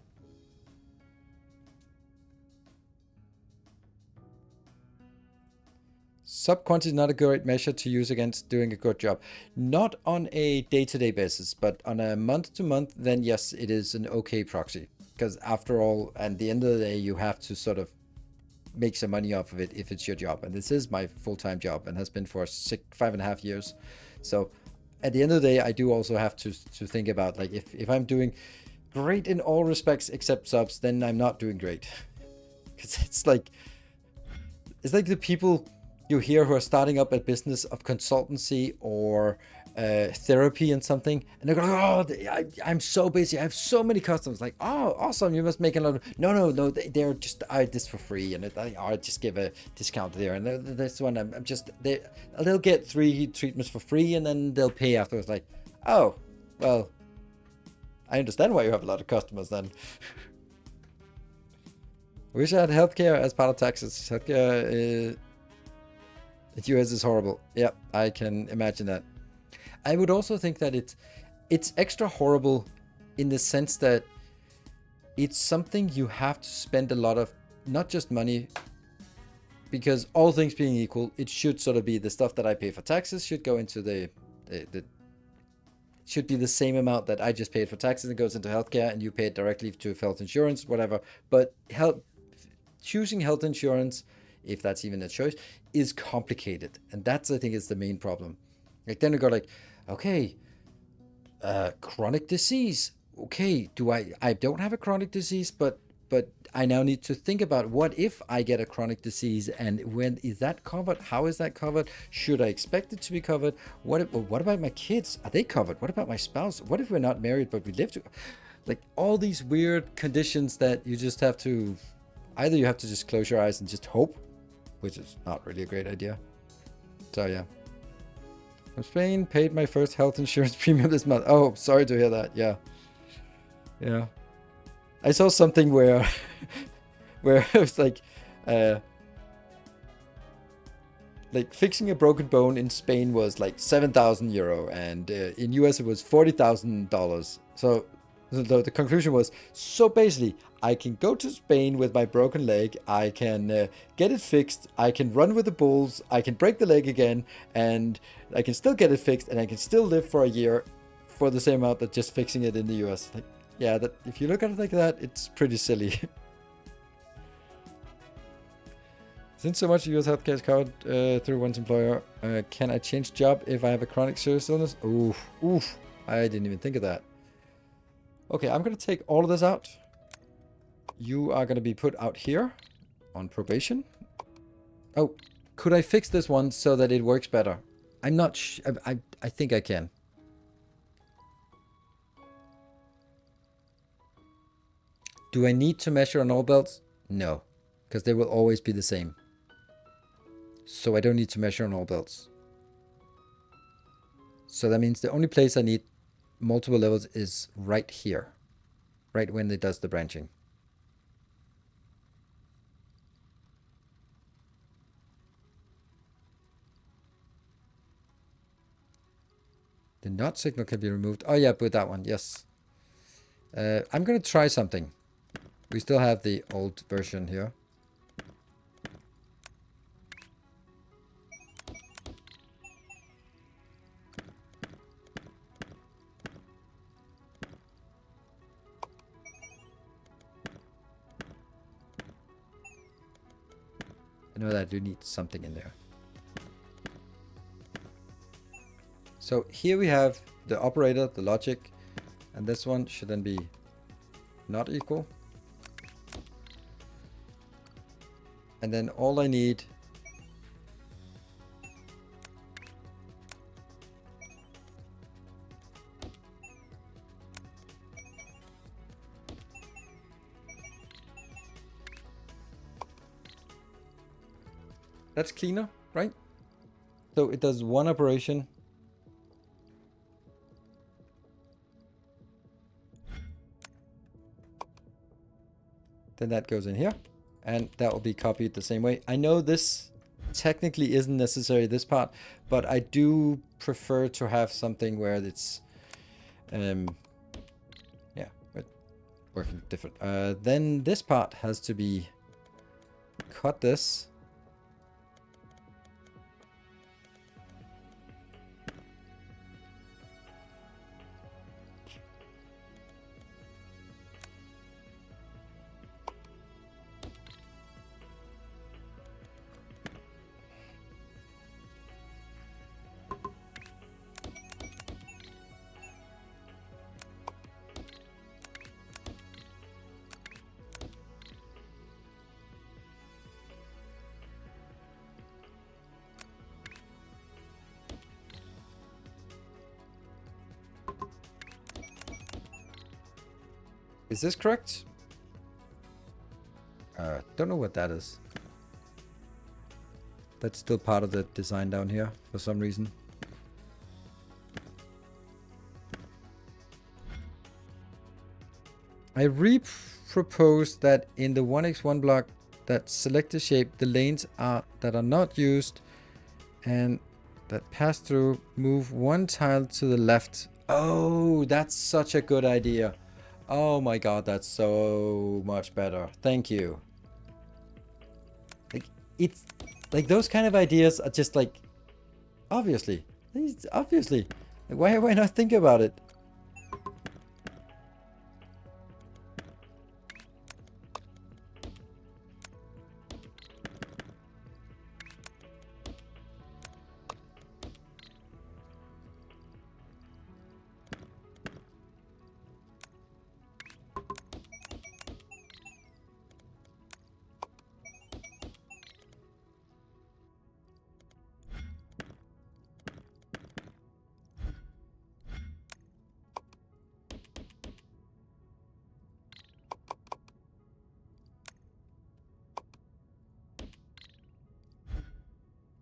Sub quantity is not a great measure to use against doing a good job. Not on a day-to-day basis, but on a month-to-month, then yes, it is an okay proxy. Because after all, at the end of the day, you have to sort of make some money off of it if it's your job. And this is my full-time job and has been for 5.5 years. So at the end of the day, I do also have to think about, like, if I'm doing great in all respects except subs, then I'm not doing great. Because it's like the people you hear who are starting up a business of consultancy or therapy and something, and they're going, oh, I'm so busy, I have so many customers. Like, oh, awesome, you must make a lot of... No, they're just, this for free, and I just give a discount there, and this one, I'm just... They'll get 3 treatments for free, and then they'll pay afterwards. Like, oh, well, I understand why you have a lot of customers then. I wish I had healthcare as part of taxes. Healthcare... The US is horrible. Yeah, I can imagine that. I would also think that it's extra horrible in the sense that it's something you have to spend a lot of, not just money, because all things being equal, it should sort of be the stuff that I pay for taxes should go into the should be the same amount that I just paid for taxes and goes into healthcare, and you pay it directly to health insurance, whatever. But choosing health insurance, if that's even a choice, is complicated, and that's, I think, is the main problem. Like, then you go like, okay, chronic disease. Okay, I don't have a chronic disease, but I now need to think about, what if I get a chronic disease, and when is that covered? How is that covered? Should I expect it to be covered? What about my kids? Are they covered? What about my spouse? What if we're not married but we live together? Like, all these weird conditions that you just have to, either you have to just close your eyes and just hope, which is not really a great idea. So yeah. From Spain, paid my first health insurance premium this month. Oh, sorry to hear that. Yeah. Yeah. I saw something where where it was like fixing a broken bone in Spain was like 7,000 euro, and in US it was $40,000. So the conclusion was, so basically I can go to Spain with my broken leg, I can get it fixed, I can run with the bulls, I can break the leg again, and I can still get it fixed, and I can still live for a year for the same amount that just fixing it in the US. Like, yeah, that if you look at it like that, it's pretty silly. Since so much of US healthcare is covered through one's employer, can I change job if I have a chronic serious illness? Oof, I didn't even think of that. Okay, I'm going to take all of this out. You are going to be put out here on probation. Oh, could I fix this one so that it works better? I'm not I think I can. Do I need to measure on all belts? No, because they will always be the same. So I don't need to measure on all belts. So that means the only place I need multiple levels is right here. Right when it does the branching. The not signal can be removed. Oh yeah, with that one, yes. I'm going to try something. We still have the old version here. I know that I do need something in there. So here we have the operator, the logic, and this one should then be not equal. And then all I need that's cleaner, right? So it does one operation. Then that goes in here, and that will be copied the same way. I know this technically isn't necessary, this part, but I do prefer to have something where it's yeah, but working different. Then this part has to be cut this. Is this correct? Don't know what that is. That's still part of the design down here for some reason. I re-propose that in the 1x1 block that select the shape, the lanes that are not used and that pass through, move one tile to the left. Oh, that's such a good idea. Oh my god, that's so much better. Thank you. Like, it's like those kind of ideas are just like, obviously. Obviously. Like, why not think about it?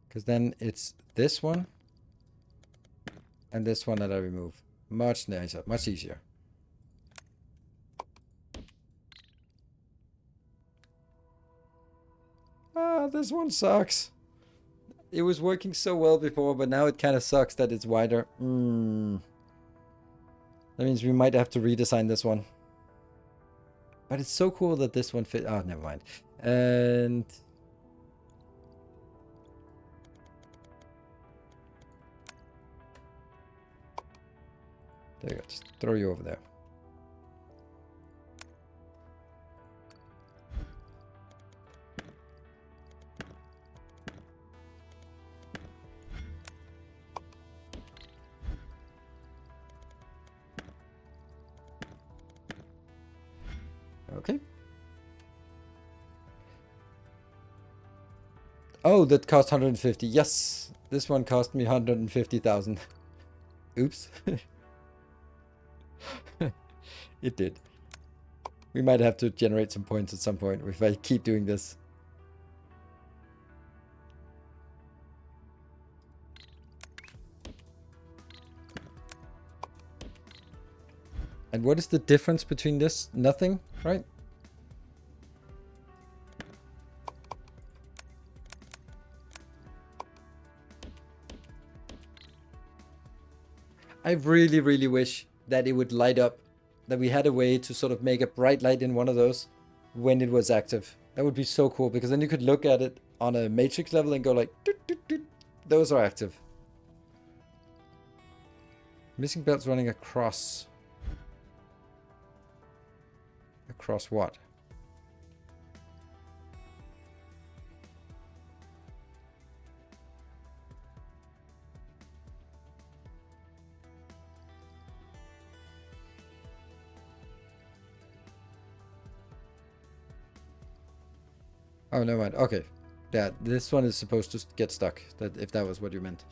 Because then it's this one and this one that I remove. Much nicer, much easier. Ah, this one sucks. It was working so well before, but now it kind of sucks that it's wider. That means we might have to redesign this one. But it's so cool that this one fit. Oh, never mind. And there you go. Just throw you over there. Okay. Oh, that cost 150. Yes. This one cost me 150,000. Oops. It did. We might have to generate some points at some point if I keep doing this. And what is the difference between this? Nothing, right? I really, really wish that it would light up, that we had a way to sort of make a bright light in one of those when it was active. That would be so cool, because then you could look at it on a matrix level and go like, doot, doot, doot. Those are active. Missing belts running across. Across what? Oh, never mind. Okay. Yeah, this one is supposed to get stuck, that if that was what you meant.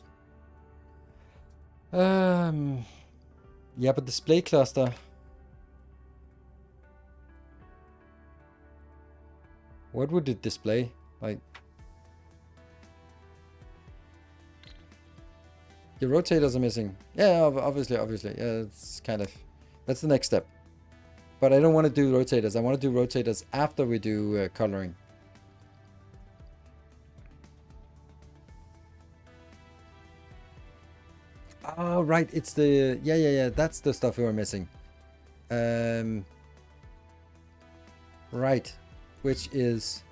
Yeah, but display cluster. What would it display? Like, your rotators are missing. Yeah, obviously. Yeah, it's kind of, that's the next step. But I don't want to do rotators. I want to do rotators after we do coloring. Oh, right. It's the, yeah. That's the stuff we were missing. Right. Which is,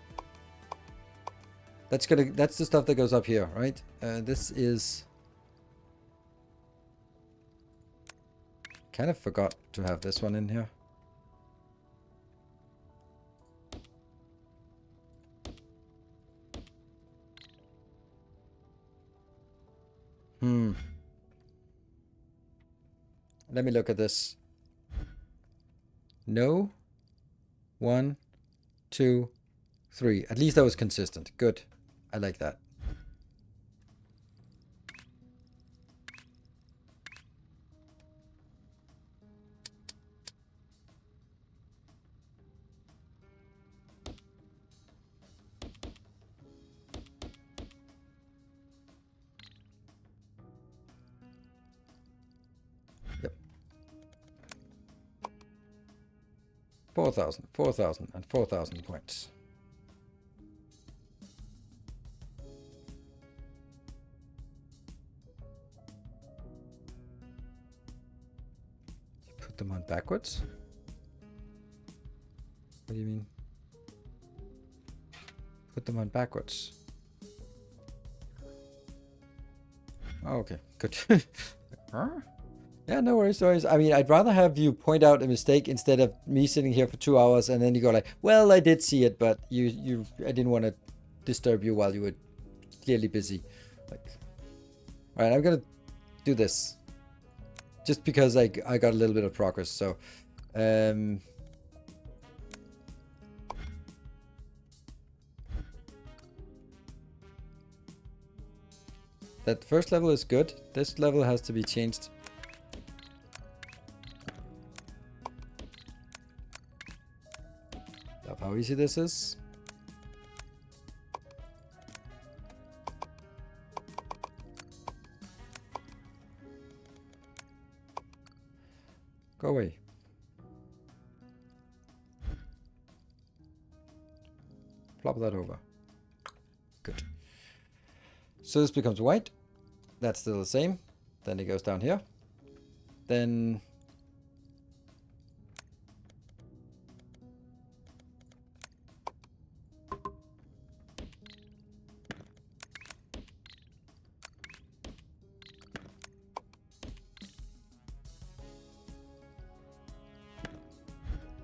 that's the stuff that goes up here, right? This is, kind of forgot to have this one in here. Let me look at this. No. 1, 2, 3. At least that was consistent. Good. I like that. Yep. 4,000, 4,000, and 4,000 points. Put them on backwards. What do you mean? Put them on backwards. Oh, okay, good. Huh? Yeah, no worries, no worries. I mean, I'd rather have you point out a mistake instead of me sitting here for 2 hours and then you go like, well, I did see it, but I didn't want to disturb you while you were clearly busy. Like, all right, I'm gonna do this just because I got a little bit of progress. So, that first level is good. This level has to be changed. Love how easy this is. Go away. Plop that over. Good. So this becomes white. That's still the same. Then it goes down here. Then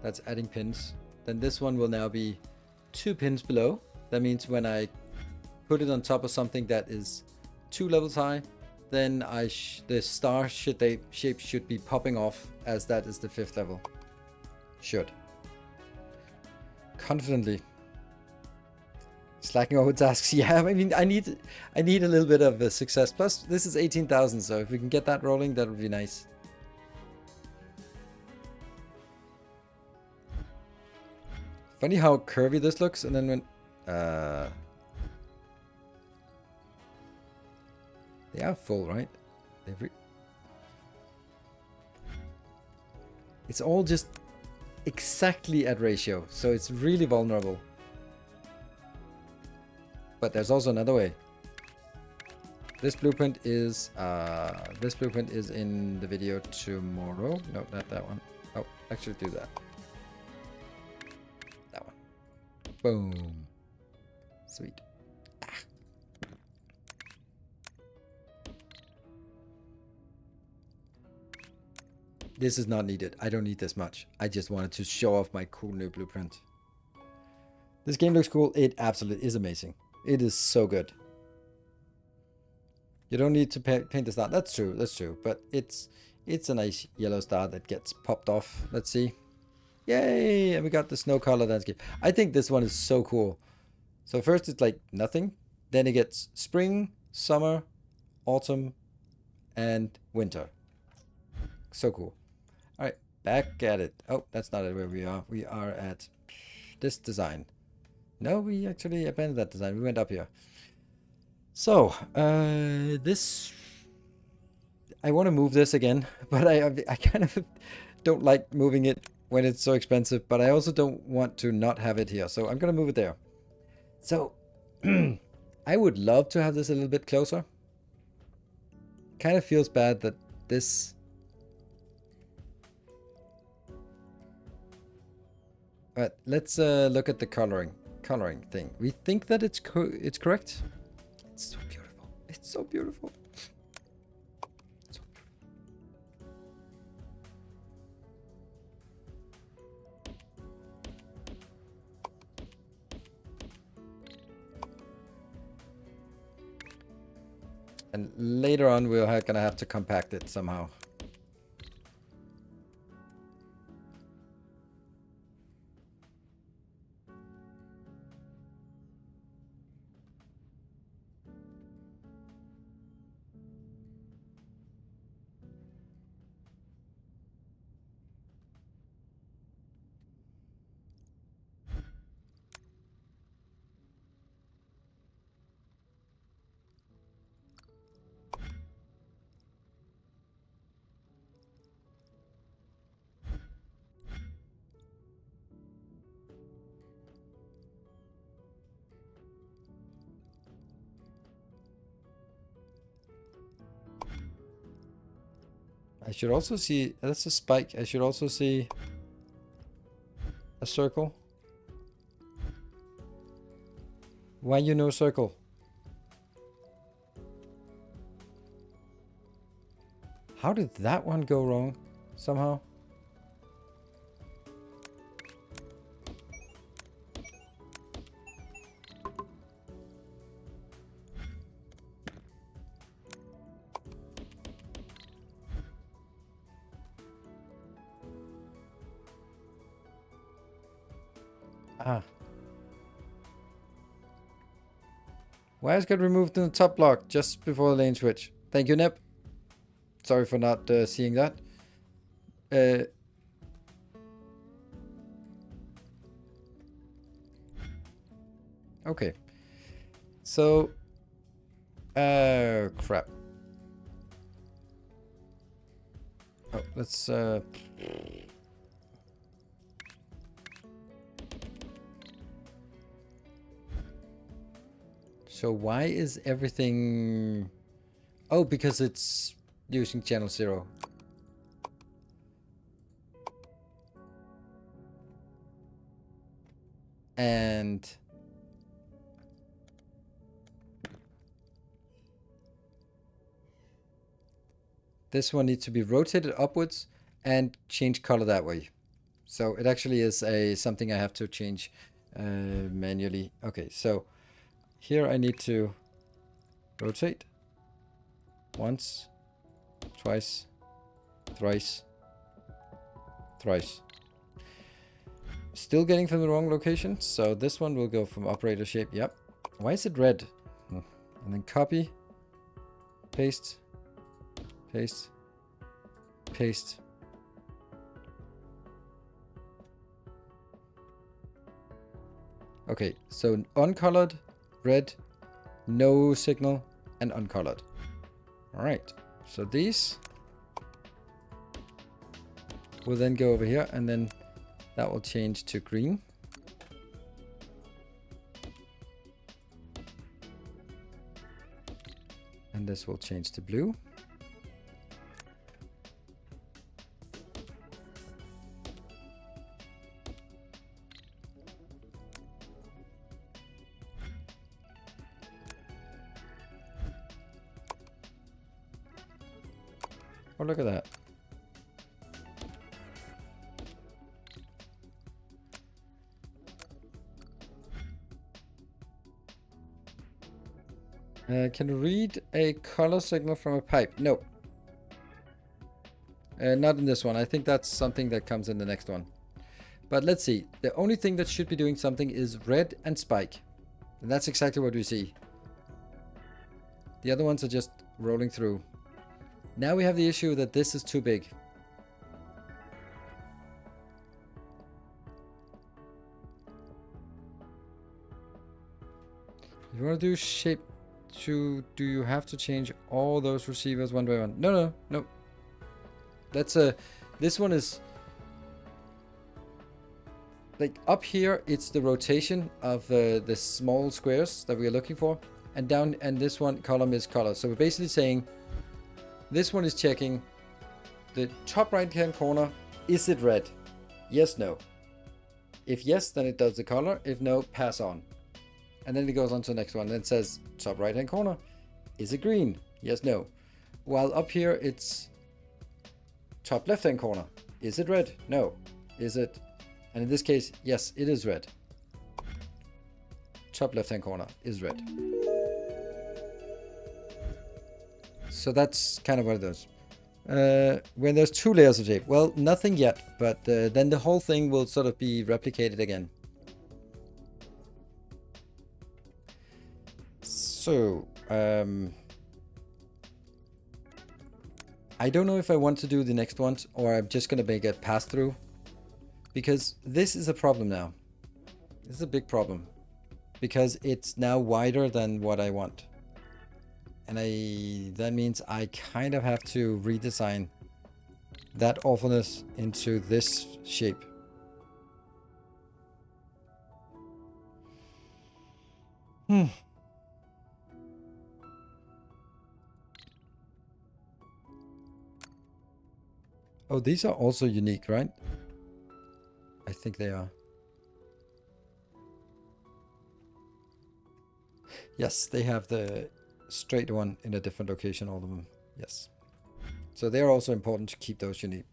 that's adding pins. Then this one will now be 2 pins below. That means when I put it on top of something that is 2 levels high, then the star shape should be popping off, as that is the 5th level. Should. Confidently. Slacking over tasks. Yeah, I mean, I need a little bit of success. Plus, this is 18,000, so if we can get that rolling, that would be nice. Funny how curvy this looks, and then when they are full, right? It's all just exactly at ratio, so it's really vulnerable. But there's also another way. This blueprint is in the video tomorrow. No, not that one. Oh, actually do that. That one. Boom. Sweet. Ah. This is not needed. I don't need this much. I just wanted to show off my cool new blueprint. This game looks cool. It absolutely is amazing. It is so good. You don't need to paint the star. That's true. That's true. But it's a nice yellow star that gets popped off. Let's see. Yay! And we got the snow color landscape. I think this one is so cool. So first it's like nothing. Then it gets spring, summer, autumn, and winter. So cool. All right, back at it. Oh, that's not where we are. We are at this design. No, we actually abandoned that design. We went up here. So, this... I want to move this again, but I kind of don't like moving it when it's so expensive, but I also don't want to not have it here. So I'm going to move it there. So, I would love to have this a little bit closer. Kind of feels bad that this... But let's look at the coloring thing. We think that it's correct. It's so beautiful. It's so beautiful. So beautiful. And later on, we're gonna have to compact it somehow. I should also see, that's a spike. I should also see a circle. Why you no circle? How did that one go wrong? Somehow? Ah. Wires got removed in the top block just before the lane switch. Thank you, Nip. Sorry for not seeing that. Okay. So... crap. Oh, let's... So why is everything... Oh, because it's using channel 0. And... this one needs to be rotated upwards and change color that way. So it actually is something I have to change manually. Okay, so here I need to rotate once, twice, thrice, thrice. Still getting from the wrong location, so this one will go from operator shape. Yep. Why is it red? And then copy, paste, paste, paste. Okay, so uncolored, red, no signal, and uncolored. Alright, so these will then go over here, and then that will change to green. And this will change to blue. Oh, look at that. Can read a color signal from a pipe? No. Not in this one. I think that's something that comes in the next one. But let's see. The only thing that should be doing something is red and spike. And that's exactly what we see. The other ones are just rolling through. Now we have the issue that this is too big. If you want to do shape 2, do you have to change all those receivers one by one? No. That's this one is like up here. It's the rotation of the small squares that we are looking for, and down, and this one column is color. So we're basically saying this one is checking the top right hand corner. Is it red? Yes, no. If yes, then it does the color. If no, pass on. And then it goes on to the next one. Then it says top right hand corner. Is it green? Yes, no. While up here it's top left hand corner. Is it red? No. Is it? And in this case, yes, it is red. Top left hand corner is red. So that's kind of what it does. When there's 2 layers of shape. Well, nothing yet, but then the whole thing will sort of be replicated again. So, I don't know if I want to do the next ones or I'm just going to make a pass through. Because this is a problem now. This is a big problem. Because it's now wider than what I want. And that means I kind of have to redesign that awfulness into this shape. Oh, these are also unique, right? I think they are. Yes, they have the straight one in a different location, all of them. Yes. So they're also important to keep those unique.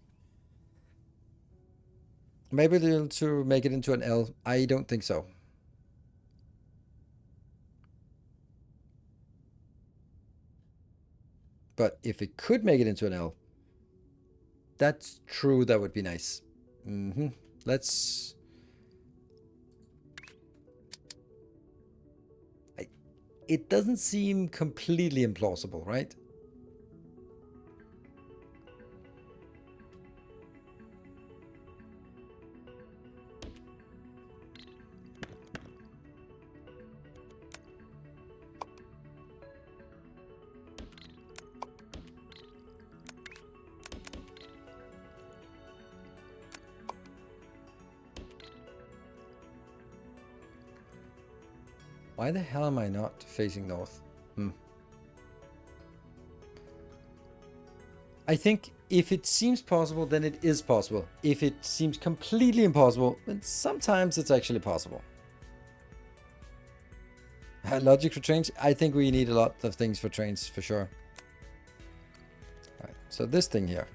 Maybe they'll to make it into an L. I don't think so. But if it could make it into an L, that's true, that would be nice. Let's... It doesn't seem completely implausible, right? Why the hell am I not facing north? I think if it seems possible, then it is possible. If it seems completely impossible, then sometimes it's actually possible. Logic for trains? I think we need a lot of things for trains, for sure. All right, so this thing here.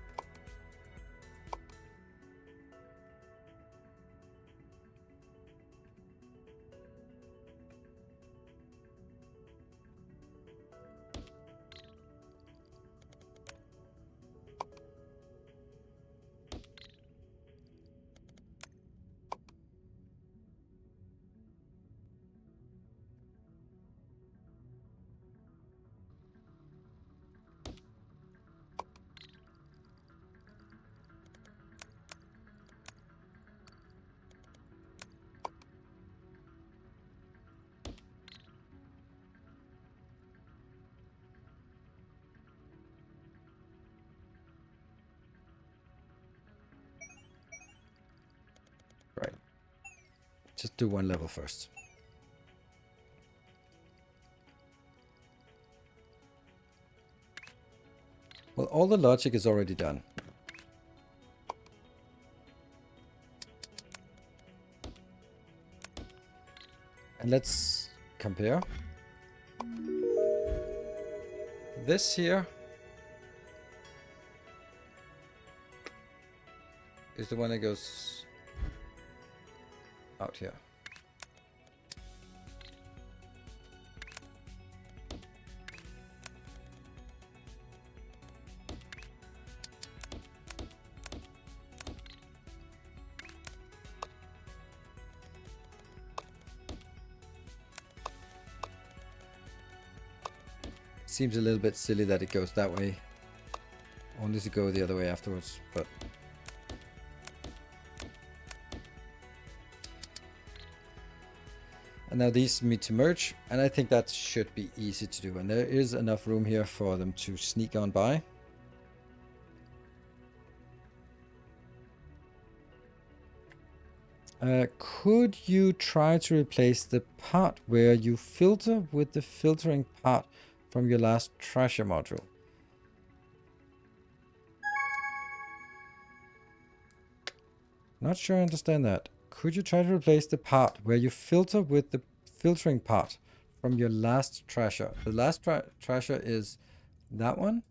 Right. Just do one level first. Well, all the logic is already done. And let's compare. This here is the one that goes out here. Seems a little bit silly that it goes that way, only to go the other way afterwards, but and now these need to merge, and I think that should be easy to do, and there is enough room here for them to sneak on by. Could you try to replace the part where you filter with the filtering part from your last treasure module? Not sure I understand that. Could you try to replace the part where you filter with the filtering part from your last treasure? The last treasure is that one.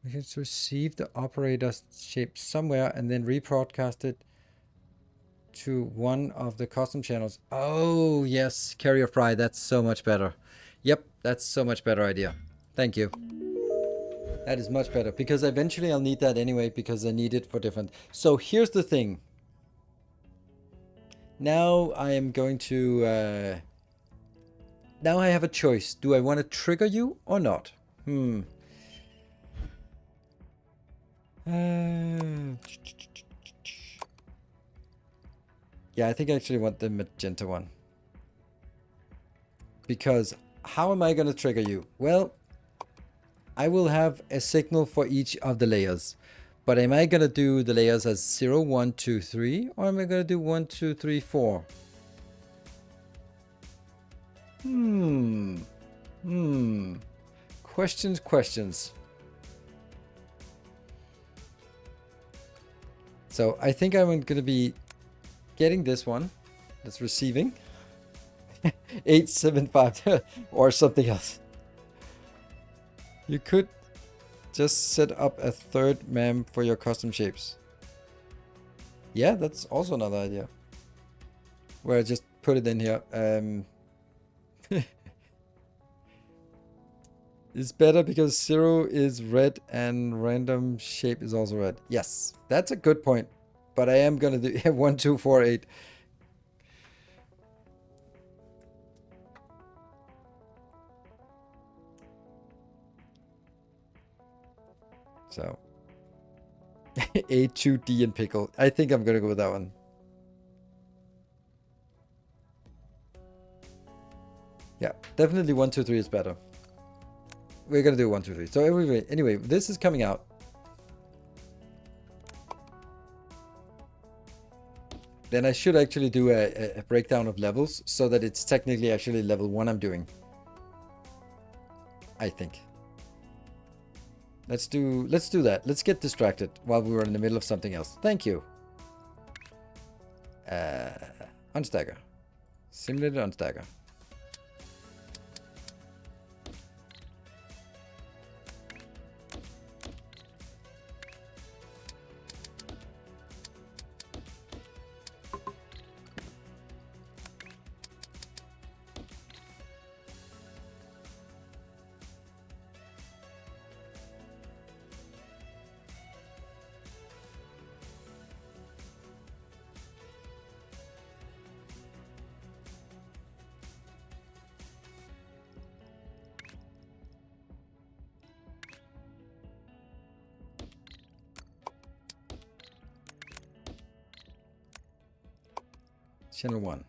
We can receive the operator shape somewhere and then rebroadcast it to one of the custom channels. Oh, yes, carrier fry. That's so much better. Yep, that's so much better idea. Thank you. That is much better, because eventually I'll need that anyway, because I need it for different. So here's the thing. Now I am going to... now I have a choice. Do I want to trigger you or not? Yeah, I think I actually want the magenta one. Because how am I going to trigger you? Well, I will have a signal for each of the layers. But am I going to do the layers as 0, 1, 2, 3? Or am I going to do 1, 2, 3, 4? Questions. So I think I'm going to be getting this one. That's receiving. 875 or something else. You could just set up a third mem for your custom shapes. Yeah, that's also another idea. Where I just put it in here. It's better because 0 is red and random shape is also red. Yes, that's a good point. But I am gonna do 1, 2, 4, 8. So A, 2, D, and pickle. I think I'm gonna go with that one. Yeah, definitely 1, 2, 3 is better. We're gonna do 1, 2, 3. So anyway, this is coming out. Then I should actually do a breakdown of levels so that it's technically actually level 1 I'm doing. I think. Let's do that. Let's get distracted while we were in the middle of something else. Thank you. Unstagger. Simulated unstagger. Channel 1.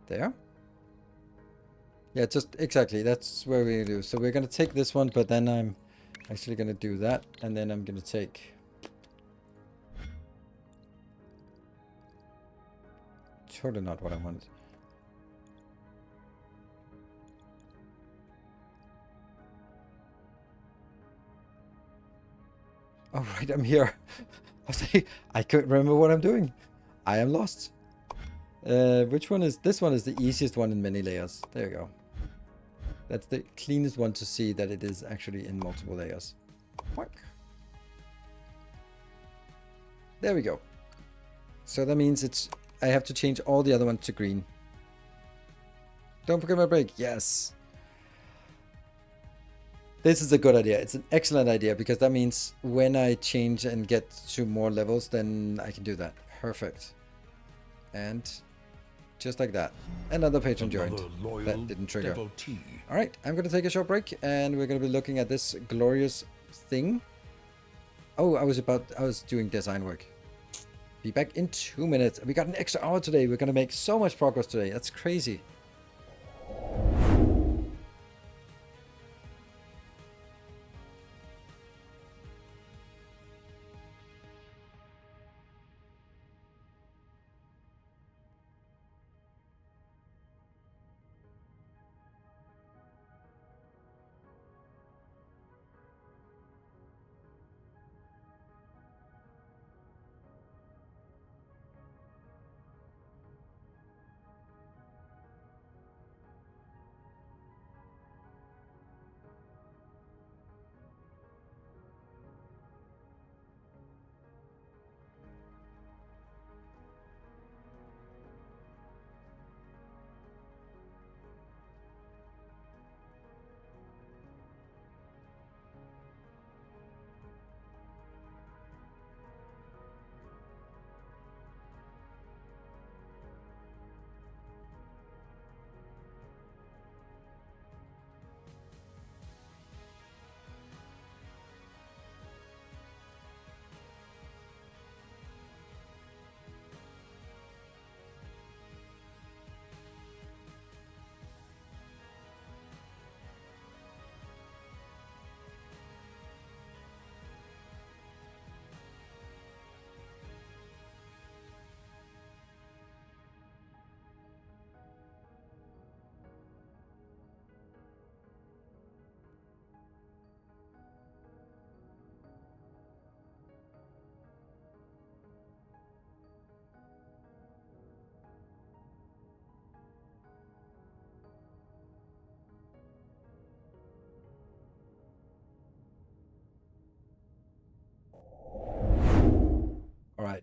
There. Yeah, just exactly. That's where we do. So we're gonna take this one, but then I'm actually gonna do that, and then I'm gonna take. Totally not what I wanted. Oh right, I'm here. I was like, I couldn't remember what I'm doing. I am lost. Which one is this one? Is the easiest one in many layers. There you go. That's the cleanest one to see that it is actually in multiple layers. What? There we go. So that means it's I have to change all the other ones to green. Don't forget my break. Yes. This is a good idea. It's an excellent idea because that means when I change and get to more levels, then I can do that. Perfect. And just like that. Another patron joined. That didn't trigger. All right, I'm going to take a short break and we're going to be looking at this glorious thing. Oh, I was doing design work. Be back in 2 minutes. We got an extra hour today. We're going to make so much progress today. That's crazy.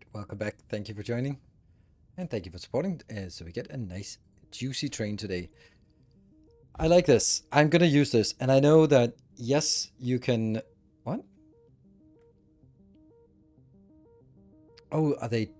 Alright, welcome back. Thank you for joining. And thank you for supporting. So we get a nice juicy train today. I like this. I'm gonna use this. And I know that, yes, you can... What? Oh, are they...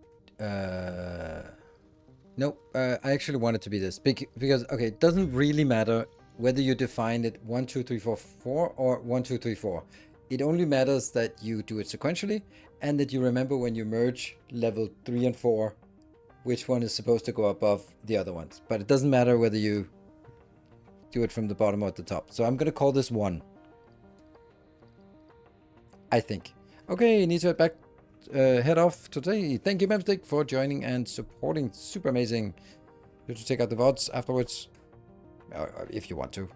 No, I actually want it to be this. Because, okay, it doesn't really matter whether you define it 1, 2, 3, 4, 4 or 1, 2, 3, 4. It only matters that you do it sequentially and that you remember when you merge level 3 and 4 which one is supposed to go above the other ones. But it doesn't matter whether you do it from the bottom or at the top. So I'm going to call this 1. I think. Okay, need to head off today. Thank you, Memstick, for joining and supporting. Super amazing. You should check out the VODs afterwards. If you want to.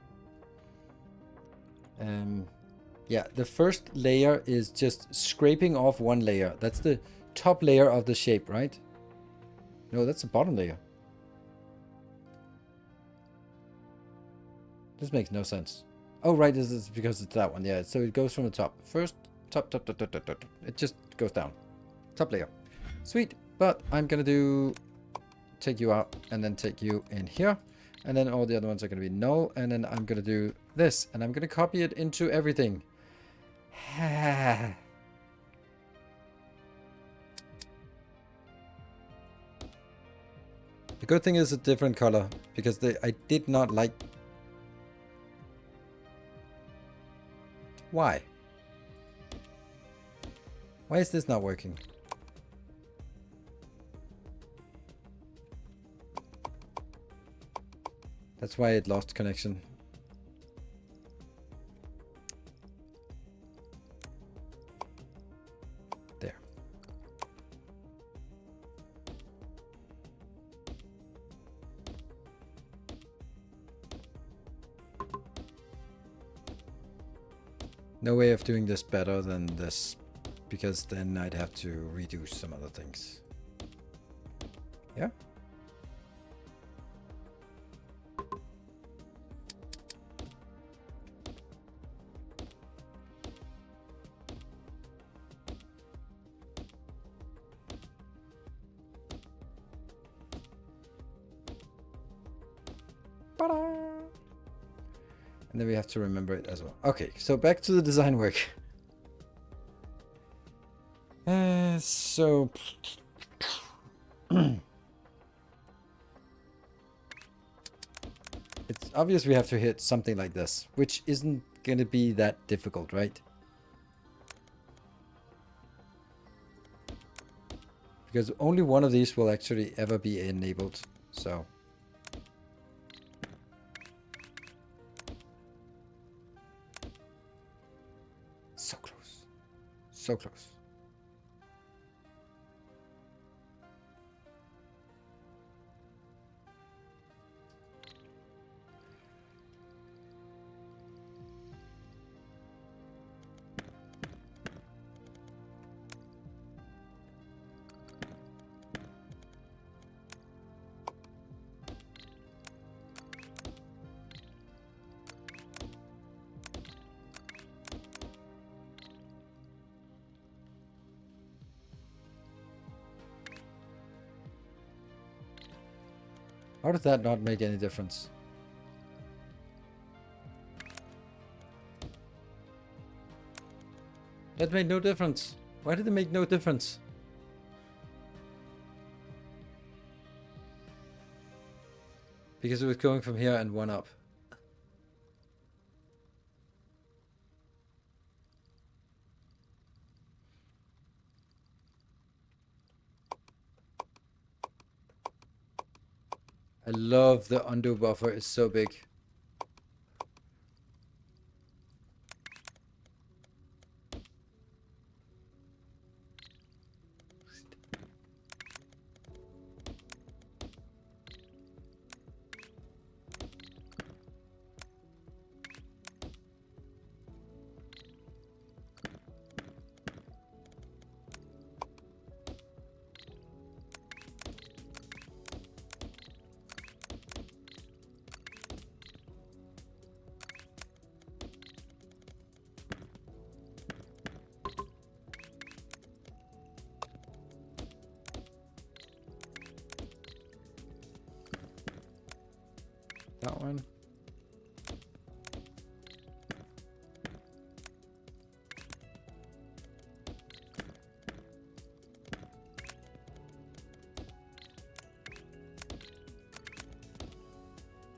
Yeah, the first layer is just scraping off one layer. That's the top layer of the shape, right? No, that's the bottom layer. This makes no sense. Oh, right, this is because it's that one. Yeah, so it goes from the top. First, top. It just goes down. Top layer. Sweet. But I'm going to take you out and then take you in here. And then all the other ones are going to be null. And then I'm going to do this. And I'm going to copy it into everything. The good thing is a different color, because I did not like... Why? Why is this not working? That's why it lost connection. There. No way of doing this better than this, because then I'd have to redo some other things. Yeah? And then we have to remember it as well. Okay, so back to the design work. So... It's obvious we have to hit something like this, which isn't going to be that difficult, right? Because only one of these will actually ever be enabled, so... So close. So close. How does that not make any difference? That made no difference. Why did it make no difference? Because it was going from here and one up. I love the undo buffer, it's so big. That one.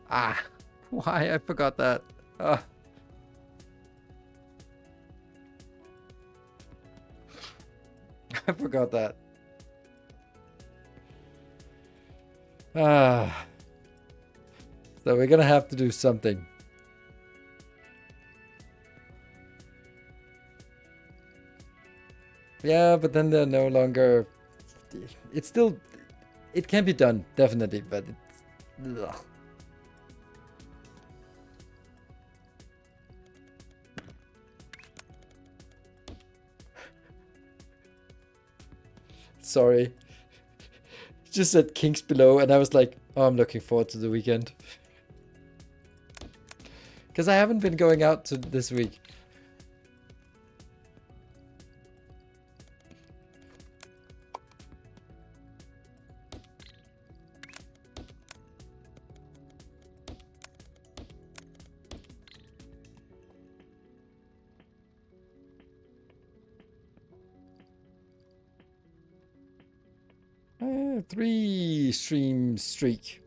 Ah, why? I forgot that. Ah. I forgot that. Ah. So we're gonna have to do something. Yeah, but then they're no longer... It's still... It can be done, definitely, but it's... Ugh. Sorry. Just said kinks below, and I was like, oh, I'm looking forward to the weekend. Because I haven't been going out to this week. Three stream streak.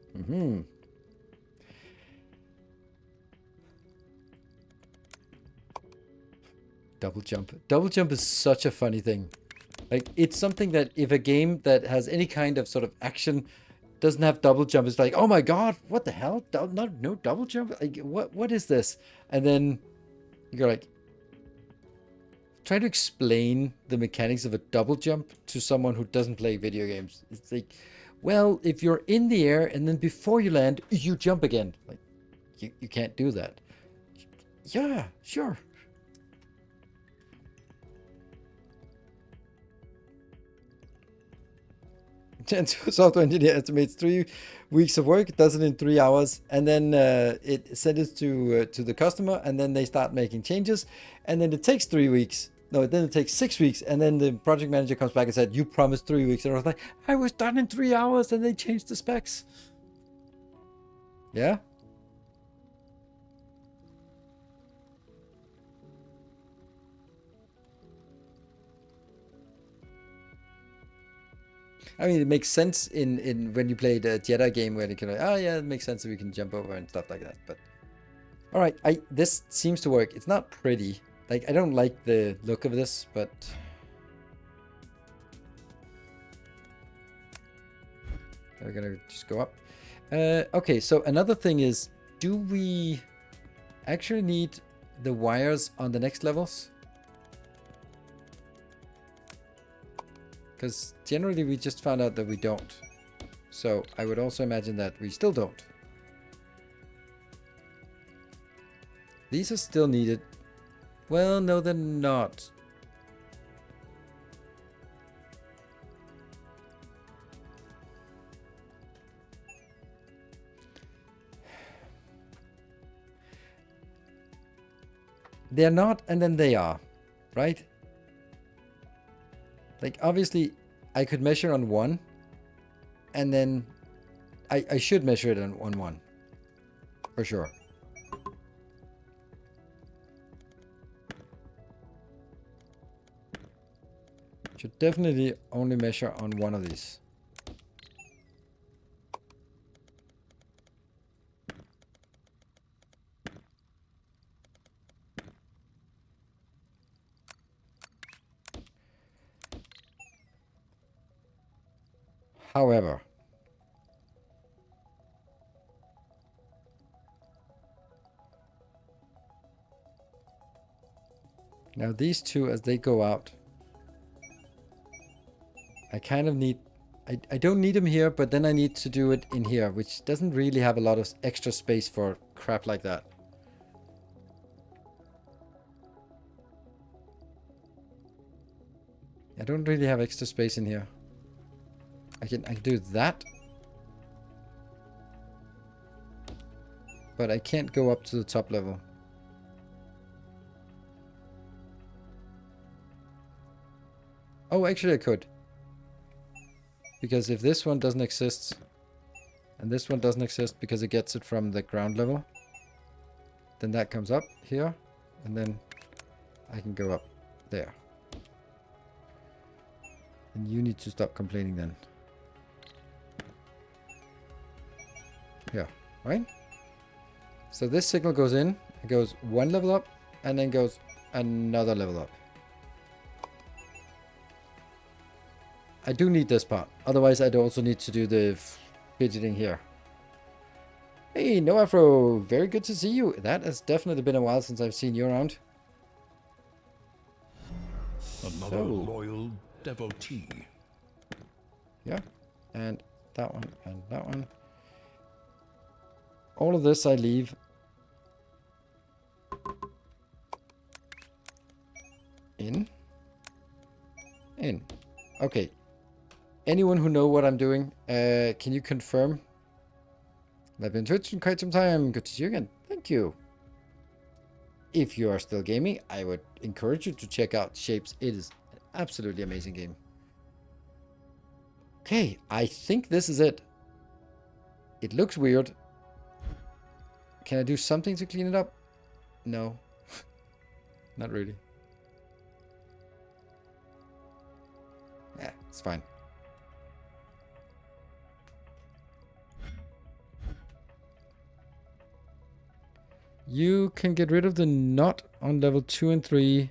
Double jump. Double jump is such a funny thing. Like, it's something that if a game that has any kind of sort of action doesn't have double jump, it's like, oh my god, what the hell? No double jump? Like, what is this? And then you're like, try to explain the mechanics of a double jump to someone who doesn't play video games. It's like, well, if you're in the air and then before you land, you jump again. Like, you can't do that. Yeah, sure. Software engineer estimates 3 weeks of work, does it in 3 hours, and then it sends it to the customer, and then they start making changes, and then it takes 3 weeks. No, then it takes 6 weeks, and then the project manager comes back and said, you promised 3 weeks. And I was like, I was done in 3 hours, and they changed the specs. Yeah? I mean, it makes sense in when you play the Jedi game where you can, like, oh yeah, it makes sense that we can jump over and stuff like that. But all right, this seems to work. It's not pretty. Like, I don't like the look of this, but we're gonna just go up. Okay, so another thing is, do we actually need the wires on the next levels? Because generally we just found out that we don't. So I would also imagine that we still don't. These are still needed. Well, no, they're not. They're not, and then they are, right? Like, obviously, I could measure on 1, and then I should measure it on 1, for sure. Should definitely only measure on 1 of these. However, now these two, as they go out, I kind of need, I don't need them here, but then I need to do it in here, which doesn't really have a lot of extra space for crap like that. I don't really have extra space in here. I can do that. But I can't go up to the top level. Oh, actually I could. Because if this one doesn't exist, And this one doesn't exist because it gets it from the ground level. Then that comes up here. And then I can go up there. And you need to stop complaining then. Yeah, right? So this signal goes in. It goes one level up. And then goes another level up. I do need this part. Otherwise, I'd also need to do the fidgeting here. Hey, No Afro. Very good to see you. That has definitely been a while since I've seen you around. Another loyal devotee. Yeah. And that one. And that one. All of this I leave. In. Okay. Anyone who know what I'm doing, can you confirm? I've been Twitch for quite some time. Good to see you again. Thank you. If you are still gaming, I would encourage you to check out Shapez. It is an absolutely amazing game. Okay, I think this is it. It looks weird. Can I do something to clean it up? No. Not really. Yeah, it's fine. You can get rid of the knot on level 2 and 3.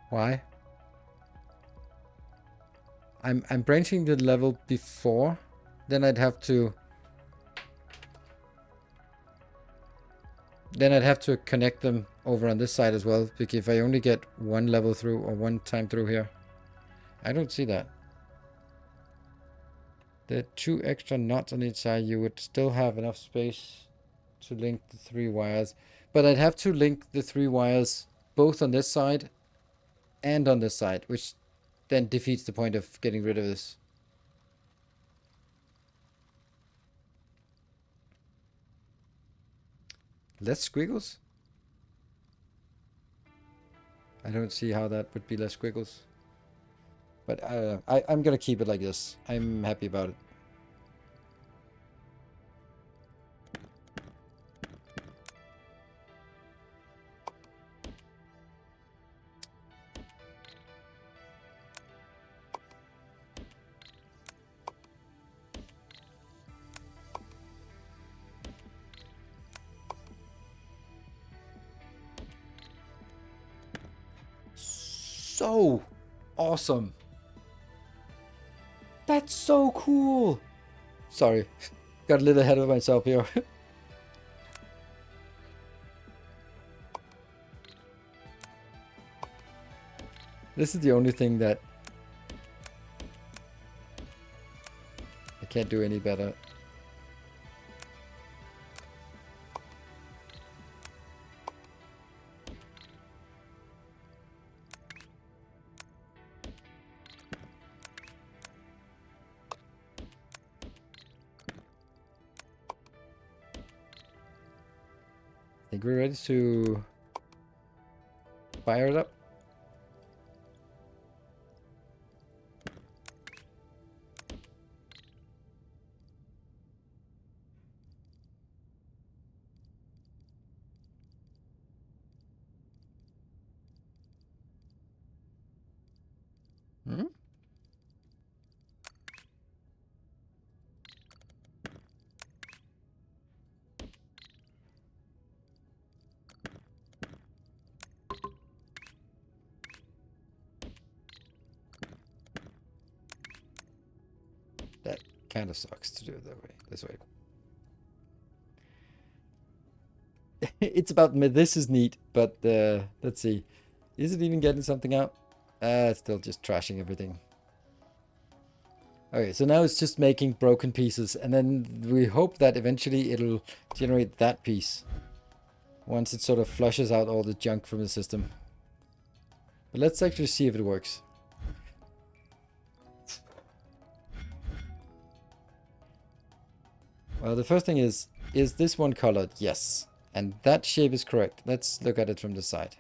Why? I'm branching the level before. Then I'd have to... Then I'd have to connect them over on this side as well. Because if I only get one level through or one time through here. I don't see that. The 2 extra knots on each side, you would still have enough space to link the 3 wires. But I'd have to link the 3 wires both on this side and on this side, which then defeats the point of getting rid of this. Less squiggles? I don't see how that would be less squiggles. But I'm going to keep it like this. I'm happy about it. So awesome. That's so cool. Sorry, got a little ahead of myself here. This is the only thing that I can't do any better. I think we're ready to fire it up. Hmm? That kind of sucks to do it that way. This way. It's about me. This is neat, but let's see. Is it even getting something out? It's still just trashing everything. Okay, so now it's just making broken pieces, and then we hope that eventually it'll generate that piece once it sort of flushes out all the junk from the system. But let's actually see if it works. Well, the first thing is this one colored? Yes. And that shape is correct. Let's look at it from the side.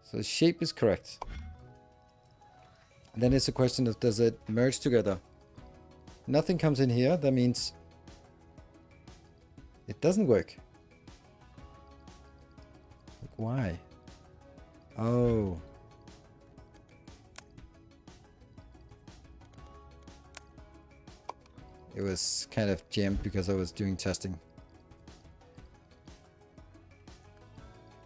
So the shape is correct. And then it's a question of, does it merge together? Nothing comes in here. That means it doesn't work. Why? Oh. It was kind of jammed because I was doing testing.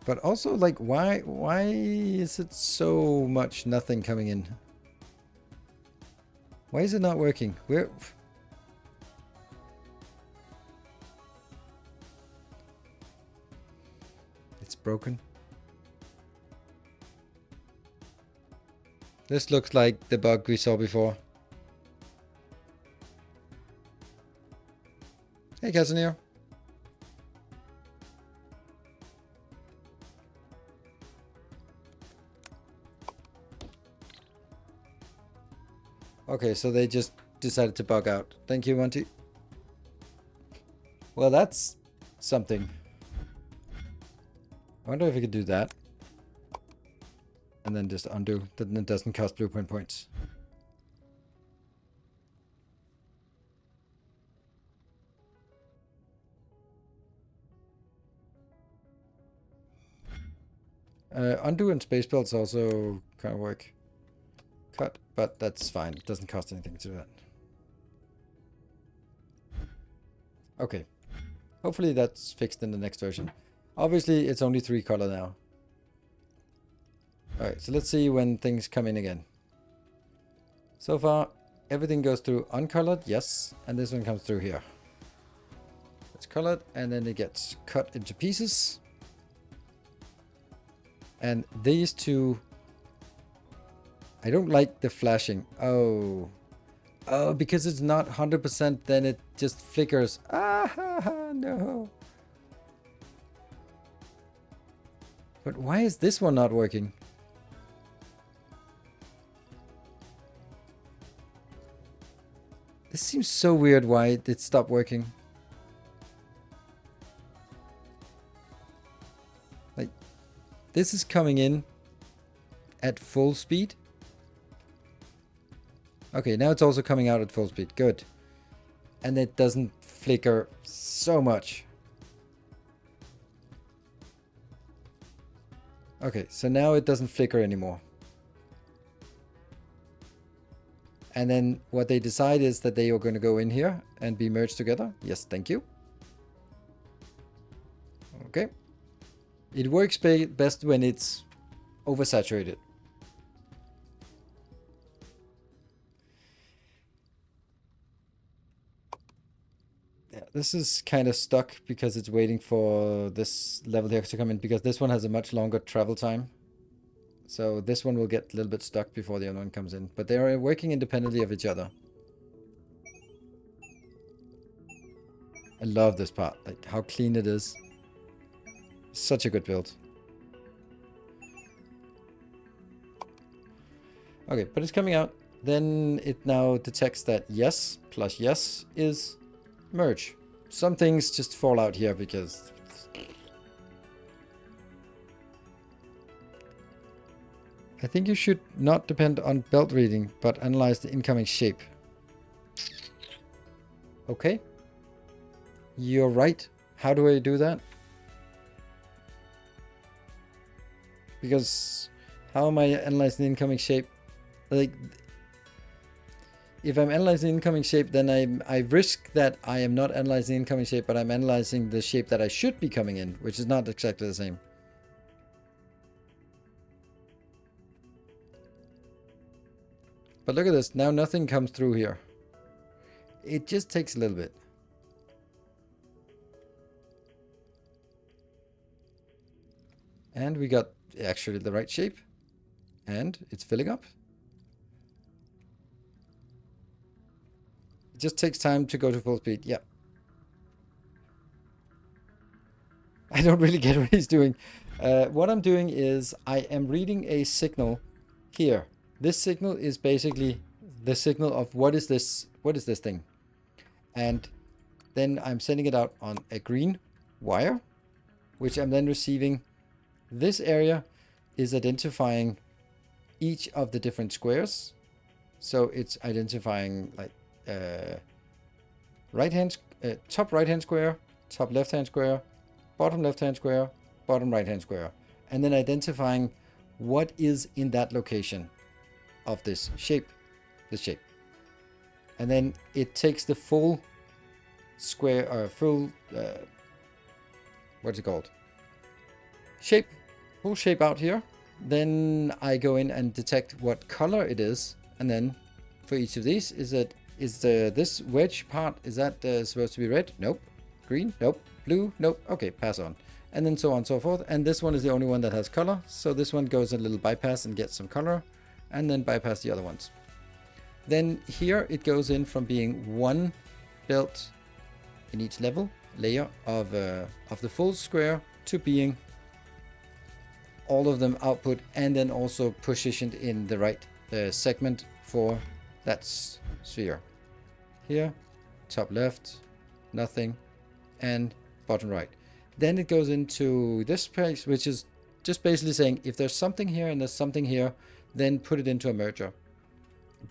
But also, like, why is it so much nothing coming in? Why is it not working? Where? It's broken. This looks like the bug we saw before. Hey, Casimir. Okay, so they just decided to bug out. Thank you, Monty. Well, that's something. I wonder if we could do that. And then just undo. Then it doesn't cost blueprint points. Undo and space belts also kind of work. Cut, but that's fine. It doesn't cost anything to do that. Okay. Hopefully that's fixed in the next version. Obviously, it's only 3 color now. Alright, so let's see when things come in again. So far, everything goes through uncolored, yes. And this one comes through here. It's colored, and then it gets cut into pieces. And these two... I don't like the flashing. Oh. Oh, because it's not 100%, then it just flickers. Ah, no. But why is this one not working? This seems so weird why it stopped working. Like, this is coming in at full speed. Okay, now it's also coming out at full speed. Good. And it doesn't flicker so much. Okay, so now it doesn't flicker anymore. And then what they decide is that they are going to go in here and be merged together. Yes, thank you. Okay. It works best when it's oversaturated. Yeah, this is kind of stuck because it's waiting for this level here to come in, because this one has a much longer travel time. So this one will get a little bit stuck before the other one comes in. But they are working independently of each other. I love this part. Like how clean it is. Such a good build. Okay, but it's coming out. Then it now detects that yes plus yes is merge. Some things just fall out here because... I think you should not depend on belt reading, but analyze the incoming shape. Okay. You're right. How do I do that? Because how am I analyzing the incoming shape? Like, if I'm analyzing the incoming shape, then I risk that I am not analyzing the incoming shape, but I'm analyzing the shape that I should be coming in, which is not exactly the same. But look at this. Now nothing comes through here. It just takes a little bit. And we got actually the right shape. And it's filling up. It just takes time to go to full speed. Yeah. I don't really get what he's doing. What I'm doing is I am reading a signal here. This signal is basically the signal of what is this thing. And then I'm sending it out on a green wire, which I'm then receiving this area is identifying each of the different squares. So it's identifying like top right hand square, top left hand square, bottom left hand square, bottom right hand square, and then identifying what is in that location of this shape, and then it takes the full square or full what's it called, full shape out here. Then I go in and detect what color it is, and then for each of these, this wedge part, is that supposed to be red? Nope. Green? Nope. Blue? Nope. Okay, pass on. And then so on and so forth. And this one is the only one that has color, so this one goes a little bypass and gets some color, and then bypass the other ones. Then here it goes in from being one belt in each layer of the full square to being all of them output, and then also positioned in the right segment for that sphere. Here, top left, nothing, and bottom right. Then it goes into this place, which is just basically saying if there's something here and there's something here, then put it into a merger.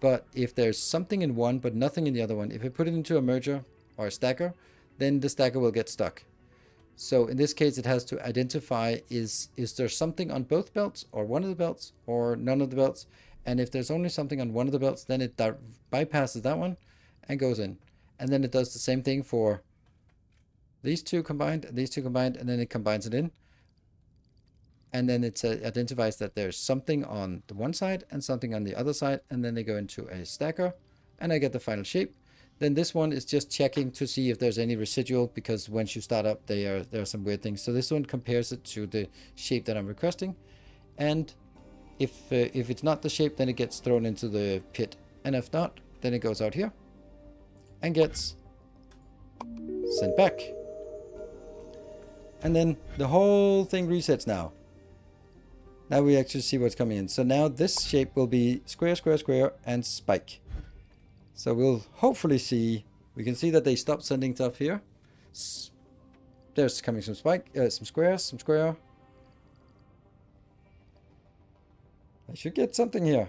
But if there's something in one but nothing in the other one, if I put it into a merger or a stacker, then the stacker will get stuck. So in this case, it has to identify is there something on both belts or one of the belts or none of the belts. And if there's only something on one of the belts, then it bypasses that one and goes in. And then it does the same thing for these two combined, and then it combines it in. And then it identifies that there's something on the one side and something on the other side. And then they go into a stacker and I get the final shape. Then this one is just checking to see if there's any residual, because once you start up, there are some weird things. So this one compares it to the shape that I'm requesting. And if it's not the shape, then it gets thrown into the pit. And if not, then it goes out here and gets sent back. And then the whole thing resets now. Now we actually see what's coming in. So now this shape will be square, square, square, and spike. So we'll hopefully see, we can see that they stopped sending stuff here. There's coming some some squares, some square. I should get something here.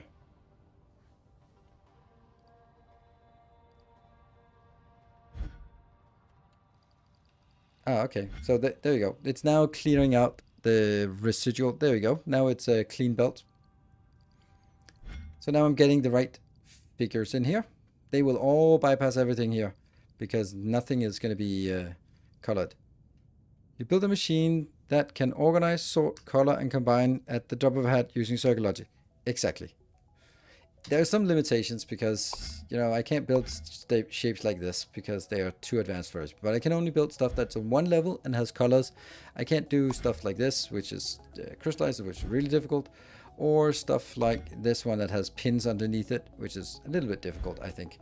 Ah, okay. So there you go. It's now clearing out the residual. There we go. Now it's a clean belt. So now I'm getting the right figures in here. They will all bypass everything here because nothing is going to be colored. You build a machine that can organize, sort, color, and combine at the drop of a hat using circuit logic. Exactly. There are some limitations because, you know, I can't build shapes like this because they are too advanced for us. But I can only build stuff that's on one level and has colors. I can't do stuff like this, which is crystallized, which is really difficult. Or stuff like this one that has pins underneath it, which is a little bit difficult, I think.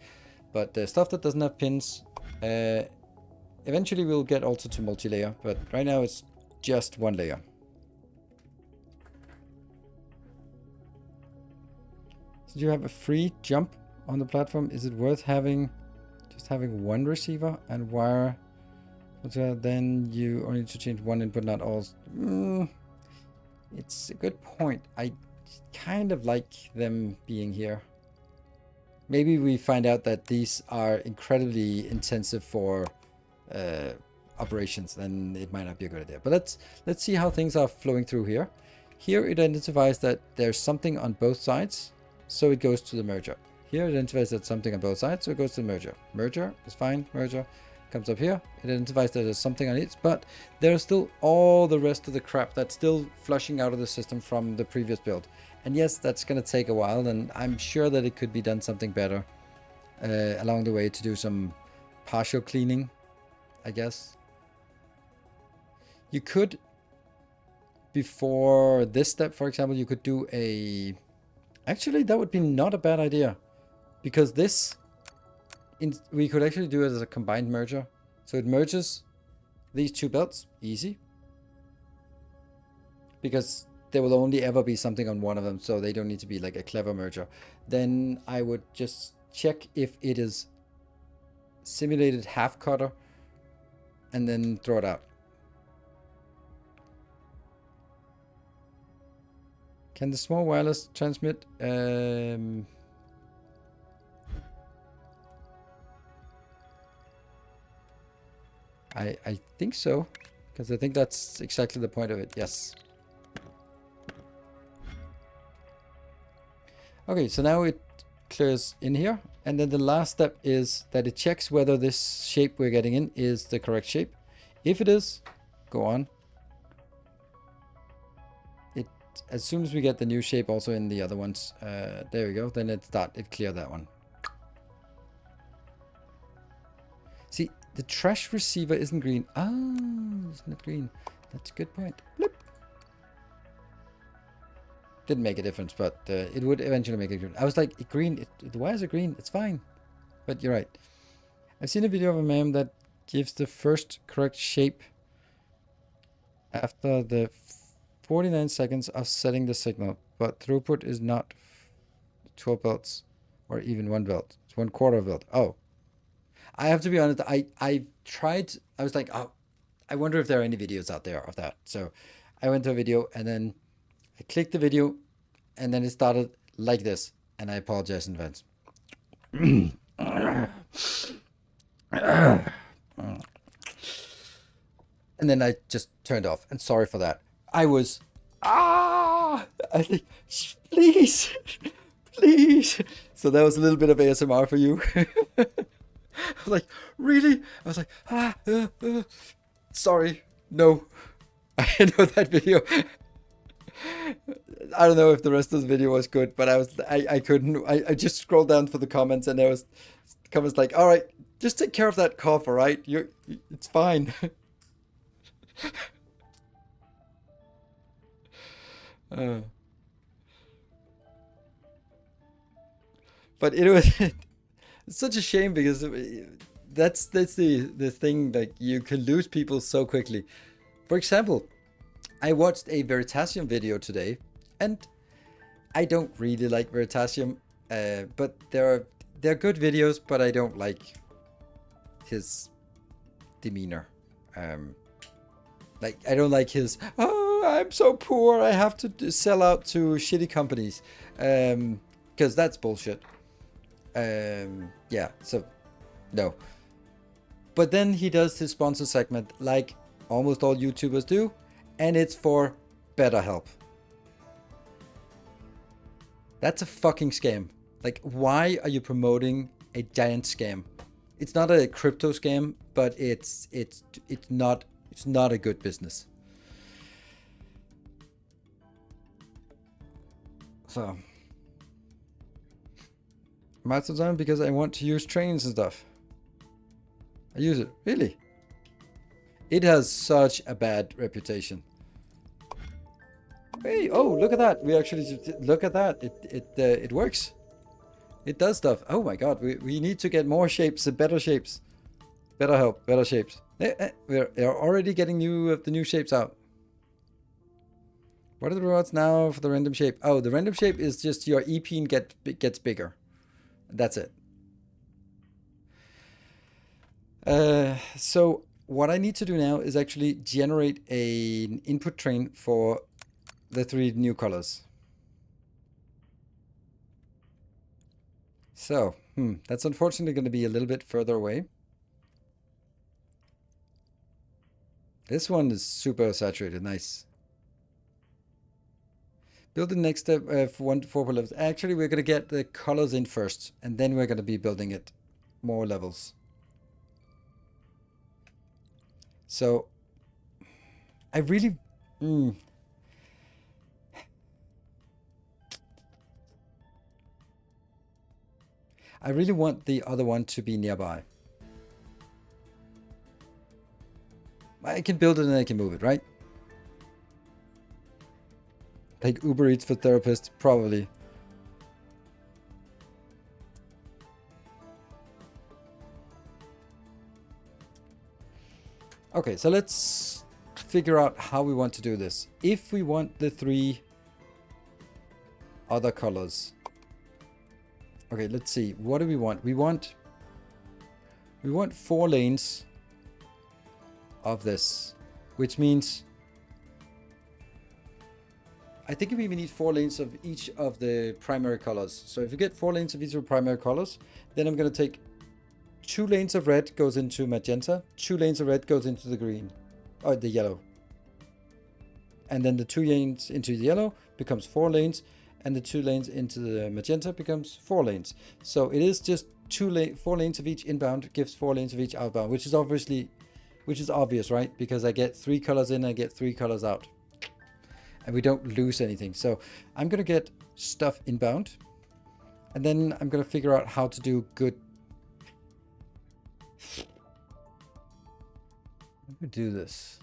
But the stuff that doesn't have pins, eventually we'll get also to multi-layer. But right now it's just one layer. Did you have a free jump on the platform? Is it worth just having one receiver and wire? Then you only need to change one input, not all. It's a good point. I kind of like them being here. Maybe we find out that these are incredibly intensive for operations, then it might not be a good idea. But let's see how things are flowing through here. Here it identifies that there's something on both sides, so it goes to the merger. Here it identifies that something on both sides, so it goes to the merger. Merger is fine. Merger comes up here. It identifies that there's something on it, but there's still all the rest of the crap that's still flushing out of the system from the previous build. And yes, that's going to take a while, and I'm sure that it could be done something better along the way to do some partial cleaning, I guess. You could, before this step, for example, you could do a... Actually, that would be not a bad idea, because this... we could actually do it as a combined merger. So it merges these two belts, easy. Because there will only ever be something on one of them, so they don't need to be like a clever merger. Then I would just check if it is simulated half cutter and then throw it out. Can the small wireless transmit? I think so, because I think that's exactly the point of it. Yes. Okay, so now it clears in here, and then the last step is that it checks whether this shape we're getting in is the correct shape. If it is, go on. It, as soon as we get the new shape also in the other ones, there we go, then it cleared that one. See, the trash receiver isn't green. Ah, it's not green. That's a good point. Bloop. Didn't make a difference, but it would eventually make a difference. I was like, green, why is it green? It's fine. But you're right. I've seen a video of a meme that gives the first correct shape after the 49 seconds of setting the signal, but throughput is not 12 belts or even 1 belt. It's 1/4 belt. Oh. I have to be honest, I tried, I was like, oh, I wonder if there are any videos out there of that. So I went to a video and then I clicked the video and then it started like this. And I apologize in advance. And then I just turned off. And sorry for that. I was, I think, please, please. So that was a little bit of ASMR for you. I was like, really? I was like, sorry, no. I know that video. I don't know if the rest of the video was good, but I couldn't. I just scrolled down for the comments, and there was comments like, all right, just take care of that cough, all right? It's fine. But it was it's such a shame because that's the thing, like you can lose people so quickly. For example, I watched a Veritasium video today, and I don't really like Veritasium, but they're good videos, but I don't like his demeanor. Like I don't like his, oh, I'm so poor, I have to sell out to shitty companies, because that's bullshit. Yeah, so no. But then he does his sponsor segment like almost all YouTubers do, and it's for BetterHelp. That's a fucking scam. Like, why are you promoting a giant scam? It's not a crypto scam, but it's not a good business. So Mastodon, because I want to use trains and stuff. I use it. Really? It has such a bad reputation. Hey, oh, look at that. We actually, look at that. It works. It does stuff. Oh my god, we need to get more shapes, better shapes. Better help, better shapes. We're already getting the new shapes out. What are the rewards now for the random shape? Oh, the random shape is just your EP gets bigger. That's it. So what I need to do now is actually generate an input train for the 3 new colors. So, that's unfortunately going to be a little bit further away. This one is super saturated. Nice. Build the next step for 1 to 4 per levels. Actually, we're going to get the colors in first, and then we're going to be building it more levels. So, I really... I really want the other one to be nearby. I can build it and I can move it, right? Like Uber Eats for therapists, probably. Okay, so let's figure out how we want to do this. If we want the 3 other colors. Okay, let's see. What do we want? We want 4 lanes of this, which means I think we need 4 lanes of each of the primary colors. So if you get 4 lanes of each of the primary colors, then I'm going to take 2 lanes of red goes into magenta, 2 lanes of red goes into the green, or the yellow. And then the 2 lanes into the yellow becomes 4 lanes, and the 2 lanes into the magenta becomes 4 lanes. So it is just 4 lanes of each inbound gives 4 lanes of each outbound, which is obvious, right? Because I get 3 colors in, I get 3 colors out. And we don't lose anything. So I'm going to get stuff inbound. And then I'm going to figure out how to do good. Let me do this.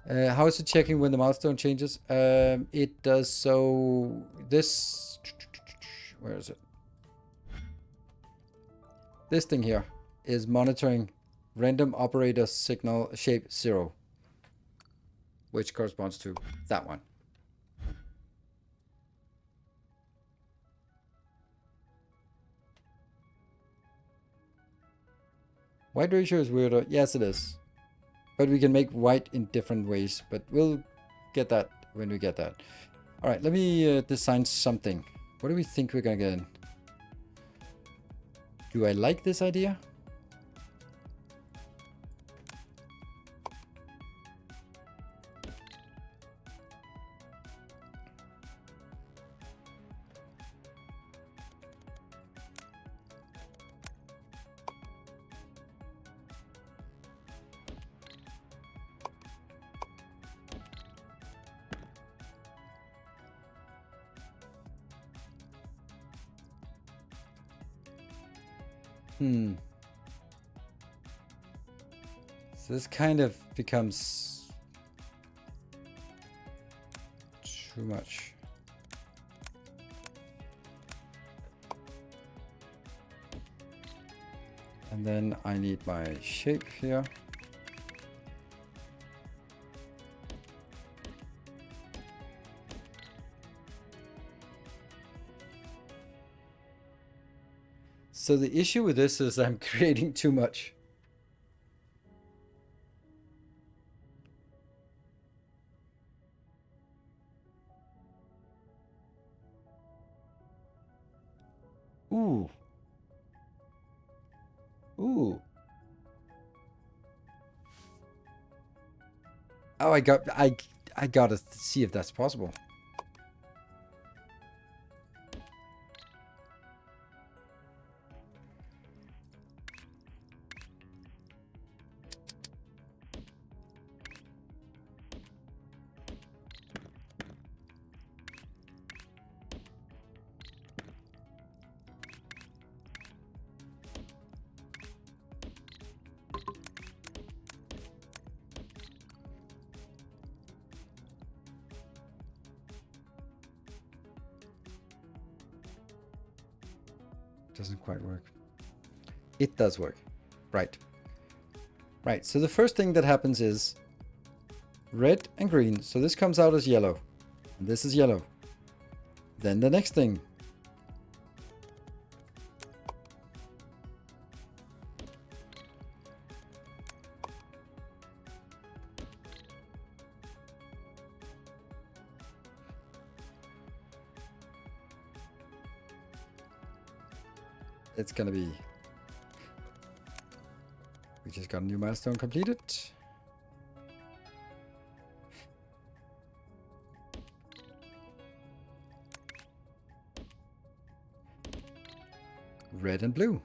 How is it checking when the milestone changes? It does so this. Where is it? This thing here is monitoring random operator signal shape 0, which corresponds to that one. White ratio is weirder. Yes, it is. But we can make white in different ways, but we'll get that when we get that. All right, let me design something. What do we think we're gonna get in? Do I like this idea? So this kind of becomes too much. And then I need my shape here. So the issue with this is I'm creating too much. Ooh. Ooh. Oh, I gotta see if that's possible. Doesn't quite work. It does work. Right. Right. So the first thing that happens is red and green. So this comes out as yellow. And this is yellow. Then the next thing. It's gonna be, we just got a new milestone completed. Red and blue.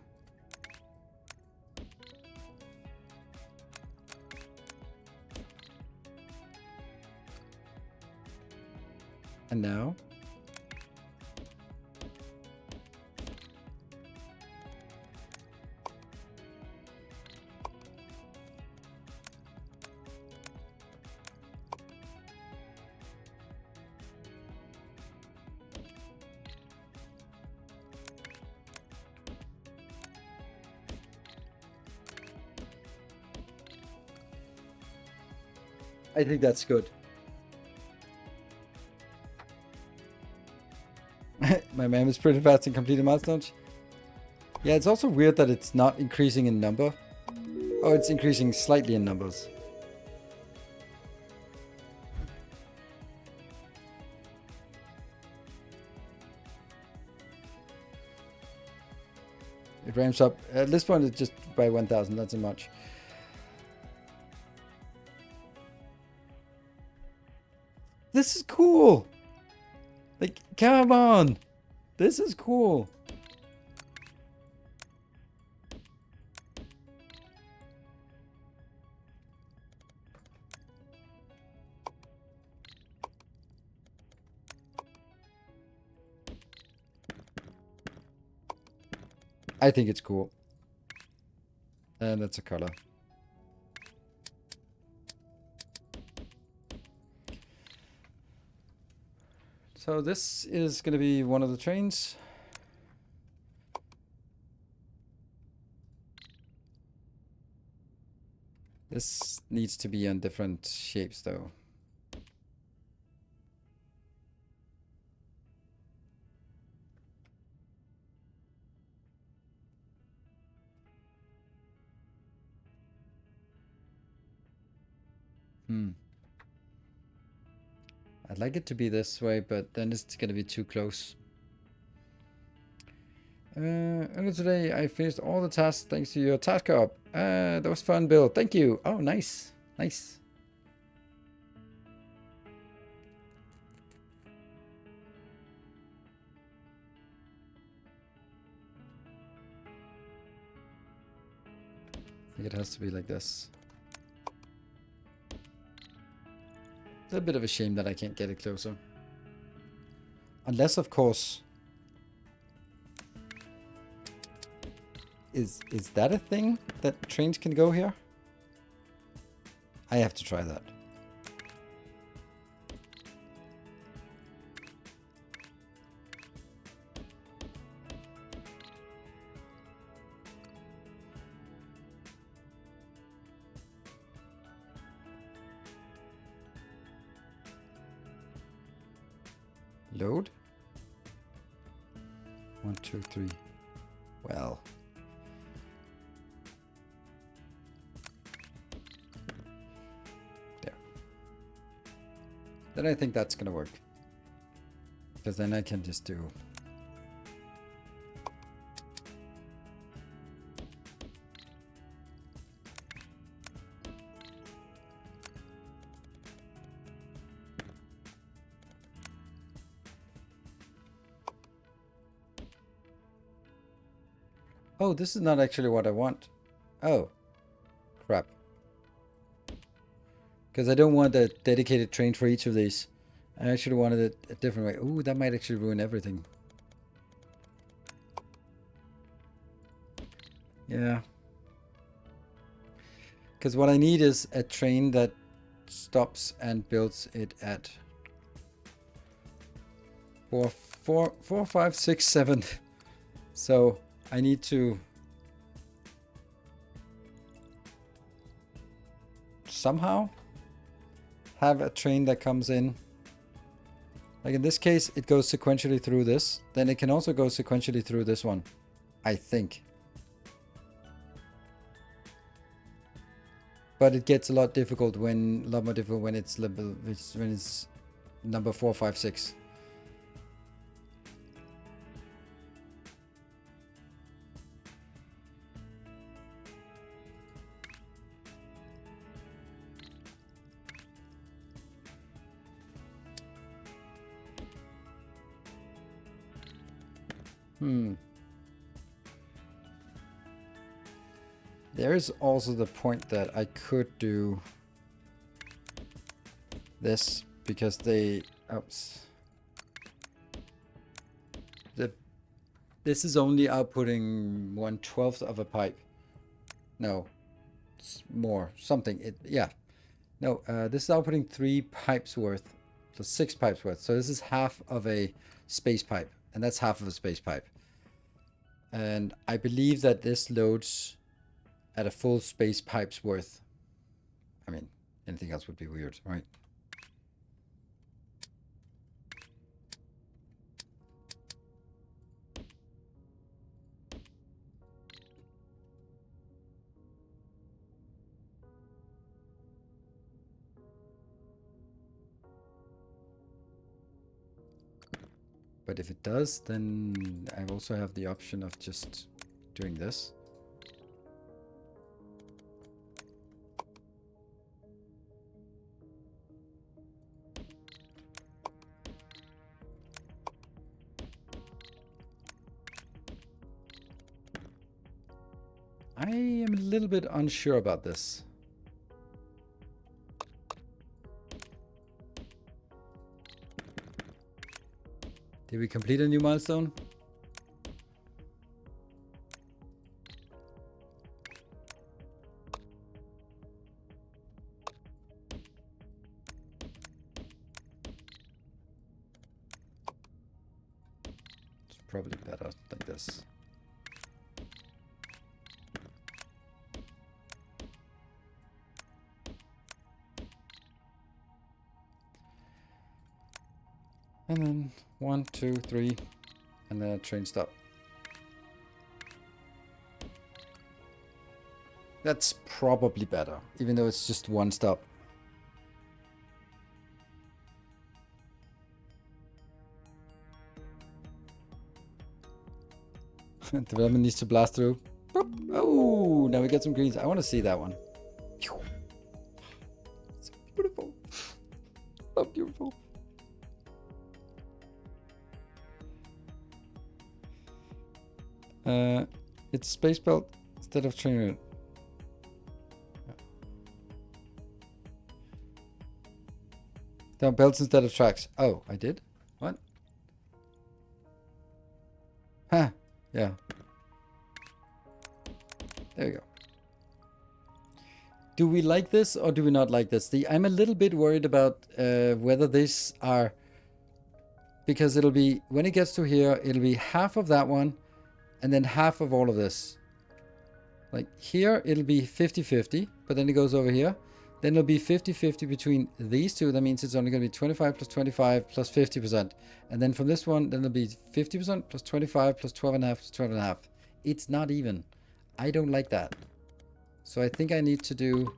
And now I think that's good. My man is pretty fast in completing milestones. Yeah, it's also weird that it's not increasing in number. Oh, it's increasing slightly in numbers. It ramps up. At this point, it's just by 1,000. Not so much. This is cool. Like, come on. This is cool. I think it's cool. And that's a color. So this is going to be one of the trains. This needs to be on different shapes though. I'd like it to be this way, but then it's going to be too close. Earlier today, I finished all the tasks thanks to your task up. That was fun, Bill. Thank you. Oh, nice. Nice. I think it has to be like this. It's a bit of a shame that I can't get it closer. Unless, of course... Is that a thing? That trains can go here? I have to try that. Load? 1, 2, 3. Well. There. Then I think that's gonna work. Because then I can just do... Oh, this is not actually what I want. Oh. Crap. Because I don't want a dedicated train for each of these. I actually wanted it a different way. Ooh, that might actually ruin everything. Yeah. Because what I need is a train that stops and builds it at 4, 5, 6, 7. So I need to somehow have a train that comes in. Like in this case, it goes sequentially through this. Then it can also go sequentially through this one, I think. But it gets a lot more difficult when it's number 4, 5, 6. There is also the point that I could do this because they... Oops. This is only outputting 1/12 of a pipe. No. It's more. Something. Yeah. No, this is outputting 3 pipes worth. So 6 pipes worth. So this is half of a space pipe. And that's half of a space pipe. And I believe that this loads at a full space pipe's worth. I mean, anything else would be weird, right? But if it does, then I also have the option of just doing this. I am a little bit unsure about this. Did we complete a new milestone? It's probably better like this. And then 1, 2, 3, and then a train stop. That's probably better, even though it's just one stop. Development needs to blast through. Boop. Oh, now we get some greens. I want to see that one. It's beautiful. So beautiful. It's space belt instead of train route. Down belts instead of tracks. Oh, I did? What? Huh. Yeah. There we go. Do we like this or do we not like this? I'm a little bit worried about whether these are... Because it'll be... When it gets to here, it'll be half of that one and then half of all of this. Like here, it'll be 50-50, but then it goes over here. Then it'll be 50-50 between these two. That means it's only going to be 25 plus 25 plus 50%. And then from this one, then it'll be 50% plus 25 plus 12.5 plus 12.5. It's not even. I don't like that. So I think I need to do...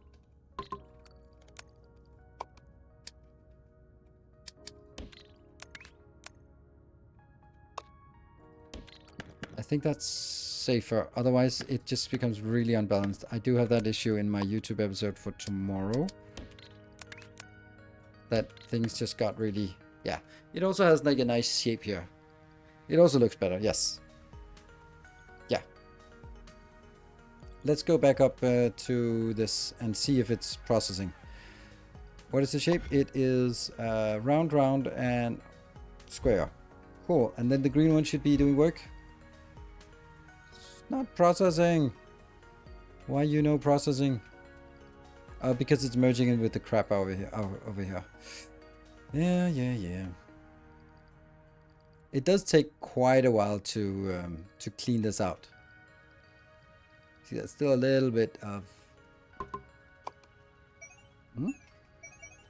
I think that's safer. Otherwise, it just becomes really unbalanced. I do have that issue in my YouTube episode for tomorrow. That things just got really... Yeah. It also has like a nice shape here. It also looks better. Yes. Yeah. Let's go back up to this and see if it's processing. What is the shape? It is round, round, and square. Cool. And then the green one should be doing work. Not processing. Why processing? Because it's merging in with the crap over here. Over here. Yeah. It does take quite a while to clean this out. See, that's still a little bit of.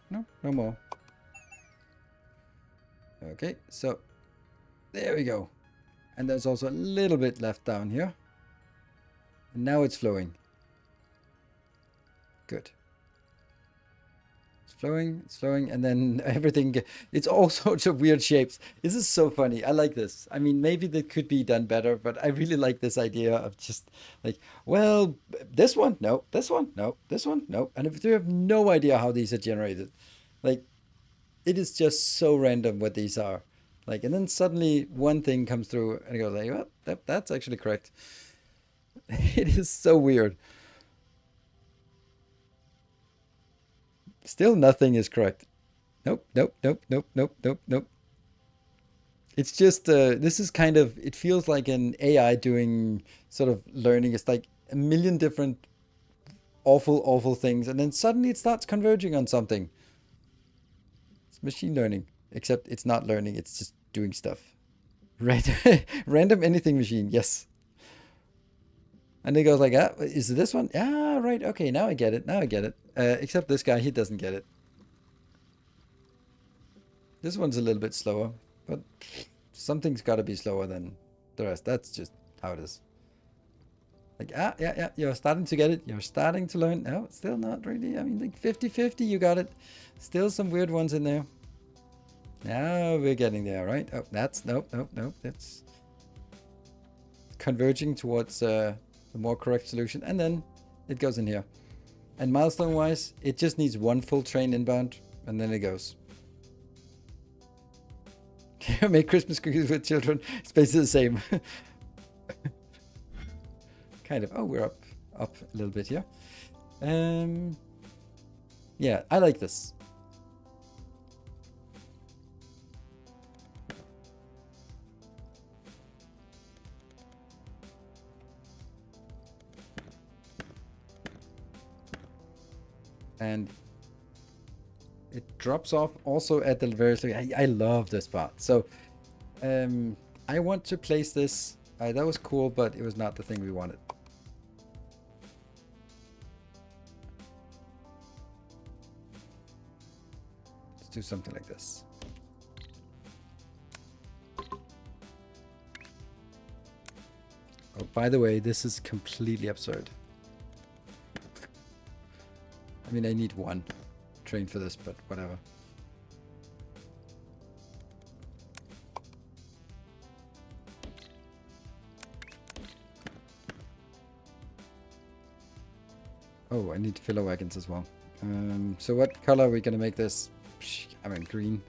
No more. Okay, so there we go. And there's also a little bit left down here. And now it's flowing. Good. It's flowing, and then everything, it's all sorts of weird shapes. This is so funny. I like this. I mean, maybe that could be done better, but I really like this idea of just like, well, this one, no, this one, no, this one, no. And if you have no idea how these are generated, like, it is just so random what these are. Like, and then suddenly one thing comes through and it goes like, well, that's actually correct. It is so weird. Still nothing is correct. Nope. It's just, this is kind of, it feels like an AI doing sort of learning. It's like a million different awful things. And then suddenly it starts converging on something. It's machine learning, except it's not learning. It's just doing stuff. Right. Random anything machine. Yes. And it goes like, is it this one? Ah, right. Okay. Now I get it. Except this guy, he doesn't get it. This one's a little bit slower, but something's got to be slower than the rest. That's just how it is. Like, yeah. You're starting to get it. You're starting to learn. No, still not really. I mean, like 50-50, you got it. Still some weird ones in there. Now we're getting there, right? Oh, that's nope. That's converging towards the more correct solution, and then it goes in here. And milestone-wise, it just needs one full train inbound, and then it goes. Make Christmas cookies with children. It's basically the same. Kind of. Oh, we're up a little bit here. Yeah, I like this. And it drops off also at the very... I love this part. So I want to place this. That was cool, but it was not the thing we wanted. Let's do something like this. Oh, by the way, this is completely absurd. I mean, I need one train for this, but whatever. Oh, I need filler wagons as well. So what color are we going to make this? I mean, green.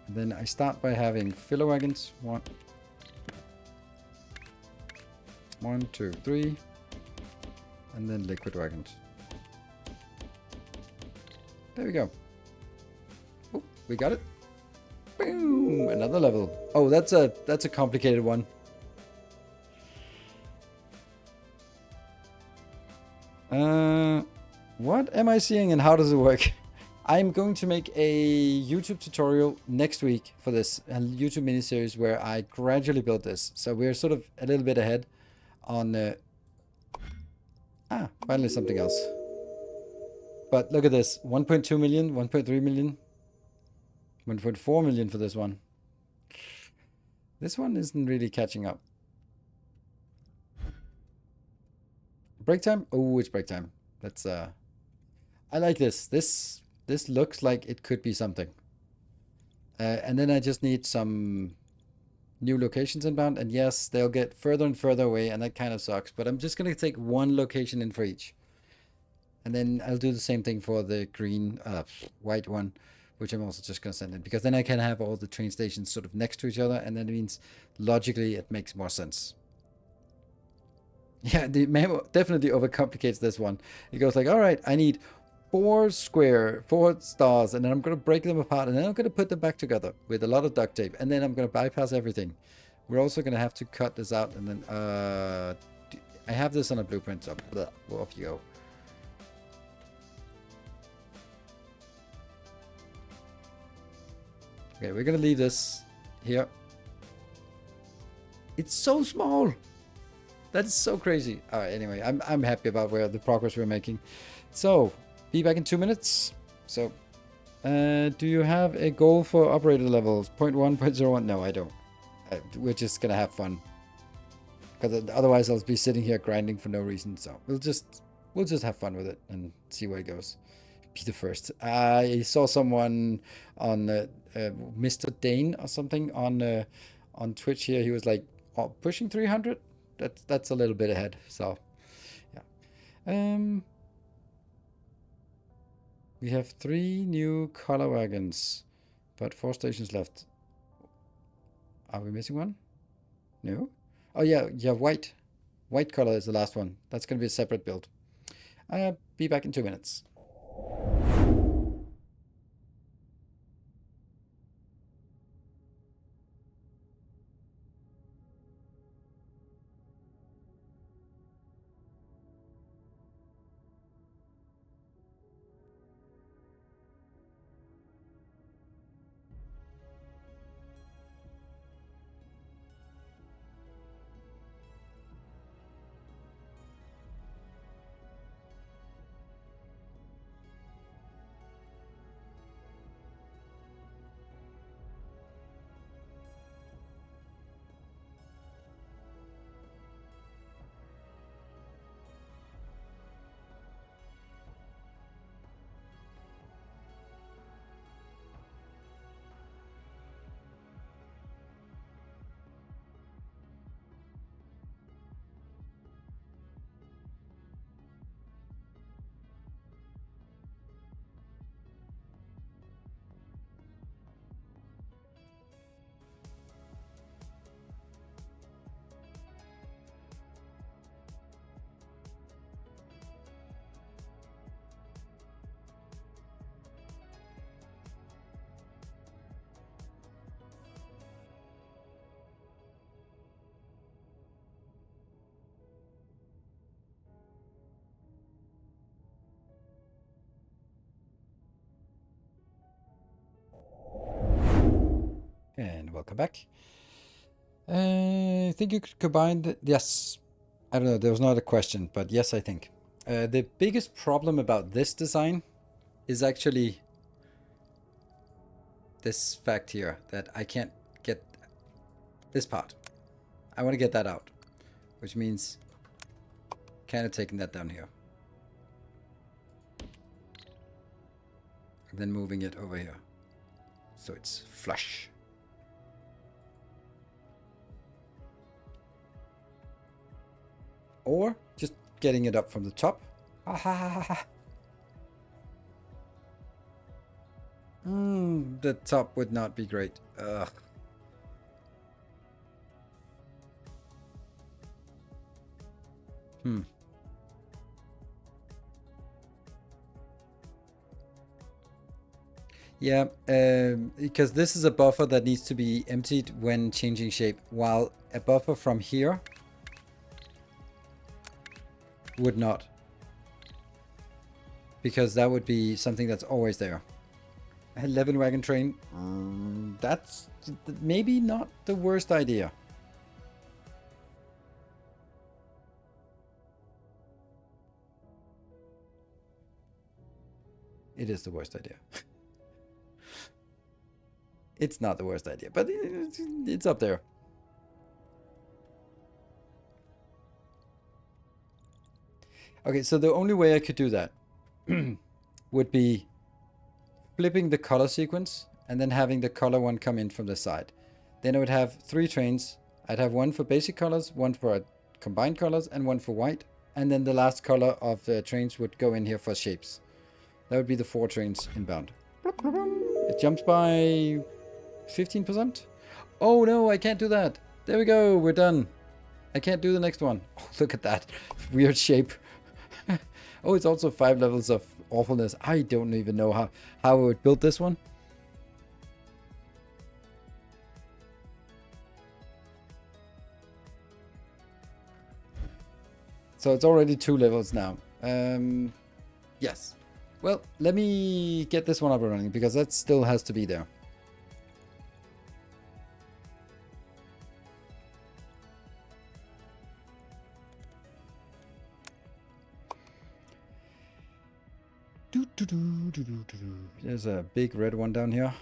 And then I start by having filler wagons. One, two, three. And then liquid wagons. There we go. Oh, we got it. Boom! Another level. Oh, that's a complicated one. What am I seeing and how does it work? I'm going to make a YouTube tutorial next week for this, a YouTube miniseries where I gradually build this. So we're sort of a little bit ahead on... finally something else. But look at this. 1.2 million, 1.3 million, 1.4 million for this one. This one isn't really catching up. Break time? Oh, it's break time. That's I like this. This looks like it could be something. And then I just need some new locations inbound. And yes, they'll get further and further away, and that kind of sucks. But I'm just going to take one location in for each. And then I'll do the same thing for the green, white one, which I'm also just going to send in. Because then I can have all the train stations sort of next to each other. And then it means logically it makes more sense. Yeah, the memo definitely overcomplicates this one. It goes like, all right, I need 4 stars, and then I'm going to break them apart, and then I'm going to put them back together with a lot of duct tape, and then I'm going to bypass everything. We're also going to have to cut this out, and then I have this on a blueprint, so blah, off you go. Okay, we're going to leave this here. It's so small. That is so crazy. All right, anyway, I'm happy about where the progress we're making. So, be back in 2 minutes. So, do you have a goal for operator levels? 0.1, 0.01? No, I don't. We're just gonna have fun. Because otherwise I'll be sitting here grinding for no reason. So, we'll just have fun with it and see where it goes. Be the first. I saw someone on Mr. Dane or something on Twitch here. He was like, oh, pushing 300? That's a little bit ahead, so yeah. We have 3 new color wagons, but 4 stations left. Are we missing one? No. Oh yeah, white. White color is the last one. That's gonna be a separate build. Be back in 2 minutes. welcome back. I think you could combine the... Yes. I don't know, there was not a question, but yes, I think. The biggest problem about this design is actually this fact here, that I can't get this part. I want to get that out, which means kind of taking that down here. And then moving it over here, so it's flush. Or just getting it up from the top. The top would not be great. Ugh. Yeah, because this is a buffer that needs to be emptied when changing shape, while a buffer from here would not. Because that would be something that's always there. 11 wagon train, that's maybe not the worst idea. It is the worst idea. It's not the worst idea, but it's up there. Okay, so the only way I could do that would be flipping the color sequence and then having the color one come in from the side. Then I would have 3 trains. I'd have one for basic colors, one for combined colors, and one for white. And then the last color of the trains would go in here for shapes. That would be the 4 trains inbound. It jumps by 15%. Oh no, I can't do that. There we go, we're done. I can't do the next one. Oh, look at that weird shape. Oh, it's also 5 levels of awfulness. I don't even know how I would build this one. So it's already 2 levels now. Yes. Well, let me get this one up and running, because that still has to be there. There's a big red one down here.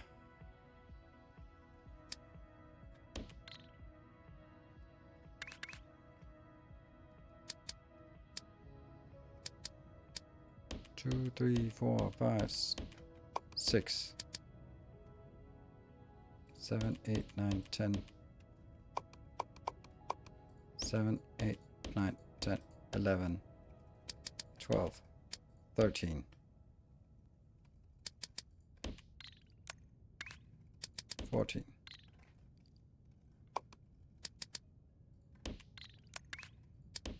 Two, 3, 4, 5, 6, 7, 8, 9, 10. 7, 8, 9, 10, 11, 12, 13. 14.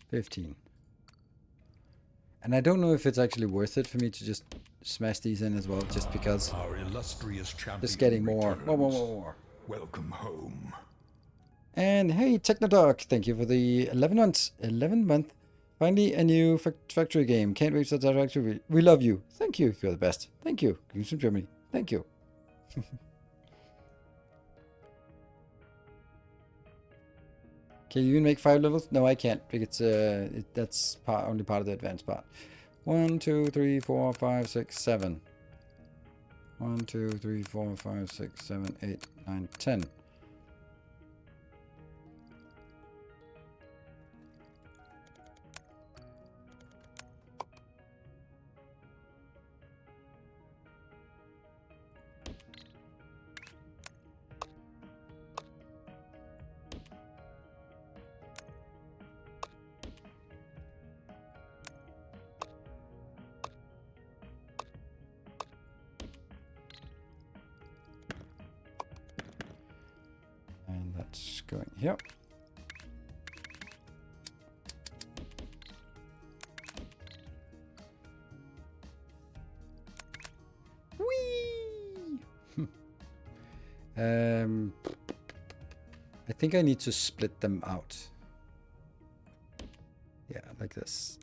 15. And I don't know if it's actually worth it for me to just smash these in as well, just because Our illustrious champion just getting more. returns. Welcome home. And hey, Technodoc, thank you for the 11 months. 11 month. Finally, a new factory game. Can't wait for that factory. We love you. Thank you. You're the best. Thank you. Greetings from Germany. Thank you. Can you even make 5 levels? No, I can't, because that's only part of the advanced part. 1, 2, 3, 4, 5, 6, 7. 1, 2, 3, 4, 5, 6, 7, 8, 9, 10. And that's going here. Whee! I think I need to split them out. Yeah, like this.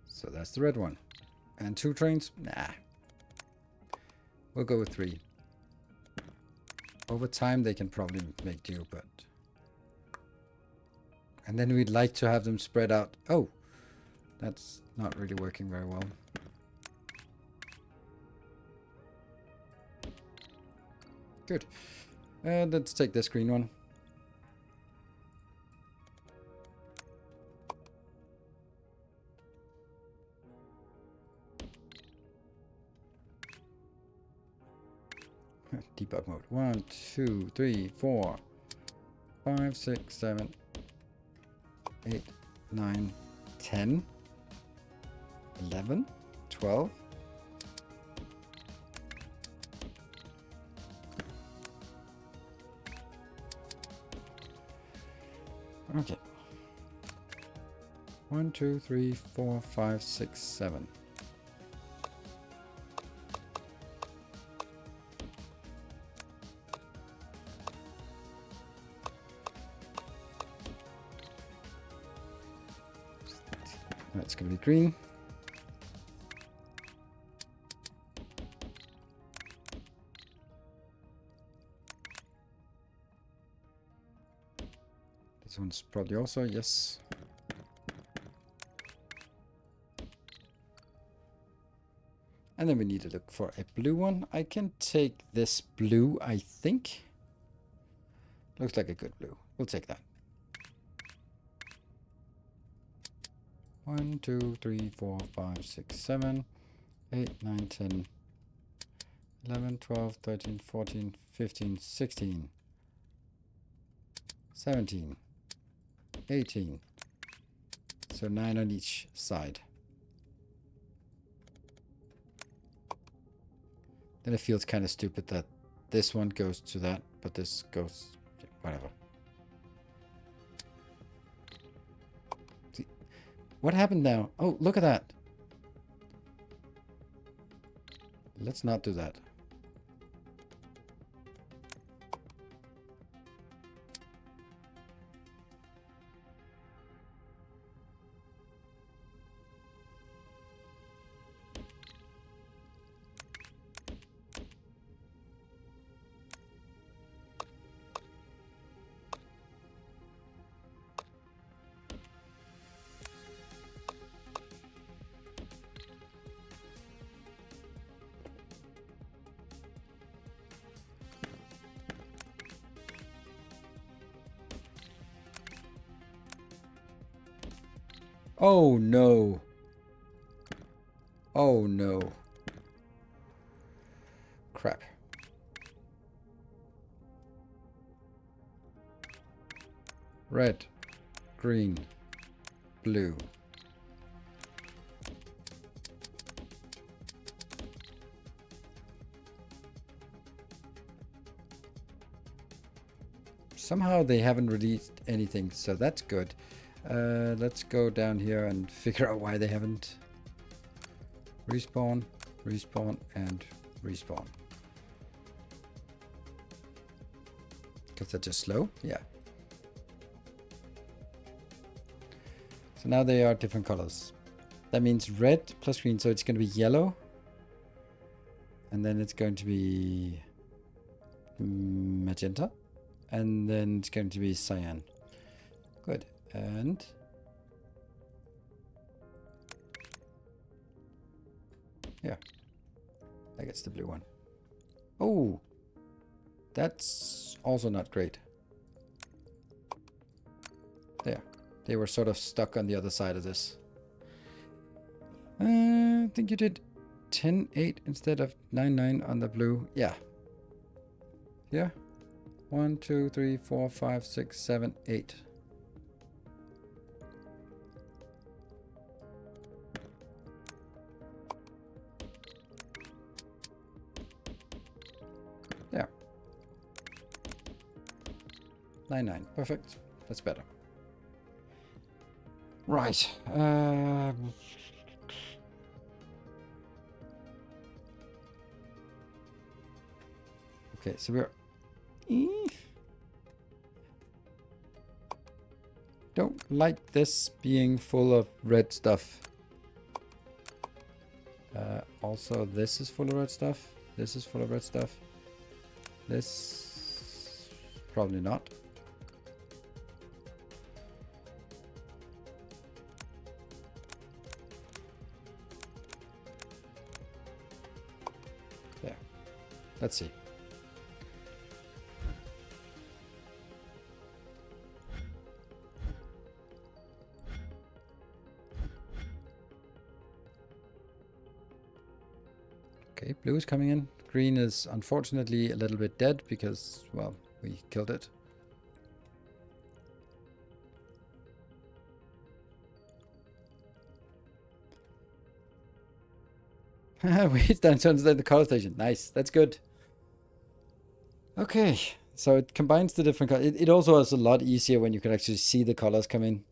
So that's the red one. And 2 trains? Nah. We'll go with 3. over time they can probably make do, but... And then we'd like to have them spread out. Oh, that's not really working very well. Good. Let's take this green one. Debug mode. 1, 2, 3, 4, 5, 6, 7, 8, 9, 10, 11, 12. Okay. 1, 2, 3, 4, 5, 6, 7. That's going to be green. This one's probably also, yes. And then we need to look for a blue one. I can take this blue, I think. Looks like a good blue. We'll take that. 1, 2, 3, 4, 5, 6, 7, 8, 9, 10, 11, 12, 13, 14, 15, 16, 17, 18. So 9 on each side. Then it feels kind of stupid that this one goes to that, but this goes, whatever. See, what happened now? Oh, look at that. Let's not do that. Oh no. Oh no. Crap. Red, green, blue. Somehow they haven't released anything, so that's good. Let's go down here and figure out why they haven't. Respawn, respawn, and respawn. Because they're just slow? Yeah. So now they are different colors. That means red plus green, so it's going to be yellow. And then it's going to be magenta. And then it's going to be cyan. Good. And yeah, I guess the blue one. Oh, that's also not great. There, they were sort of stuck on the other side of this. I think you did 10-8 instead of 9-9 on the blue. Yeah. Yeah. 1, 2, 3, 4, 5, 6, 7, 8. Yeah. 9-9. Perfect. That's better. Right. Okay, so we're... Don't like this being full of red stuff. Also, this is full of red stuff. This is full of red stuff. This Probably not. There. Let's see. Okay, blue is coming in. Green is unfortunately a little bit dead because, well, we killed it. We're starting to understand the color station. Nice, that's good. Okay, so it combines the different colors. It also is a lot easier when you can actually see the colors come in.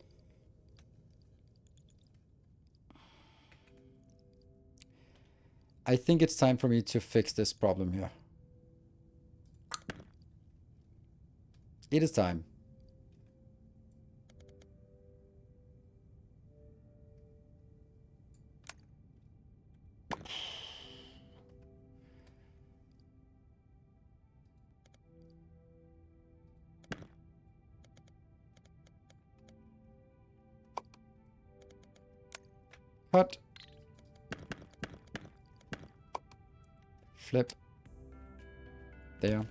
I think it's time for me to fix this problem here. It is time. Cut. Flip. There.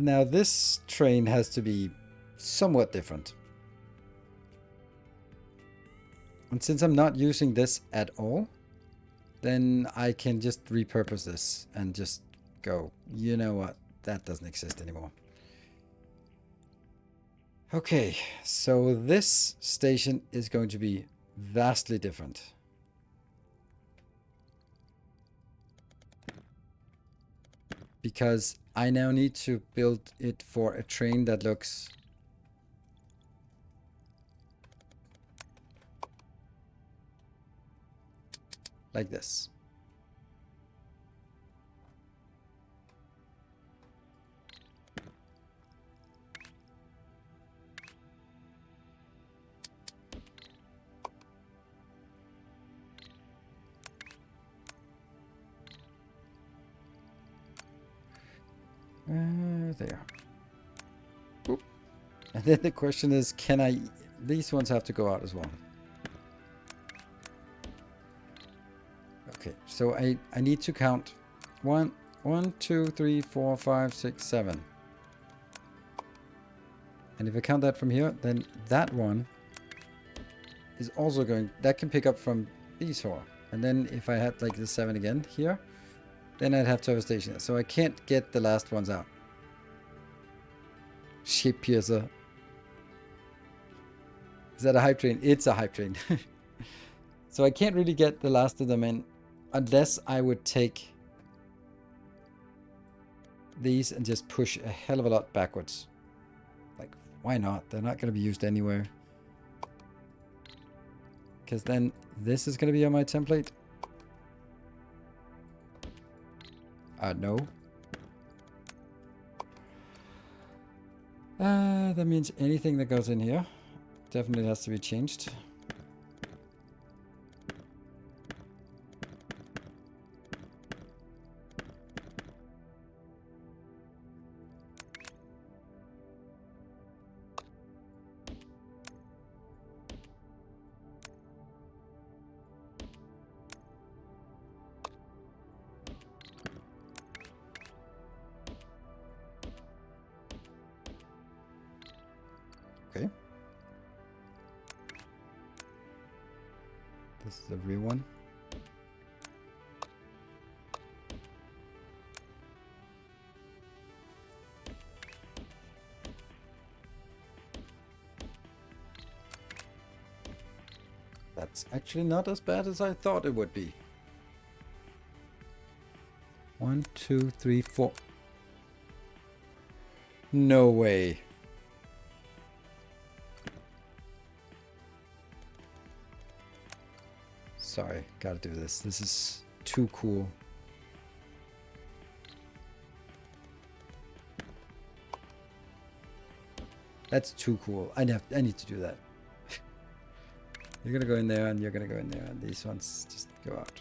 Now this train has to be somewhat different. And since I'm not using this at all, then I can just repurpose this and just go, you know what, that doesn't exist anymore. Okay, so this station is going to be vastly different. Because I now need to build it for a train that looks like this. There. Boop. And then the question is, can I... These ones have to go out as well. Okay, so I need to count 1, 2, 3, 4, 5, 6, 7. And if I count that from here, then that one is also going... That can pick up from these four. And then if I had like the 7 again here, then I'd have to have a station. So I can't get the last ones out. Shapez. Is that a hype train? It's a hype train. So I can't really get the last of them in unless I would take these and just push a hell of a lot backwards. Like, why not? They're not going to be used anywhere. Because then this is going to be on my template. No. That means anything that goes in here definitely has to be changed. Okay. This is the real one. That's actually not as bad as I thought it would be. 1, 2, 3, 4. No way. Sorry, gotta do this. This is too cool. That's too cool. I need to do that. You're gonna go in there, and you're gonna go in there, and these ones just go out.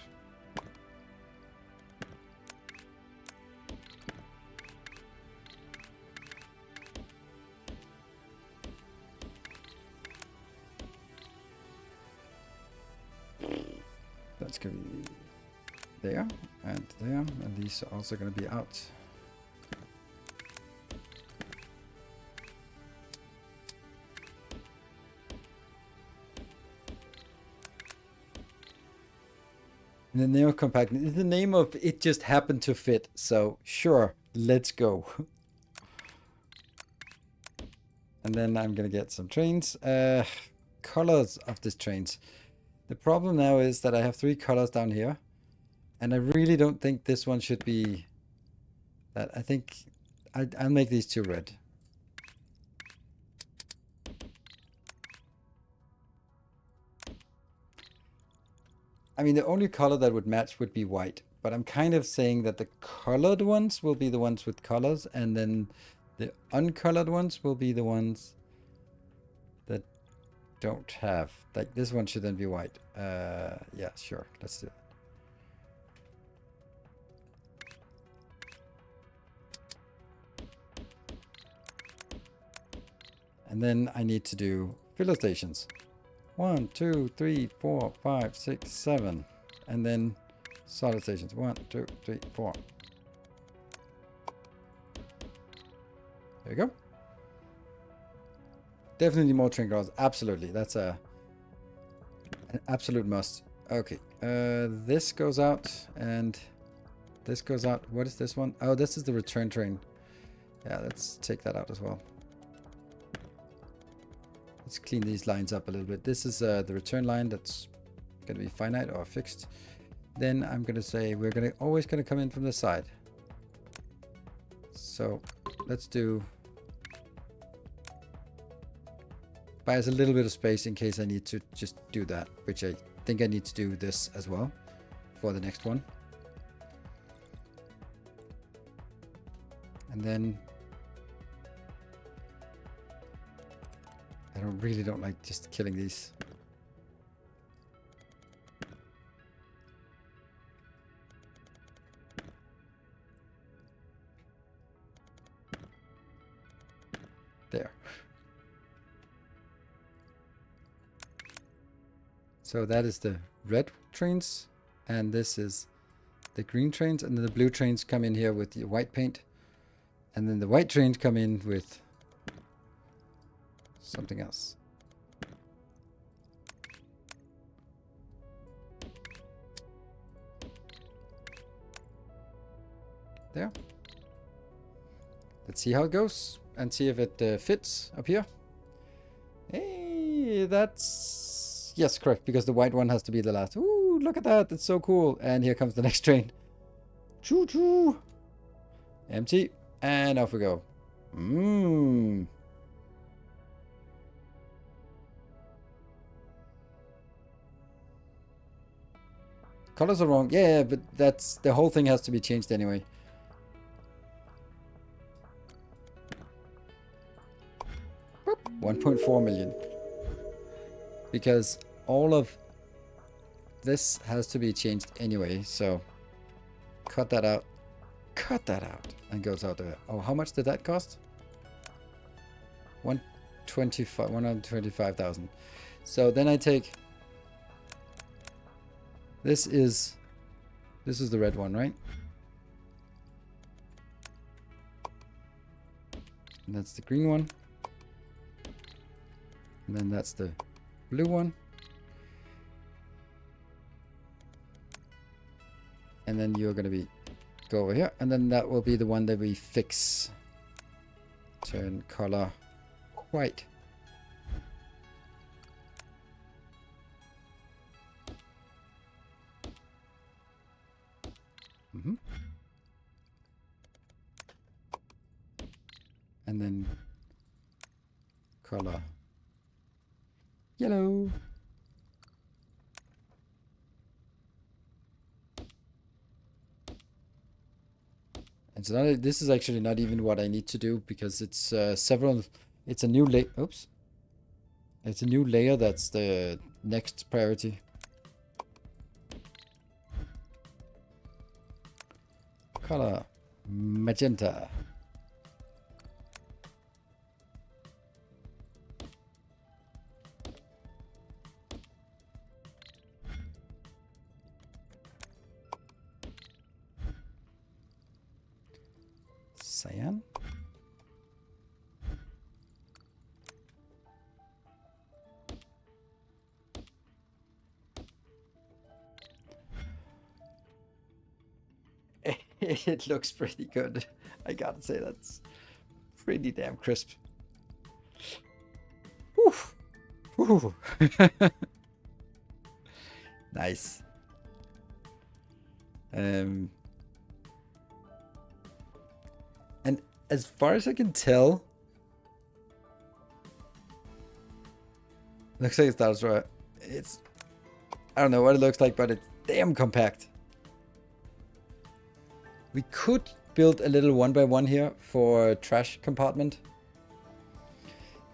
That's gonna be there, and these are also gonna be out. And the name of compactness is the name of it, just happened to fit. So sure, let's go. And then I'm gonna get some trains. Colors of these trains. The problem now is that I have 3 colors down here, and I really don't think this one should be that. I think I'll make these 2 red. I mean, the only color that would match would be white, but I'm kind of saying that the colored ones will be the ones with colors, and then the uncolored ones will be the ones that don't have. Like this one should then be white. Yeah, sure. Let's do it. And then I need to do filler stations. 1, 2, 3, 4, 5, 6, 7. And then solid stations. 1, 2, 3, 4. There you go. Definitely more train cars. Absolutely. That's an absolute must. Okay. This goes out and this goes out. What is this one? Oh, this is the return train. Yeah, let's take that out as well. Let's clean these lines up a little bit. This is the return line that's going to be finite or fixed. Then I'm going to say we're always going to come in from the side. So let's buy us a little bit of space in case I need to just do that, which I think I need to do this as well for the next one. And then I really don't like just killing these. There. So that is the red trains, and this is the green trains, and then the blue trains come in here with the white paint, and then the white trains come in with something else. There. Let's see how it goes and see if it fits up here. Hey, that's... Yes, correct, because the white one has to be the last. Ooh, look at that. That's so cool. And here comes the next train. Choo-choo. Empty. And off we go. Colors are wrong. Yeah, but that's... The whole thing has to be changed anyway. Boop. 1.4 million. Because all of this has to be changed anyway, so cut that out, and goes out there. Oh, how much did that cost? 125,000. So then I take this is the red one, right? And that's the green one, and then that's the blue one. And then you're going to go over here, and then that will be the one that we fix. Turn color white. And then color yellow. It's not. This is actually not even what I need to do because it's several. It's a new layer. Oops. It's a new layer that's the next priority. Color magenta. Cyan. It looks pretty good. I gotta say that's pretty damn crisp. Whew. Whew. Nice. And as far as I can tell, looks like it starts right. It's, I don't know what it looks like, but it's damn compact. We could build a little 1x1 here for trash compartment.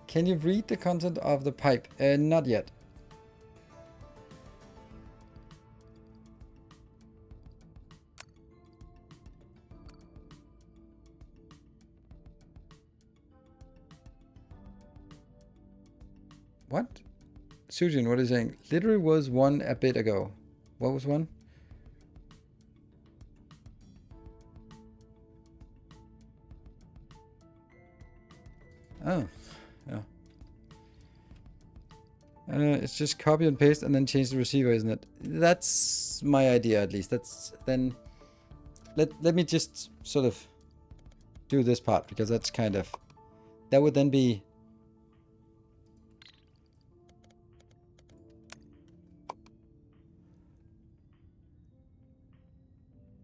Can you read the content of the pipe? Not yet. What? Sujin, what are you saying? Literally was one a bit ago. What was one? Oh, yeah. It's just copy and paste and then change the receiver, isn't it? That's my idea, at least. That's then. Let me just sort of do this part because that's kind of, that would then be.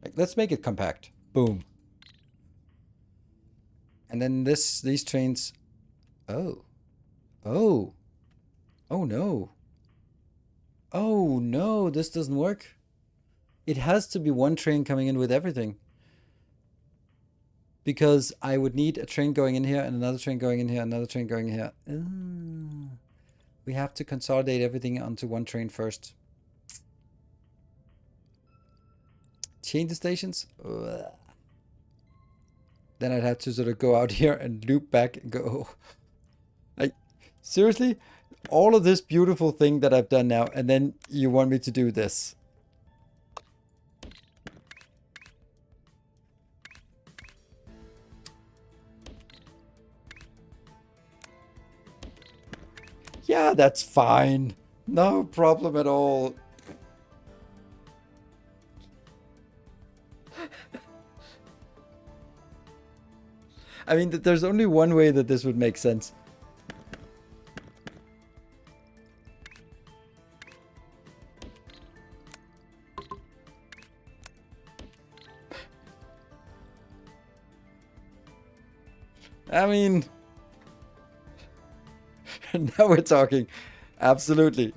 Like, let's make it compact. Boom. And then these trains. Oh. Oh. Oh no. Oh no, this doesn't work. It has to be one train coming in with everything. Because I would need a train going in here and another train going in here, another train going in here. Ooh. We have to consolidate everything onto one train first. Change the stations? Ugh. Then I'd have to sort of go out here and loop back and go. Like, seriously? All of this beautiful thing that I've done now, and then you want me to do this? Yeah, that's fine. No problem at all. I mean, there's only one way that this would make sense. I mean, now we're talking. Absolutely.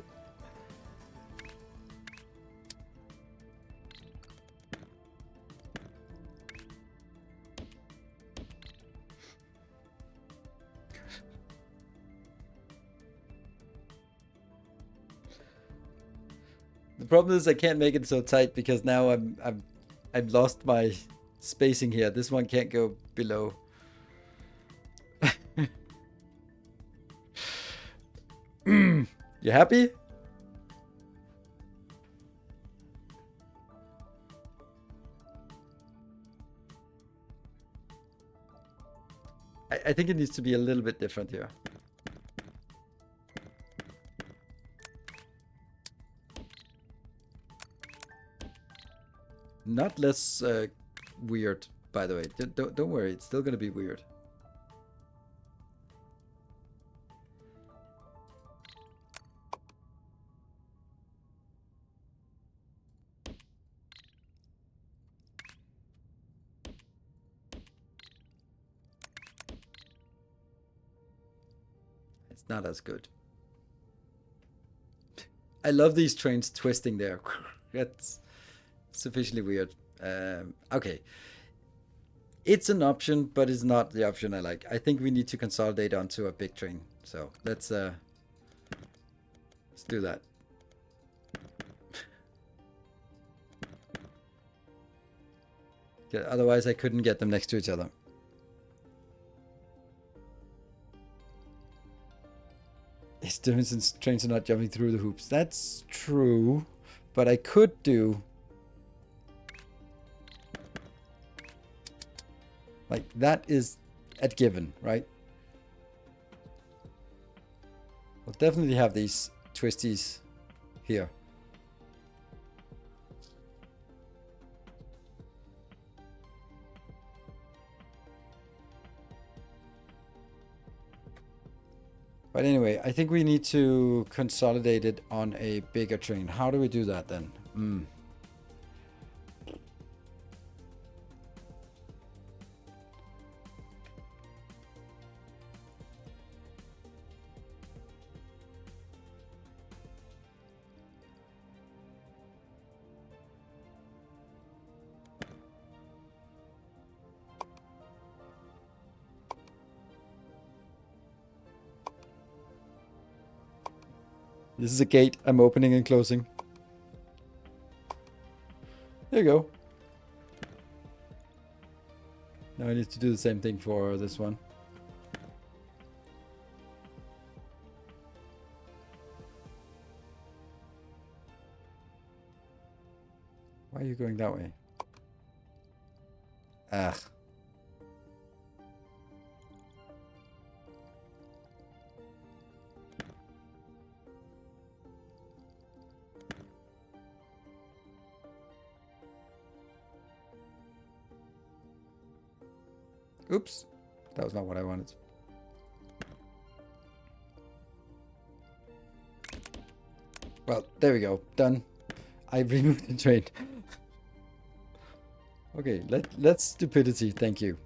The problem is I can't make it so tight because now I've lost my spacing here. This one can't go below. You happy? I think it needs to be a little bit different here. Not less weird, by the way. Don't worry, it's still gonna be weird. It's not as good. I love these trains twisting there. That's sufficiently weird. Okay. It's an option, but it's not the option I like. I think we need to consolidate onto a big train. So let's do that. Yeah, otherwise I couldn't get them next to each other. It's different since trains are not jumping through the hoops. That's true, but I could do like that is at given, right? We'll definitely have these twisties here. But anyway, I think we need to consolidate it on a bigger train. How do we do that then? This is a gate I'm opening and closing. There you go. Now I need to do the same thing for this one. Why are you going that way? Ah. Oops. That was not what I wanted. Well, there we go. Done. I removed the train. Okay, let's stupidity. Thank you.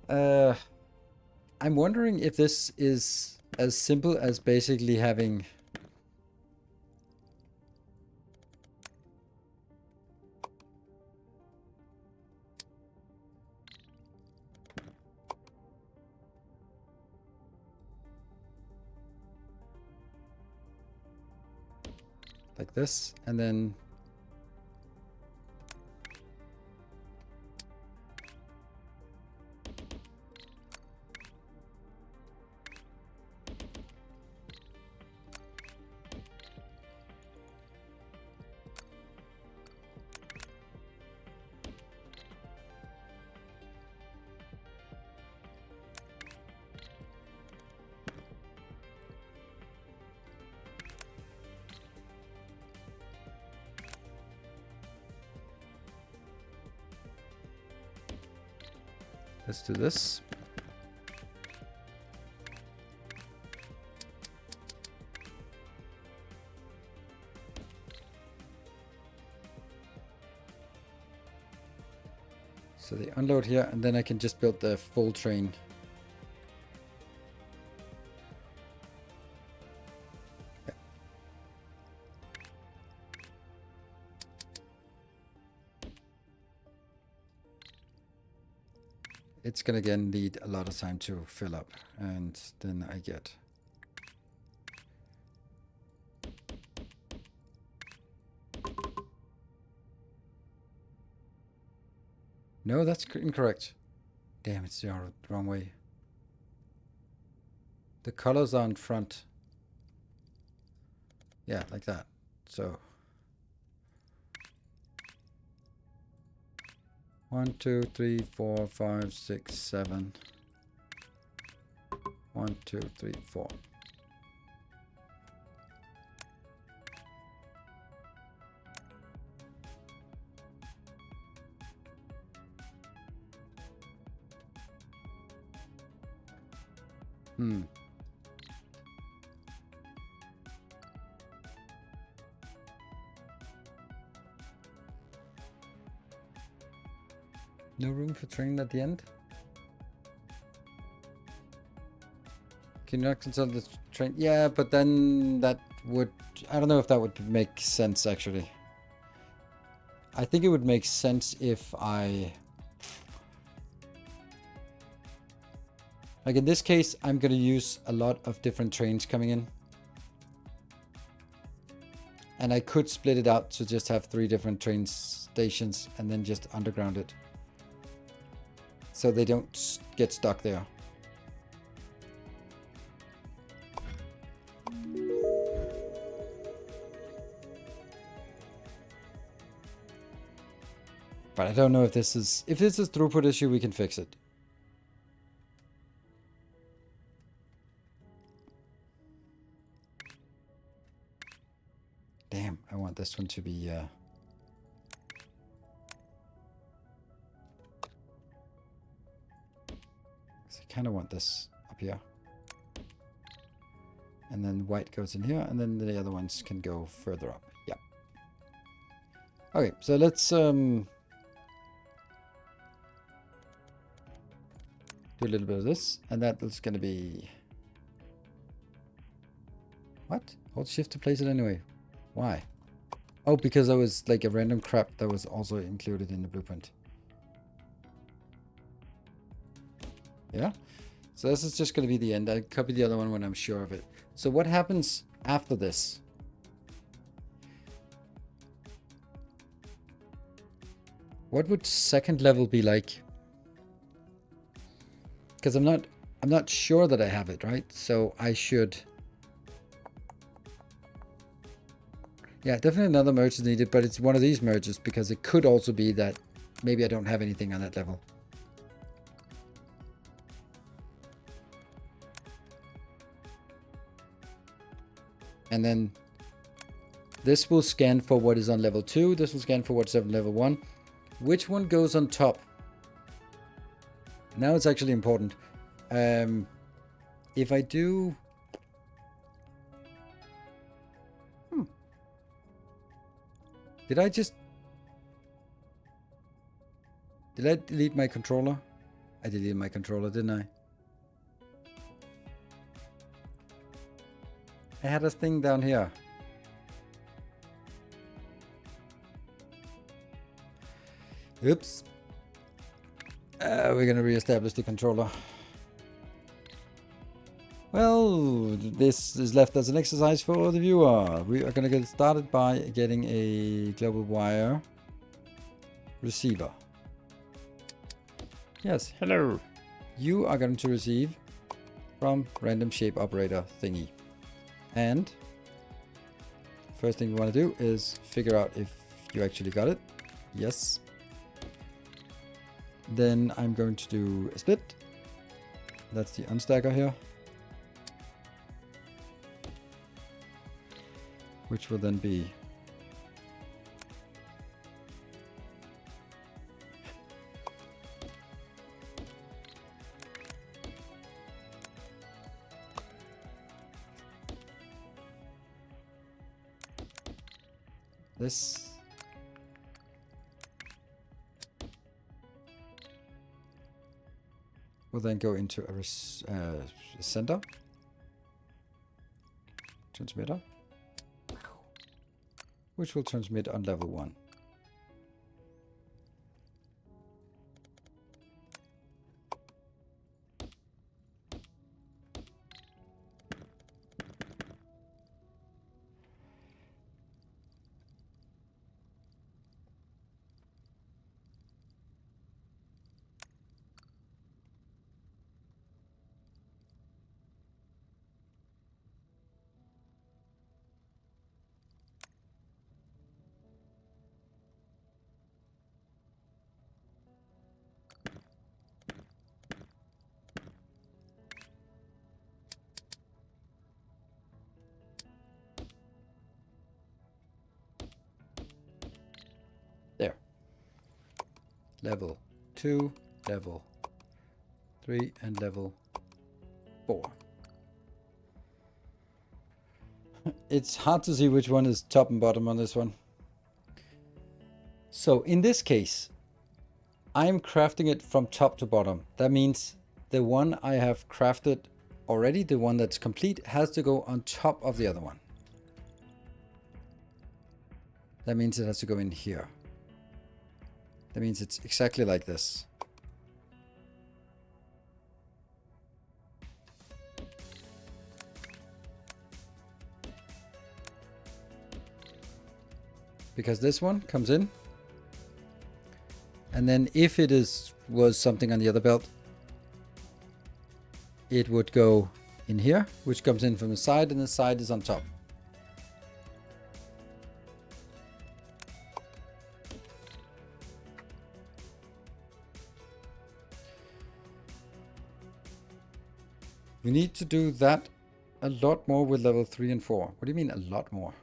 I'm wondering if this is as simple as basically having like this, and then let's do this. So they unload here, and then I can just build the full train. Yeah. It's gonna again need a lot of time to fill up, and then I get no, that's incorrect. Damn, it's the wrong way. The colors are in front. Yeah, like that. So 1, 2, 3, 4, 5, 6, 7. 1, 2, 3, 4. No room for train at the end? Can you not consult the train? Yeah, but then that would... I don't know if that would make sense, actually. I think it would make sense if I... Like in this case, I'm going to use a lot of different trains coming in. And I could split it out to just have 3 different train stations and then just underground it. So they don't get stuck there. But I don't know if this is a throughput issue, we can fix it. Damn, I want this one to be I kind of want this up here. And then white goes in here, and then the other ones can go further up. Yeah. Okay, so let's do a little bit of this, and that is going to be... What? Hold shift to place it anyway. Why? Oh, because I was like a random crap that was also included in the blueprint. Yeah. So this is just going to be the end. I copy the other one when I'm sure of it. So what happens after this? What would second level be like? Because I'm not sure that I have it, right? So I should... Yeah, definitely another merge is needed, but it's one of these merges because it could also be that maybe I don't have anything on that level. And then this will scan for what is on level 2. This will scan for what's on level 1. Which one goes on top? Now it's actually important. If I do... Did I delete my controller? I deleted my controller, didn't I? I had a thing down here. Oops. We're gonna reestablish the controller. Well, this is left as an exercise for the viewer. We are gonna get started by getting a global wire receiver. Yes, hello. You are going to receive from random shape operator thingy. And first thing we want to do is figure out if you actually got it. Yes. Then I'm going to do a split. That's the unstacker here. Which will then be this. Will then go into a sender, transmitter, which will transmit on level 1. There. Level 2, level 3, and level 4. It's hard to see which one is top and bottom on this one. So in this case, I'm crafting it from top to bottom. That means the one I have crafted already, the one that's complete, has to go on top of the other one. That means it has to go in here. That means it's exactly like this. Because this one comes in. And then if it was something on the other belt, it would go in here, which comes in from the side, and the side is on top. We need to do that a lot more with level 3 and 4. What do you mean a lot more?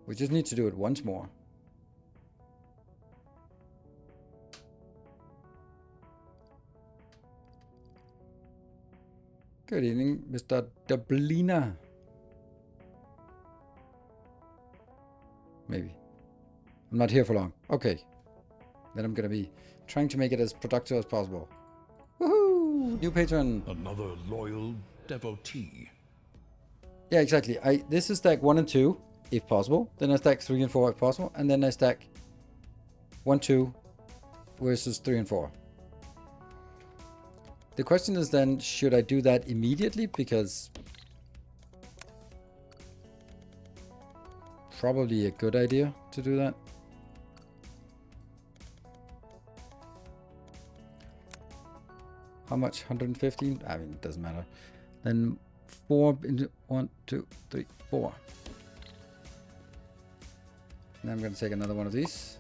We just need to do it once more. Good evening, Mr. Dublina. Maybe. I'm not here for long. Okay. Then I'm gonna be trying to make it as productive as possible. Woohoo! New patron. Another loyal devotee. Yeah, exactly. This is stack 1 and 2, if possible. Then I stack 3 and 4 if possible. And then I stack 1, 2 versus 3 and 4. The question is then, should I do that immediately? Because probably a good idea to do that. How much? 115? I mean, it doesn't matter. Then 4 into 1, 2, 3, 4. Now I'm going to take another one of these.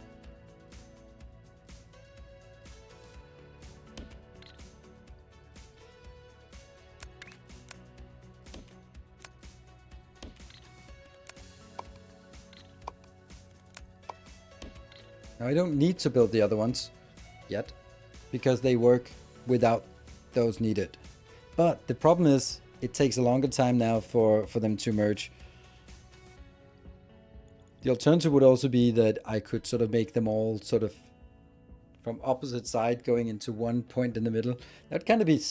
Now I don't need to build the other ones yet, because they work without those needed. But the problem is, it takes a longer time now for them to merge. The alternative would also be that I could sort of make them all sort of from opposite side going into one point in the middle. That would kind of be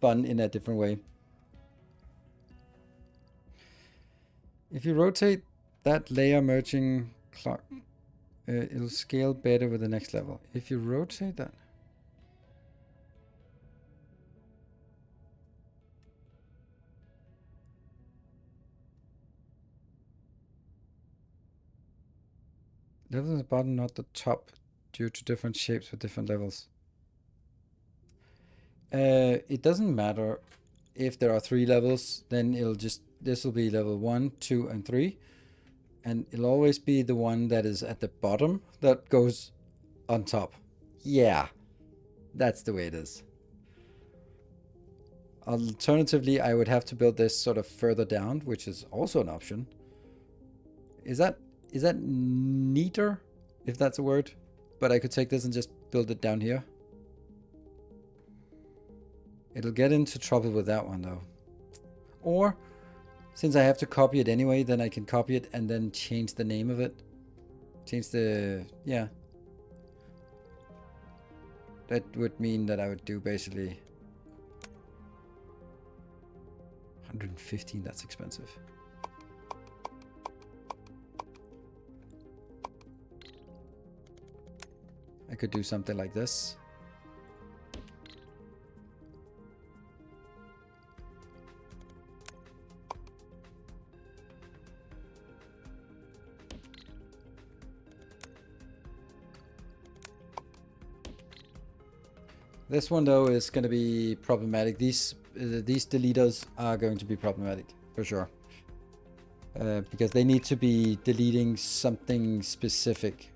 fun in a different way. If you rotate that layer merging clock, it'll scale better with the next level. If you rotate that. Levels at the bottom, not the top, due to different shapes with different levels. It doesn't matter if there are 3 levels, then it'll just, this will be level 1, 2, and 3. And it'll always be the one that is at the bottom that goes on top. Yeah, that's the way it is. Alternatively, I would have to build this sort of further down, which is also an option. Is that neater, if that's a word? But I could take this and just build it down here. It'll get into trouble with that one though. Or, since I have to copy it anyway, then I can copy it and then change the name of it. Change the, yeah. That would mean that I would do basically 115, that's expensive. I could do something like this. This one though is going to be problematic. These deleters are going to be problematic for sure, because they need to be deleting something specific.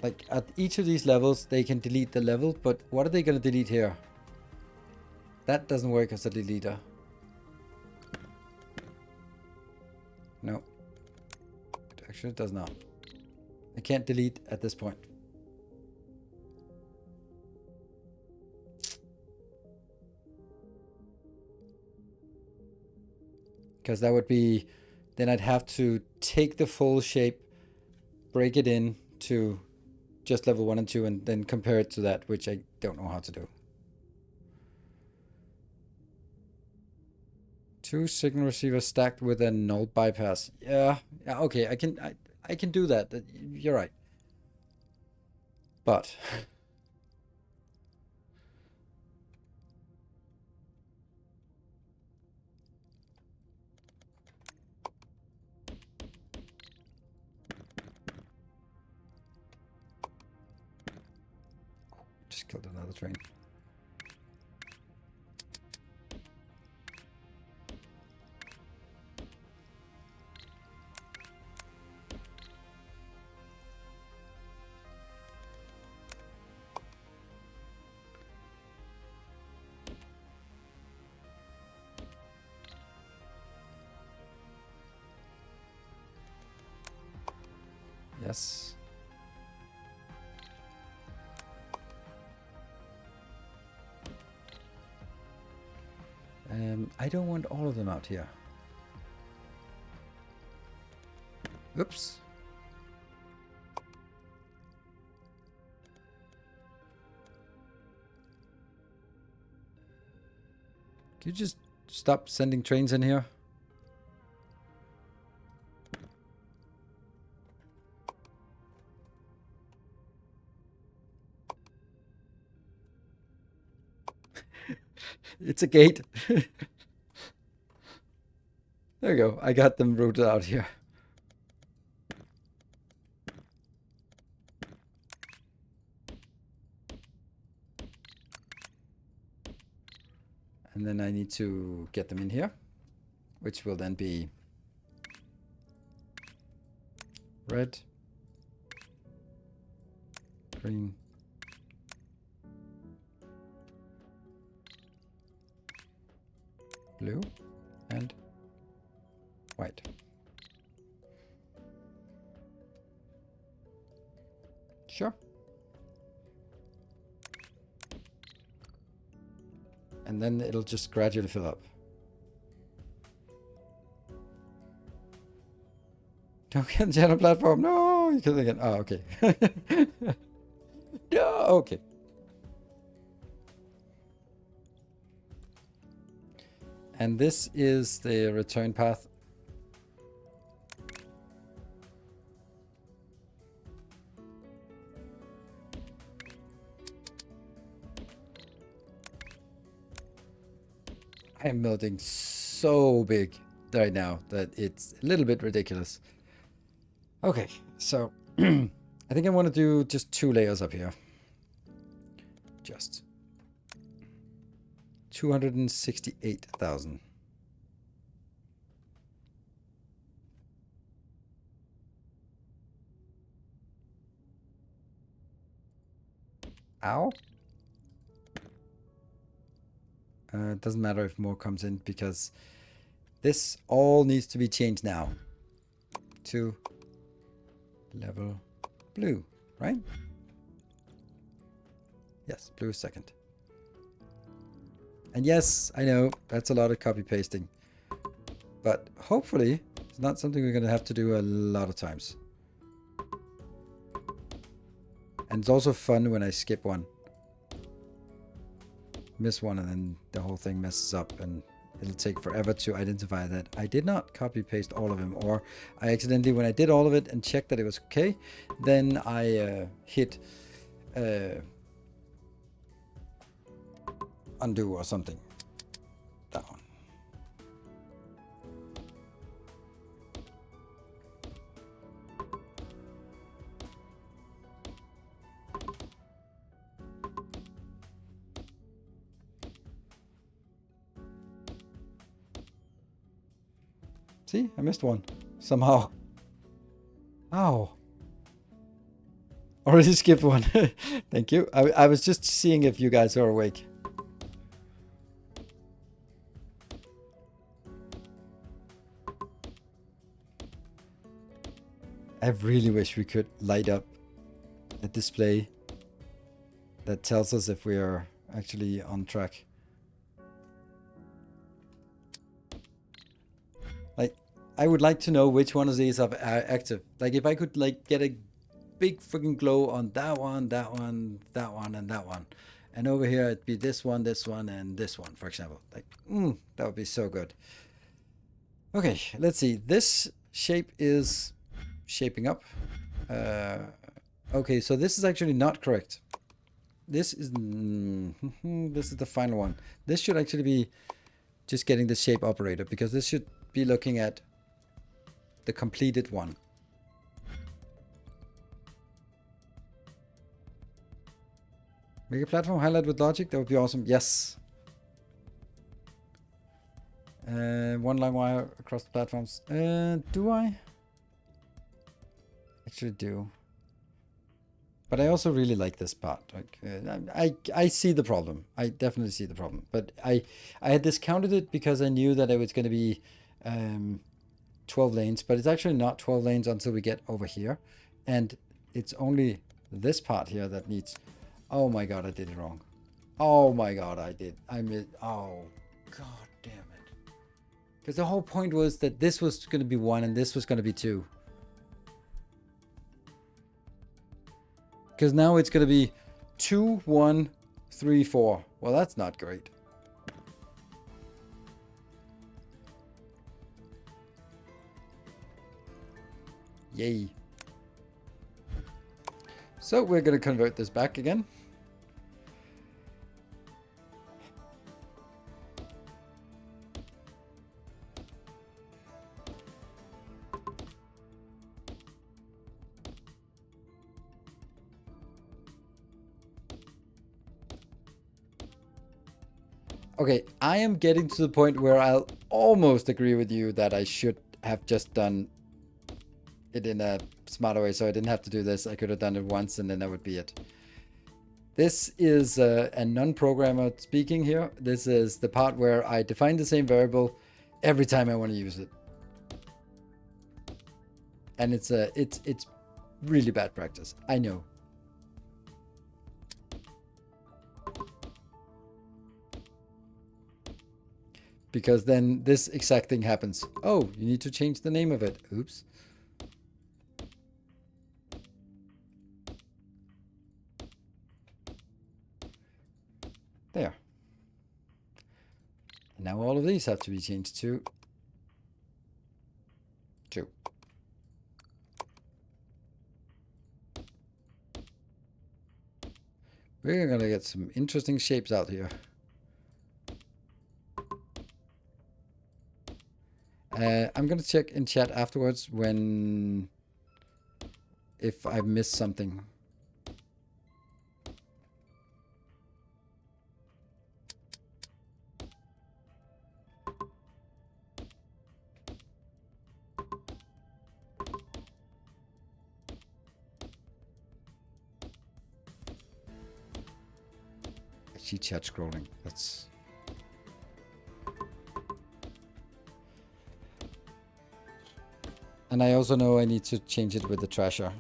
Like at each of these levels, they can delete the level, but what are they going to delete here? That doesn't work as a deleter. No, it actually does not. I can't delete at this point. Because that would be, then I'd have to take the full shape, break it in to just level 1 and 2, and then compare it to that, which I don't know how to do. 2 signal receivers stacked with a null bypass. Yeah, okay, I can do that. You're right. But just killed another train. Yes. I don't want all of them out here. Oops. Can you just stop sending trains in here? It's a gate. There you go. I got them routed out here. And then I need to get them in here, which will then be red, green, blue, and white. Sure. And then it'll just gradually fill up. Don't get the channel platform. No, you kill again. Oh, okay. No, okay. And this is the return path. I am building so big right now that it's a little bit ridiculous. Okay, so I think I want to do just 2 layers up here. Just 268,000. Ow. It doesn't matter if more comes in because this all needs to be changed now to level blue, right? Yes, blue is second. And yes, I know that's a lot of copy pasting, but hopefully it's not something we're going to have to do a lot of times. And it's also fun when I skip one. Miss one and then the whole thing messes up and it'll take forever to identify that I did not copy paste all of them, or I accidentally, when I did all of it and checked that it was okay, then I hit undo or something. That one. See, I missed one somehow. Ow. Already skipped one. Thank you. I was just seeing if you guys are awake. I really wish we could light up a display that tells us if we are actually on track. Like, I would like to know which one of these are active. Like, if I could like get a big freaking glow on that one, that one, that one, and that one. And over here it'd be this one, and this one, for example. Like, that would be so good. Okay, let's see. This shape is shaping up. Okay, so this is actually not correct. This is this is the final one. This should actually be just getting the shape operator, because this should be looking at the completed one. Make a platform highlight with logic. That would be awesome. Yes. One long wire across the platforms. Do I? Actually do. But I also really like this part. Like, I see the problem. I definitely see the problem. But I had discounted it because I knew that it was going to be 12 lanes. But it's actually not 12 lanes until we get over here. And it's only this part here that needs... Oh my god, I did it wrong. Oh my god, I did. I missed... Oh, god damn it. Because the whole point was that this was going to be 1 and this was going to be 2. Because now it's going to be 2, 1, 3, 4. Well, that's not great. Yay. So we're going to convert this back again. Okay, I am getting to the point where I'll almost agree with you that I should have just done it in a smarter way, so I didn't have to do this. I could have done it once and then that would be it. This is a non-programmer speaking here. This is the part where I define the same variable every time I want to use it. And it's really bad practice. I know. Because then this exact thing happens. Oh, you need to change the name of it. Oops. There. And now all of these have to be changed to 2. We're gonna get some interesting shapes out here. I'm gonna check in chat afterwards if I missed something. I see chat scrolling. That's... And I also know I need to change it with the trasher.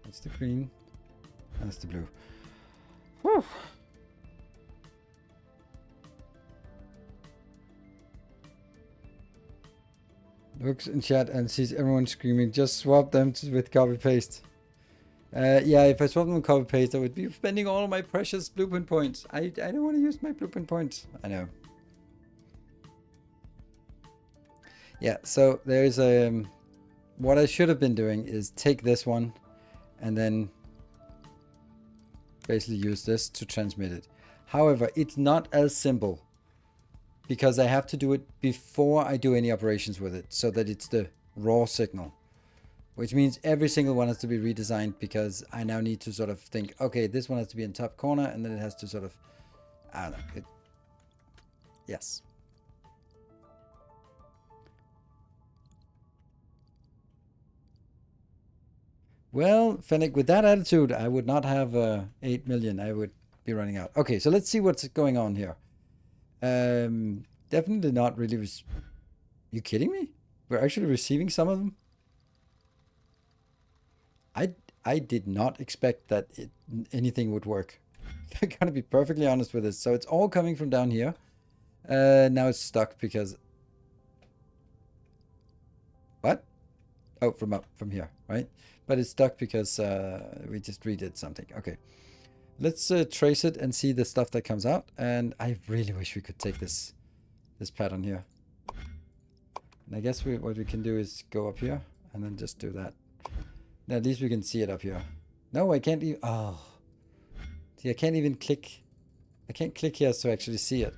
That's the green. That's the blue. Whew. Looks in chat and sees everyone screaming, just swap them with copy paste. Yeah, if I swap them with copy paste, I would be spending all of my precious blueprint points. I don't want to use my blueprint points. I know. Yeah, so there's what I should have been doing is take this one and then basically use this to transmit it. However, it's not as simple because I have to do it before I do any operations with it so that it's the raw signal, which means every single one has to be redesigned because I now need to sort of think, okay, this one has to be in top corner and then it has to sort of, I don't know. Yes. Well, Fennec, with that attitude, I would not have 8 million. I would be running out. Okay, so let's see what's going on here. Definitely not really... You kidding me? We're actually receiving some of them? I did not expect that anything would work. I'm gonna be perfectly honest with this. So it's all coming from down here. Now it's stuck because... What? Oh, from here, right? But it's stuck because we just redid something. Okay. let's trace it and see the stuff that comes out. And I really wish we could take this pattern here. And I guess what we can do is go up here and then just do that. Now at least we can see it up here. No, I can't even. Oh, see, I can't even click. I can't click here to actually see it.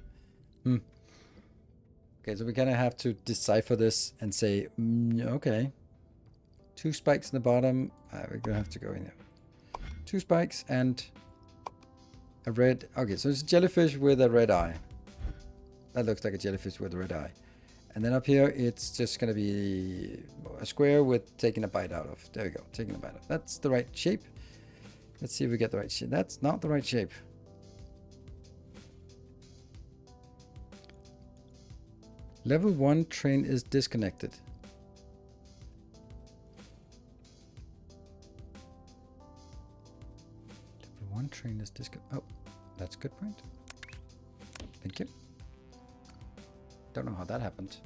Okay, so we're gonna have to decipher this and say, okay, 2 spikes in the bottom. We're gonna have to go in there. 2 spikes and a red. Okay, so it's a jellyfish with a red eye. That looks like a jellyfish with a red eye. And then up here, it's just gonna be a square with taking a bite out of. There we go, taking a bite out. That's the right shape. Let's see if we get the right shape. That's not the right shape. Level 1 train is disconnected. Level 1 train is disconnected. Oh, that's a good point. Thank you. Don't know how that happened.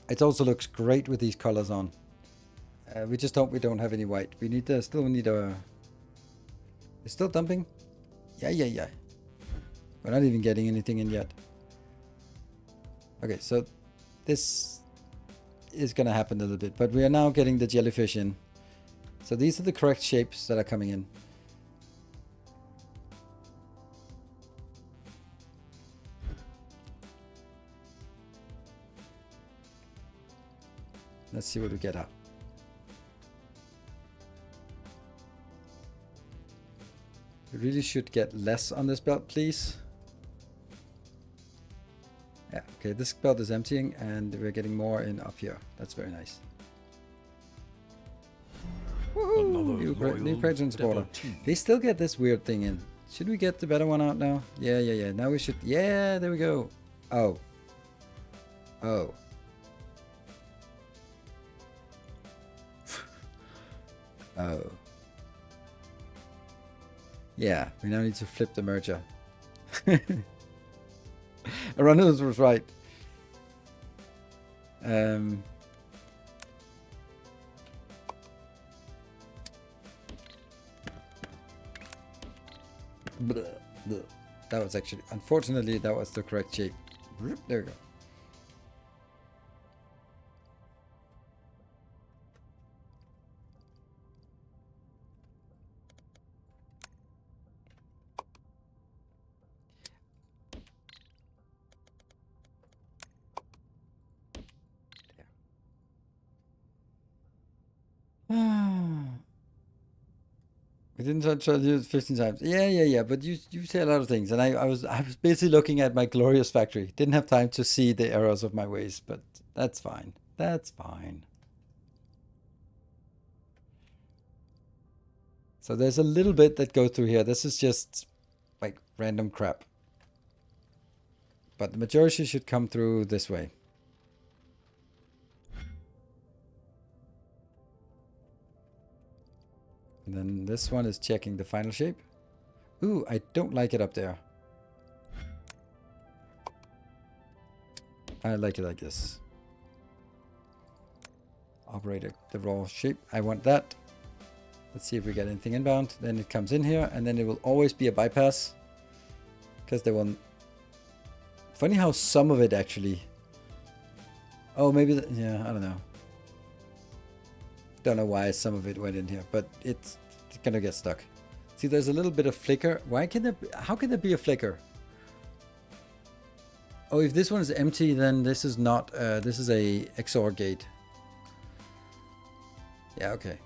It also looks great with these colors on. We just hope we don't have any white. We need to still need a. It's still dumping. Yeah. We're not even getting anything in yet. Okay, so this is gonna happen a little bit, but we are now getting the jellyfish in. So these are the correct shapes that are coming in. Let's see what we get out. We really should get less on this belt, please. Yeah, okay, this belt is emptying and we're getting more in up here. That's very nice. Woohoo! New presence border. They still get this weird thing in. Should we get the better one out now? Yeah. Now we should. Yeah, there we go. Oh. Oh. Oh. Yeah, we now need to flip the merger. Aronis was right. That was actually, unfortunately, that was the correct shape. There we go. We didn't try to do it 15 times. Yeah. But you say a lot of things, and I was basically looking at my glorious factory. Didn't have time to see the errors of my ways, but that's fine. That's fine. So there's a little bit that goes through here. This is just like random crap. But the majority should come through this way. And then this one is checking the final shape. Ooh, I don't like it up there. I like it like this. Operator, the raw shape. I want that. Let's see if we get anything inbound. Then it comes in here, and then it will always be a bypass. Because they won't. Funny how some of it actually. Oh, maybe. Yeah, I don't know. Don't know why some of it went in here, but it's gonna get stuck. See, there's a little bit of flicker. Why can there? How can there be a flicker? Oh, if this one is empty, then this is not. This is a XOR gate. Yeah, okay.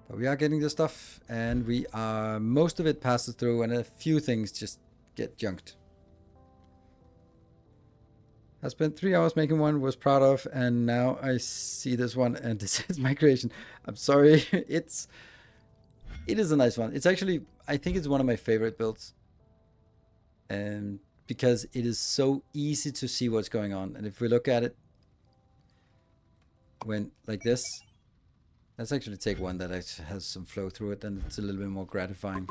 But we are getting the stuff, and we are. Most of it passes through, and a few things just get junked. I spent 3 hours making one, was proud of, and now I see this one, and this is my creation. I'm sorry, it is a nice one. It's actually, I think it's one of my favorite builds, and because it is so easy to see what's going on. And if we look at it, when like this, let's actually take one that actually has some flow through it, and it's a little bit more gratifying.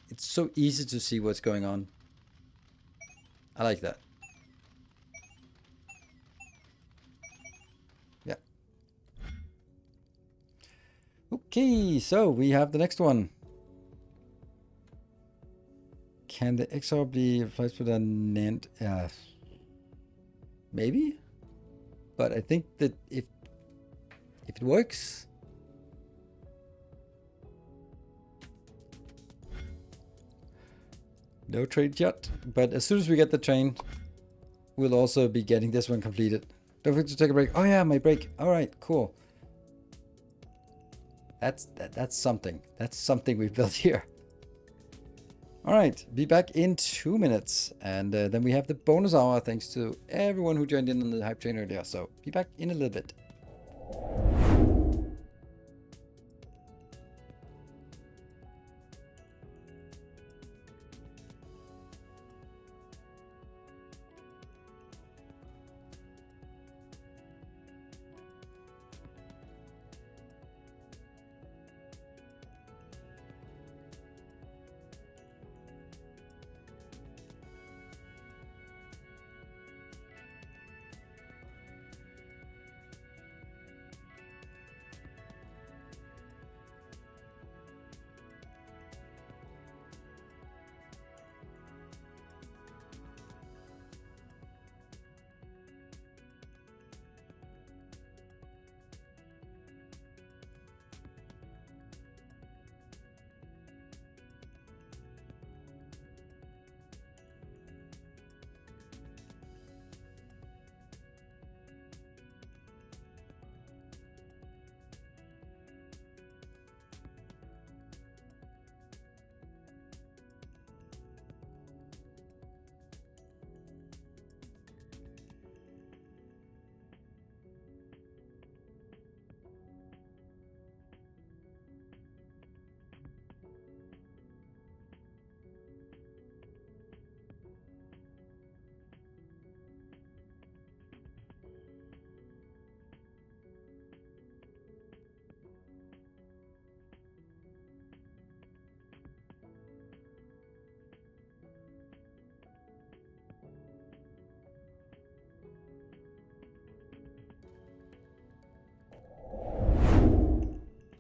It's so easy to see what's going on. I like that. Okay, so we have the next one. Can the XOR be replaced with a NAND? Maybe, but I think that if it works, no trade yet. But as soon as we get the train, we'll also be getting this one completed. Don't forget to take a break. Oh yeah, my break. All right, cool. That's something. That's something we've built here. All right, be back in 2 minutes. And then we have the bonus hour thanks to everyone who joined in on the hype train earlier. So be back in a little bit.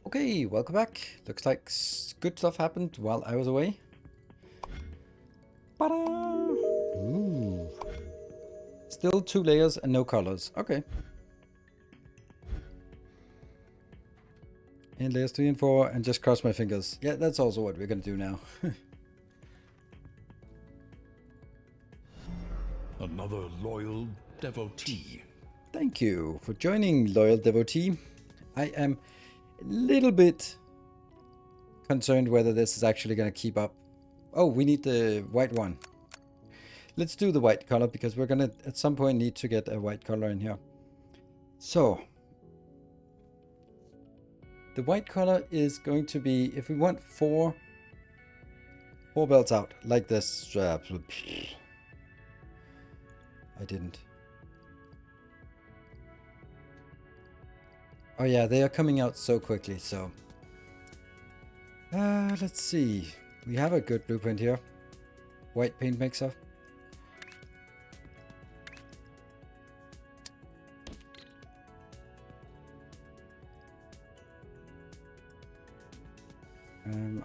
Okay, welcome back. Looks like good stuff happened while I was away. Ta-da! Ooh. Still 2 layers and no colors. Okay. And layers 3 and 4 and just cross my fingers. Yeah, that's also what we're gonna do now. Another loyal devotee. Thank you for joining, loyal devotee. I am a little bit concerned whether this is actually going to keep up. Oh, we need the white one. Let's do the white color because we're going to at some point need to get a white color in here. So the white color is going to be, if we want four belts out like this. I didn't. Oh yeah, they are coming out so quickly, so. Let's see. We have a good blueprint here. White paint mixer.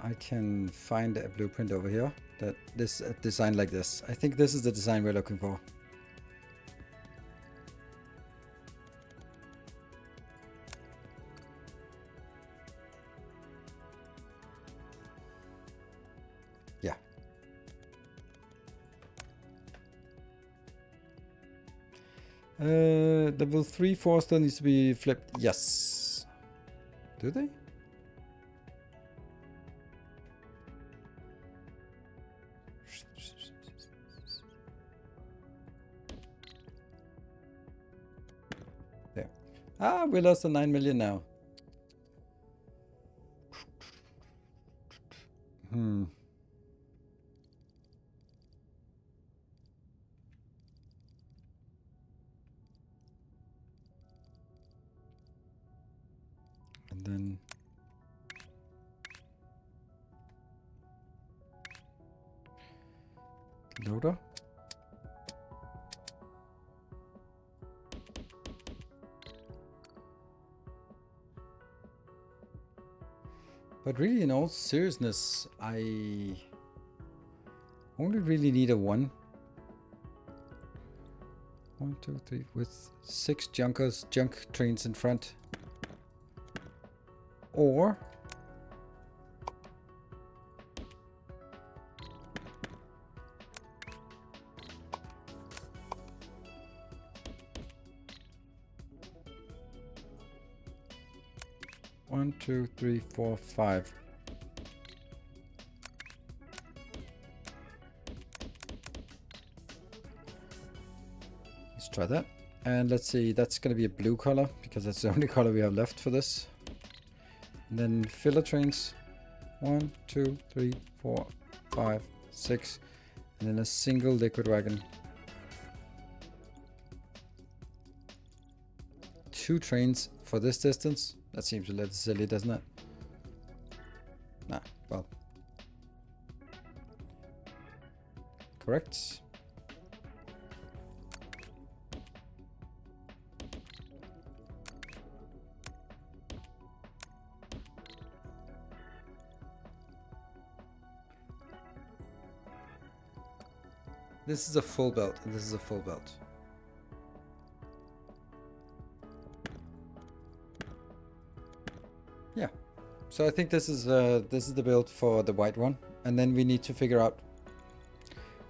I can find a blueprint over here that this design like this. I think this is the design we're looking for. Yeah. Level 3, 4 still needs to be flipped. Yes. Do they? There. Ah, we lost the 9 million now. And then loader. But really, in all seriousness, I only really need a 1. 1, 2, 3, with 6 junk trains in front. Or one, 2, 3, 4, 5. Let's try that. And let's see, that's going to be a blue color because that's the only color we have left for this. And then filler trains. 1, 2, 3, 4, 5, 6. And then a single liquid wagon. 2 trains for this distance. That seems a little silly, doesn't it? Nah, well. Correct. This is a full belt, and this is a full belt. Yeah, so I think this is the build for the white one, and then we need to figure out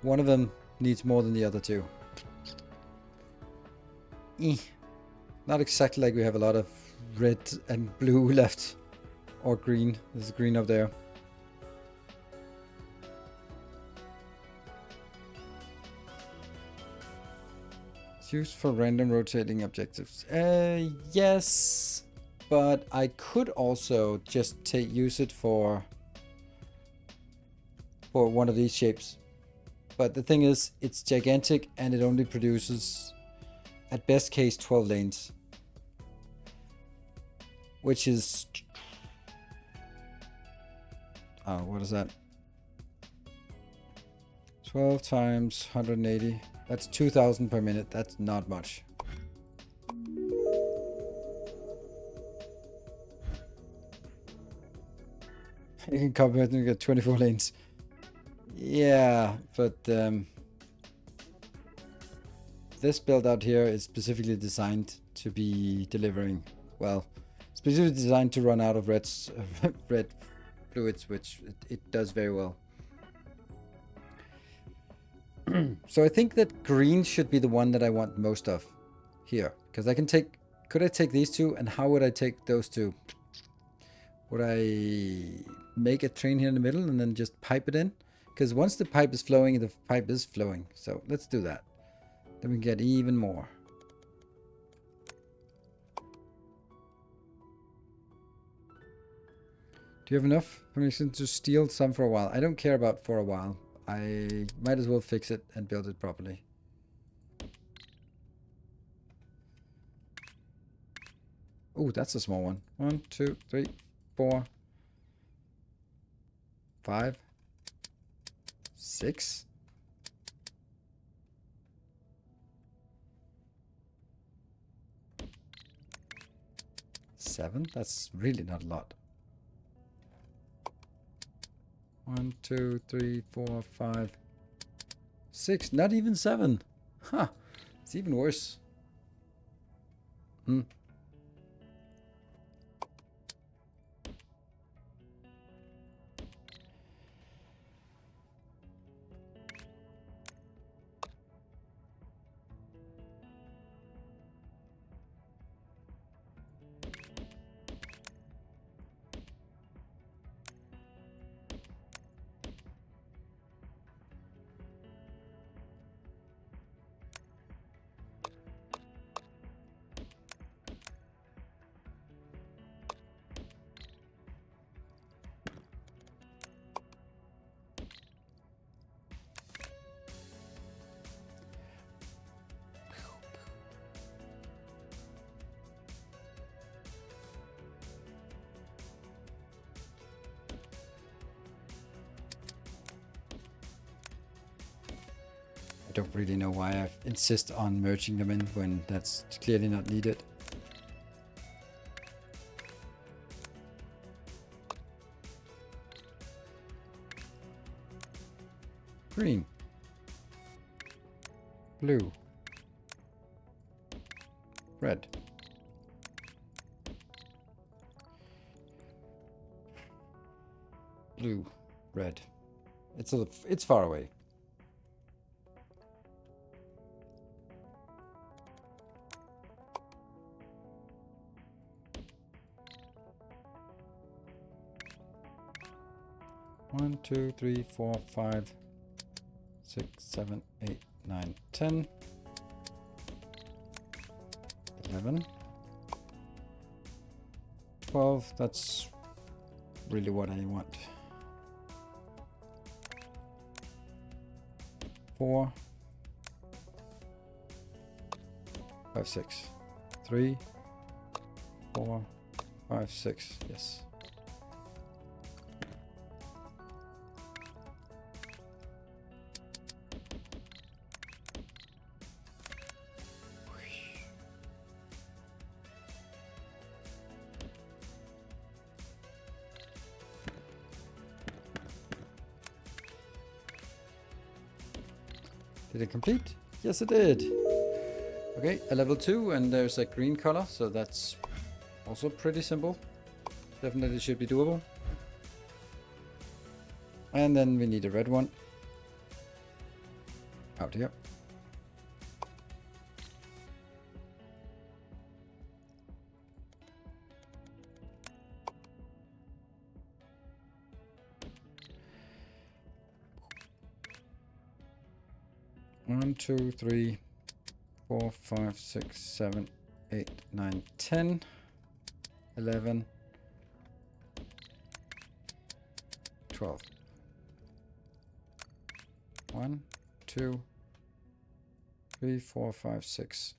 one of them needs more than the other two. Not exactly like we have a lot of red and blue left, or green. There's green up there. Used for random rotating objectives. Yes, but I could also just use it for one of these shapes. But the thing is, it's gigantic and it only produces, at best case, 12 lanes, which is what is that? 12 times 180. That's 2,000 per minute. That's not much. You can compare it and get 24 lanes. Yeah, but this build out here is specifically designed to be delivering, well, specifically designed to run out of red fluids, which it does very well. So I think that green should be the one that I want most of here, because I can take, could I take these two, and how would I take those two? Would I make a train here in the middle and then just pipe it in? Because once the pipe is flowing, the pipe is flowing. So let's do that. Then we get even more. Do you have enough permission to steal some for a while? I don't care about for a while. I might as well fix it and build it properly. Oh, that's a small one. 1, 2, 3, 4, 5, 6. Seven. That's really not a lot. 1, 2, 3, 4, 5, 6. Not even 7. Huh. It's even worse. I don't really know why I insist on merging them in when that's clearly not needed. Green. Blue. Red. Blue. Red. It's far away. One, 2, 3, 4, 5, 6, 7, 8, 9, 10, 11, 12. That's really what I want. 4, 5, 6, 3, 4, 5, 6. Yes. Did it complete? Yes, it did. Okay, a level 2, and there's a green color, so that's also pretty simple. Definitely should be doable. And then we need a red one. Out here. One, 2, 3, 4, 5, 6, 7, 8, 9, 10, 11, 12. 1, 2, 3, 4, 5, 6.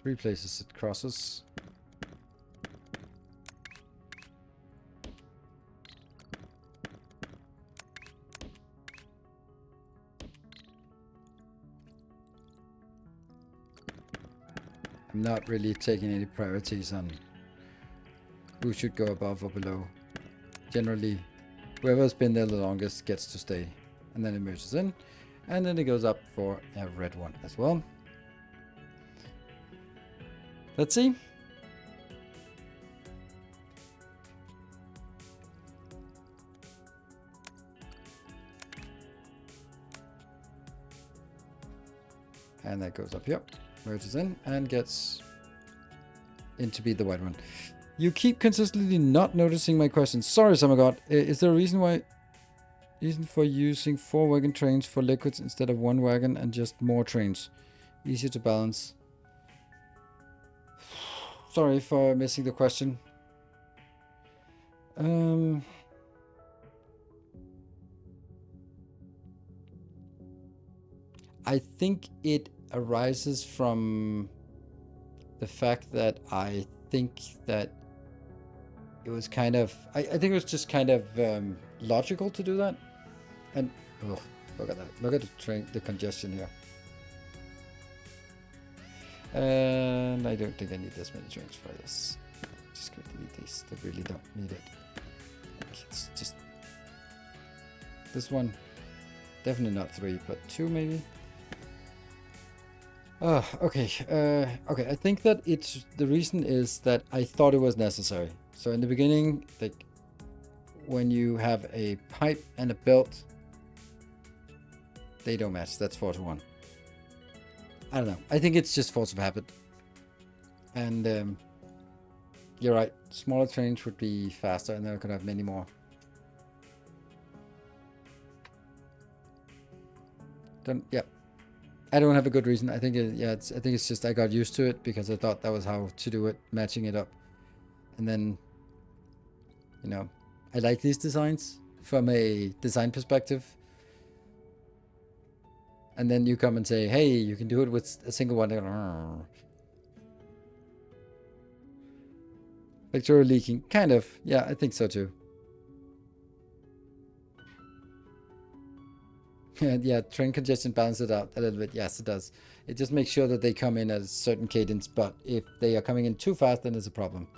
Three places it crosses. I'm not really taking any priorities on who should go above or below. Generally, whoever's been there the longest gets to stay. And then it merges in. And then it goes up for a red one as well. Let's see. And that goes up here, merges in, and gets in to be the white one. You keep consistently not noticing my questions. Sorry, Samagod. Is there a reason for using 4 wagon trains for liquids instead of 1 wagon and just more trains? Easier to balance. Sorry for missing the question. I think it arises from the fact that I think that it was kind of... I think it was just kind of logical to do that. And oh, look at that. Look at the congestion here. And I don't think I need this many trains for this. Just gonna delete these. They really don't need it. It's just this one. Definitely not 3, but 2 maybe. Okay. Okay. I think that the reason is that I thought it was necessary. So in the beginning, like when you have a pipe and a belt, they don't match. That's 4 to 1. I don't know. I think it's just force of habit. And you're right. Smaller trains would be faster, and then I could have many more. Yeah. I don't have a good reason. I think I think it's just I got used to it because I thought that was how to do it, matching it up. And then, you know, I like these designs from a design perspective. And then you come and say, hey, you can do it with a single one. Vector leaking. Kind of. Yeah, I think so too. Yeah, train congestion balances it out a little bit. Yes, it does. It just makes sure that they come in at a certain cadence, but if they are coming in too fast, then it's a problem.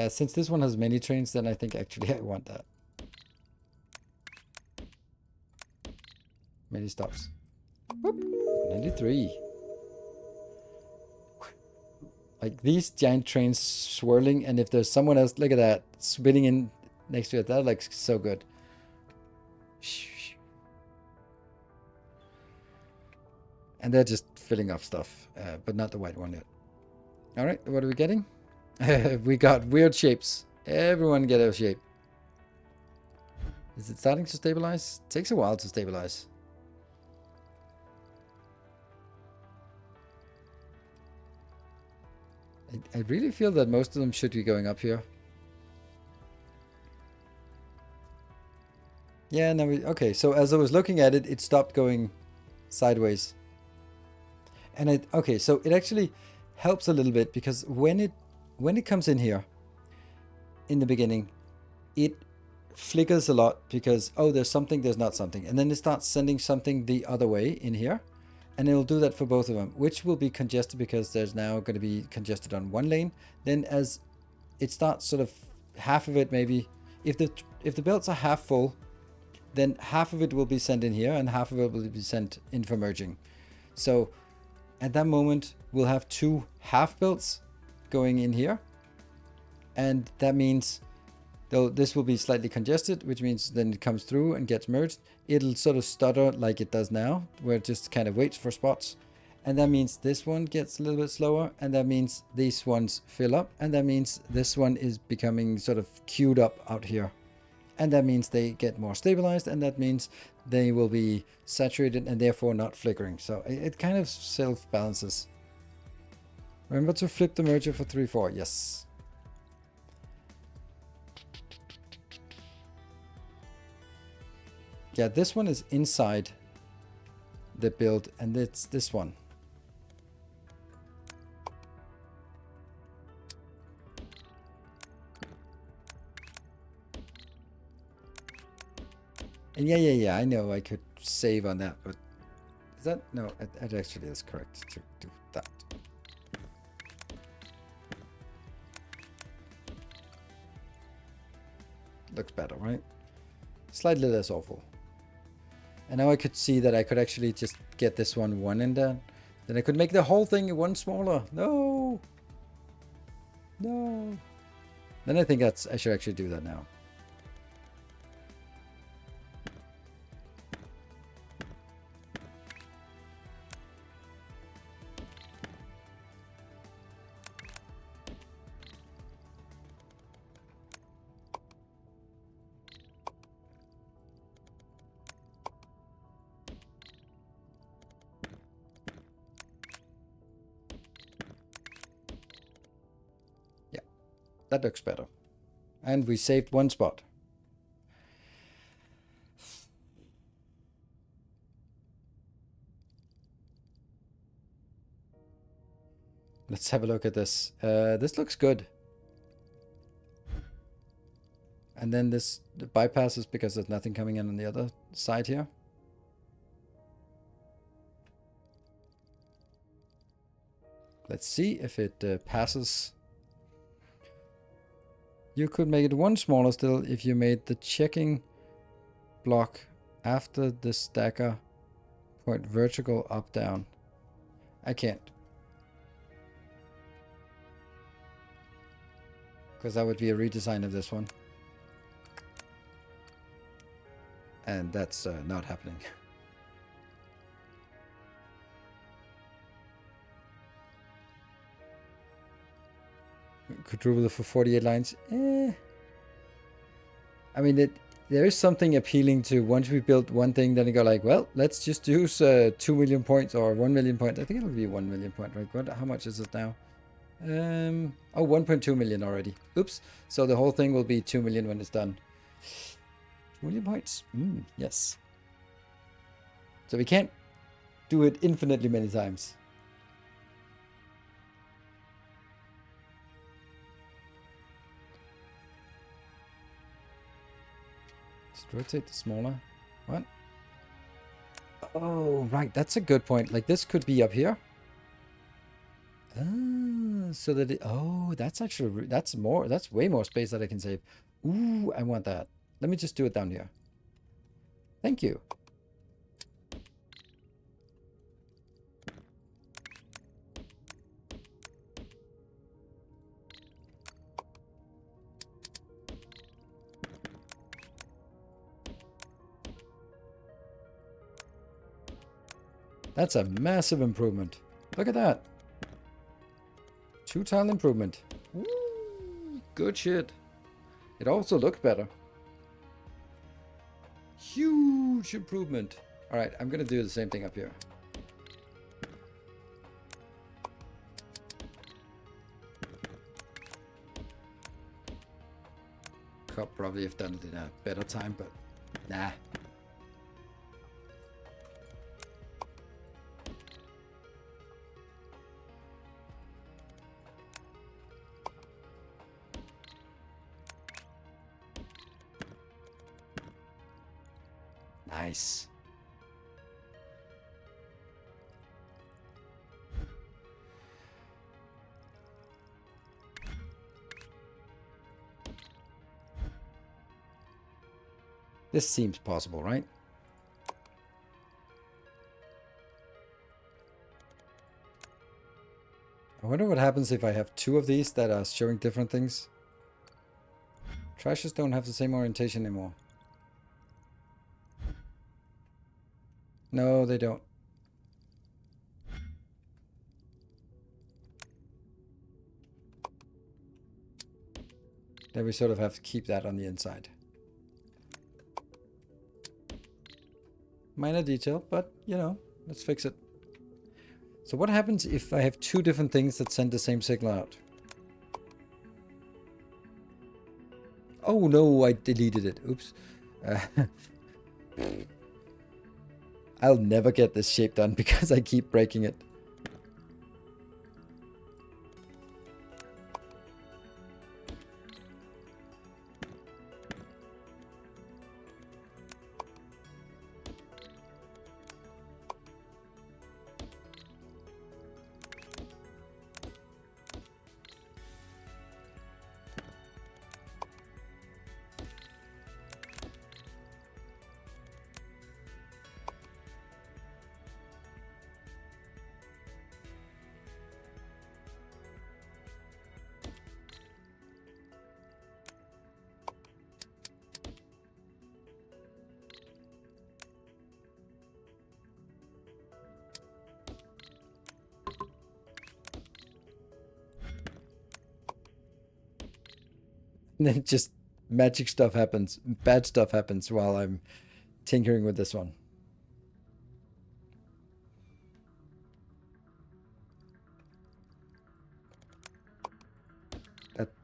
Since this one has many trains, then I think actually I want that. Many stops. Whoop, 93. Like these giant trains swirling, and if there's someone else, look at that, spinning in next to it. That looks so good. And they're just filling up stuff, but not the white one yet. All right, what are we getting? We got weird shapes. Everyone get a shape. Is it starting to stabilize? It takes a while to stabilize. I really feel that most of them should be going up here. Yeah, no, okay, so as I was looking at it, it stopped going sideways. And okay, so it actually helps a little bit because when it comes in here in the beginning, it flickers a lot because, oh, there's something, there's not something. And then it starts sending something the other way in here. And it'll do that for both of them, which will be congested because there's now going to be congested on one lane. Then as it starts sort of half of it, maybe if the belts are half full, then half of it will be sent in here and half of it will be sent in for merging. So at that moment, we'll have two half belts going in here. And that means, though this will be slightly congested, which means then it comes through and gets merged. It'll sort of stutter like it does now, where it just kind of waits for spots. And that means this one gets a little bit slower. And that means these ones fill up. And that means this one is becoming sort of queued up out here. And that means they get more stabilized. And that means they will be saturated and therefore not flickering. So it kind of self-balances. Remember to flip the merger for 3-4. Yes. Yeah, this one is inside the build, and it's this one. And yeah, I know I could save on that, but is that? No, it actually is correct to do that. Looks better, right? Slightly less awful. And now I could see that I could actually just get this one in there. Then I could make the whole thing one smaller. No. No. Then I think I should actually do that now. That looks better. And we saved one spot. Let's have a look at this. This looks good. And then this bypasses because there's nothing coming in on the other side here. Let's see if it passes. You could make it one smaller still if you made the checking block after the stacker point vertical up down. I can't. Because that would be a redesign of this one. And that's not happening. Quadruple it for 48 lines. I mean, there is something appealing to once we built one thing, then you go like, well, let's just use 2 million points or 1 million points. I think it'll be 1 million point, right? How much is it now? Oh, 1.2 million already. Oops. So the whole thing will be 2 million when it's done. 2 million points. Yes. So we can't do it infinitely many times. Just rotate the smaller. What? Oh, right. That's a good point. Like this could be up here. Ah, so that it, oh, that's actually, that's more, that's way more space that I can save. Ooh, I want that. Let me just do it down here. Thank you. That's a massive improvement. Look at that. 2-tile improvement. Ooh, good shit. It also looks better. Huge improvement. All right, I'm gonna do the same thing up here. Could probably have done it in a better time, but nah. Nice. This seems possible, right? I wonder what happens if I have 2 of these that are showing different things. Trashes don't have the same orientation anymore. No, they don't. Then we sort of have to keep that on the inside. Minor detail, but you know, let's fix it. So what happens if I have 2 different things that send the same signal out? Oh no, I deleted it. Oops. I'll never get this shape done because I keep breaking it. And then just magic stuff happens. Bad stuff happens while I'm tinkering with this one.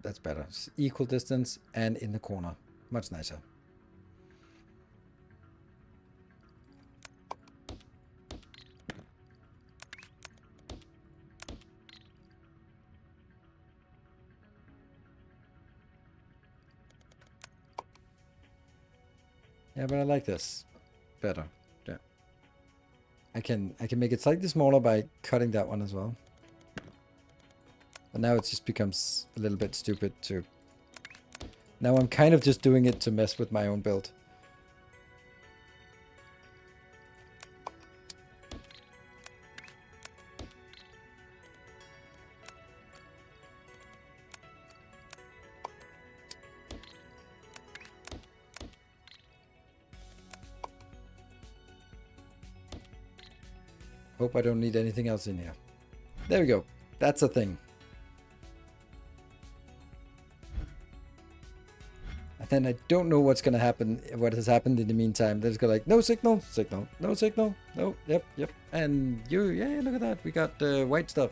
That's better. It's equal distance and in the corner. Much nicer. Yeah, but I like this better. Yeah. I can make it slightly smaller by cutting that one as well. But now it just becomes a little bit stupid to... Now I'm kind of just doing it to mess with my own build. Hope I don't need anything else in here. There we go. That's a thing. And then I don't know what's gonna happen, what has happened in the meantime. There's go like, no signal, signal, no signal, no, yep. And yeah, look at that. We got white stuff.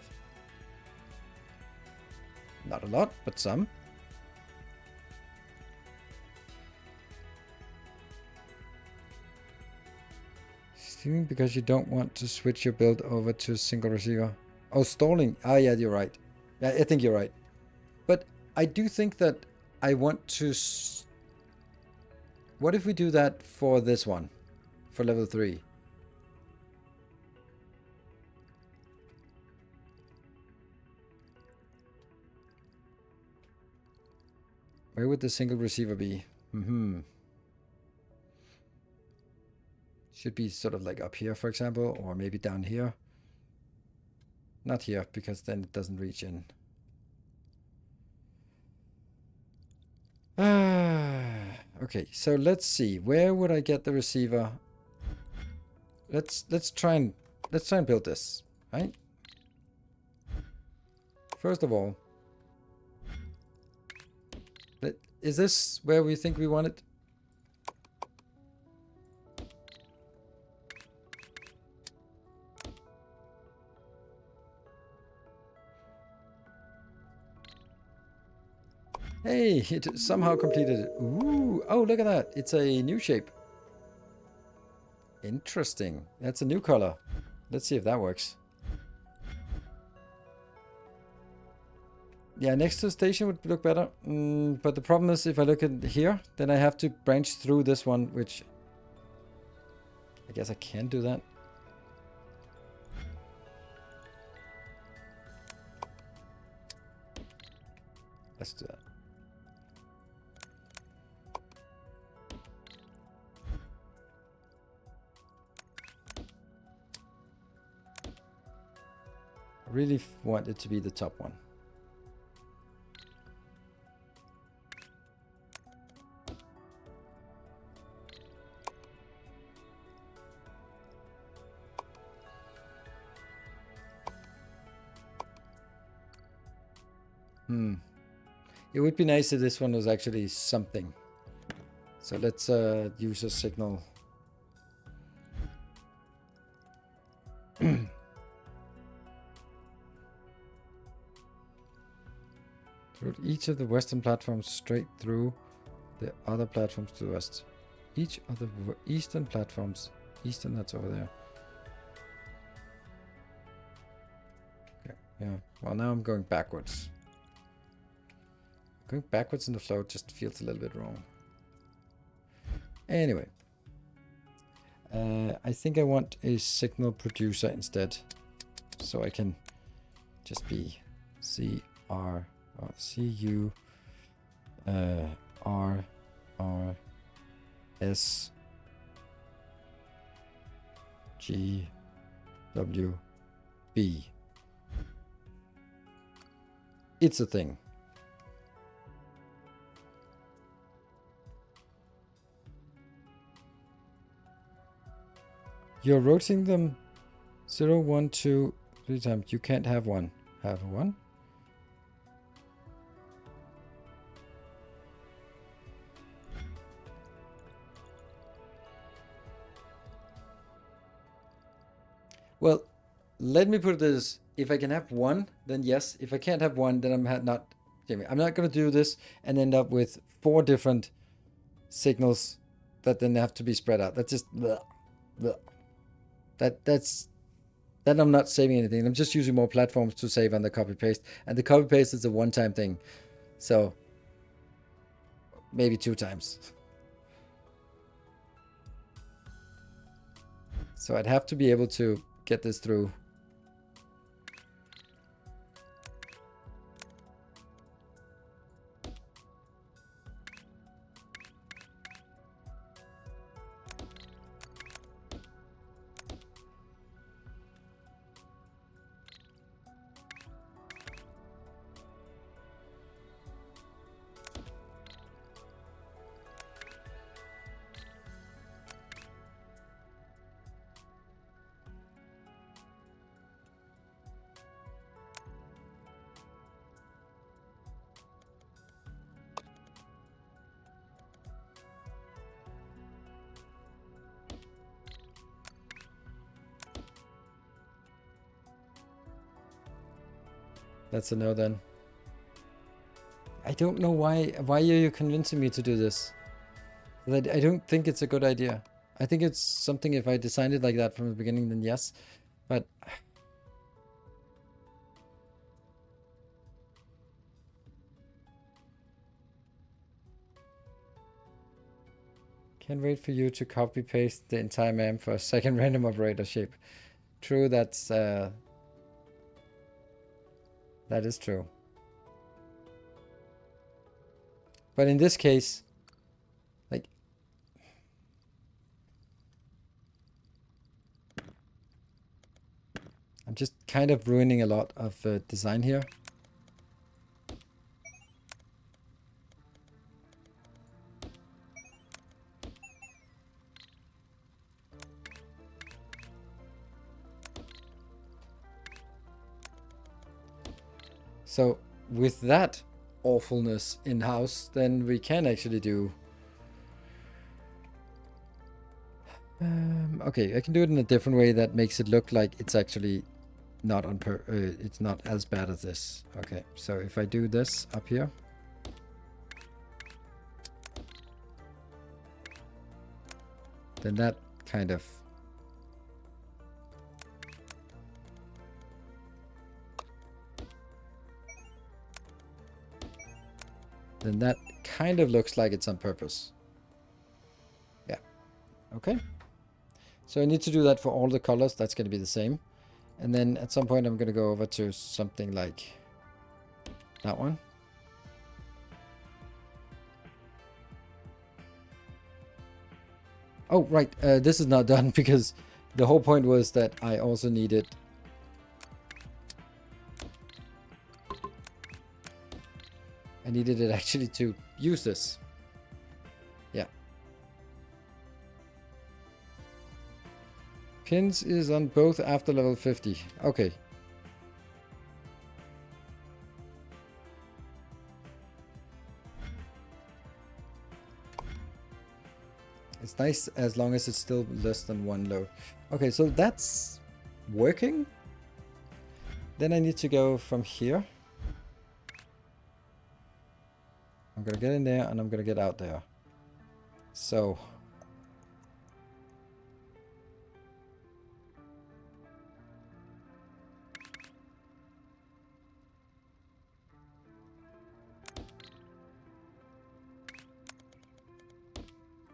Not a lot, but some. Streaming because you don't want to switch your build over to a single receiver. Oh, stalling. Ah, yeah, you're right. Yeah, I think you're right. But I do think that I want to... What if we do that for this one? For level 3? Where would the single receiver be? Should be sort of like up here, for example, or maybe down here. Not here, because then it doesn't reach in. Okay, so let's see. Where would I get the receiver? Let's try and build this, right? First of all, is this where we think we want it? Hey, it somehow completed it. Ooh, oh, look at that. It's a new shape. Interesting. That's a new color. Let's see if that works. Yeah, next to the station would look better. But the problem is if I look at here, then I have to branch through this one, which I guess I can do that. Let's do that. I really want it to be the top one. It would be nice if this one was actually something. So let's use a signal. Route each of the western platforms straight through the other platforms to the west. Each of the eastern platforms. Eastern, that's over there. Okay, yeah. Well, now I'm going backwards. Going backwards in the flow just feels a little bit wrong. Anyway. I think I want a signal producer instead. So I can just be CR or CU R R S G W B. It's a thing. You're rotating them 0, 1, 2, 3 times. You can't have one. Have one? Well, let me put this. If I can have one, then yes. If I can't have one, then I'm not. I'm not going to do this and end up with 4 different signals that then have to be spread out. That's just bleh, bleh. Then I'm not saving anything. I'm just using more platforms to save on the copy paste, and the copy paste is a one-time thing, so maybe 2 times. So I'd have to be able to get this through. That's a no then. I don't know why are you convincing me to do this? I don't think it's a good idea. I think it's something if I designed it like that from the beginning, then yes. But can't wait for you to copy paste the entire map for a second random operator shape. True, that's that is true. But in this case, like, I'm just kind of ruining a lot of design here. So with that awfulness in-house, then we can actually do... okay, I can do it in a different way that makes it look like it's actually not on it's not as bad as this. Okay, so if I do this up here, then that kind of... then that kind of looks like it's on purpose. Yeah, okay. So I need to do that for all the colors. That's going to be the same. And then at some point I'm going to go over to something like that one. Oh, right. This is not done because the whole point was that I also needed... I needed it actually to use this. Yeah. Pins is on both after level 50. Okay. It's nice as long as it's still less than one load. Okay, so that's working. Then I need to go from here. I'm gonna get in there and I'm gonna get out there. So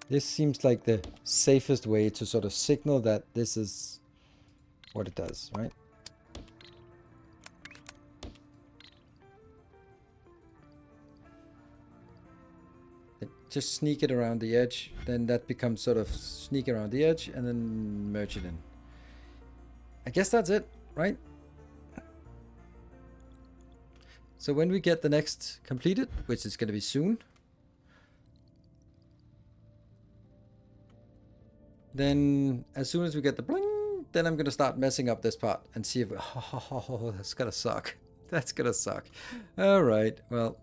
this seems like the safest way to sort of signal that this is what it does, right? Just sneak it around the edge, then that becomes sort of sneak around the edge and then merge it in. I guess that's it, right? So when we get the next completed, which is going to be soon, then as soon as we get the bling, then I'm going to start messing up this part and see if... oh, that's going to suck. That's going to suck. All right, well...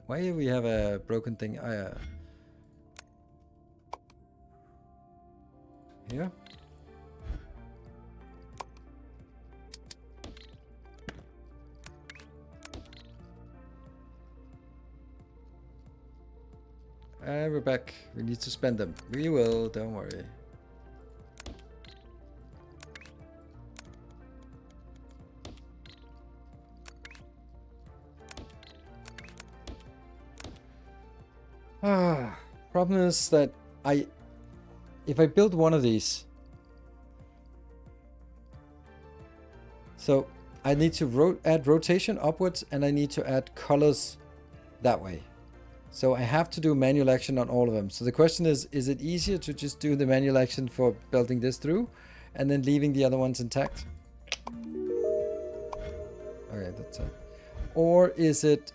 why do we have a broken thing? Here. We're back. We need to spend them. We will, don't worry. Problem is that if I build one of these, so I need to add rotation upwards and I need to add colors that way. So I have to do manual action on all of them. So the question is it easier to just do the manual action for building this through and then leaving the other ones intact? Okay, that's it. Or is it...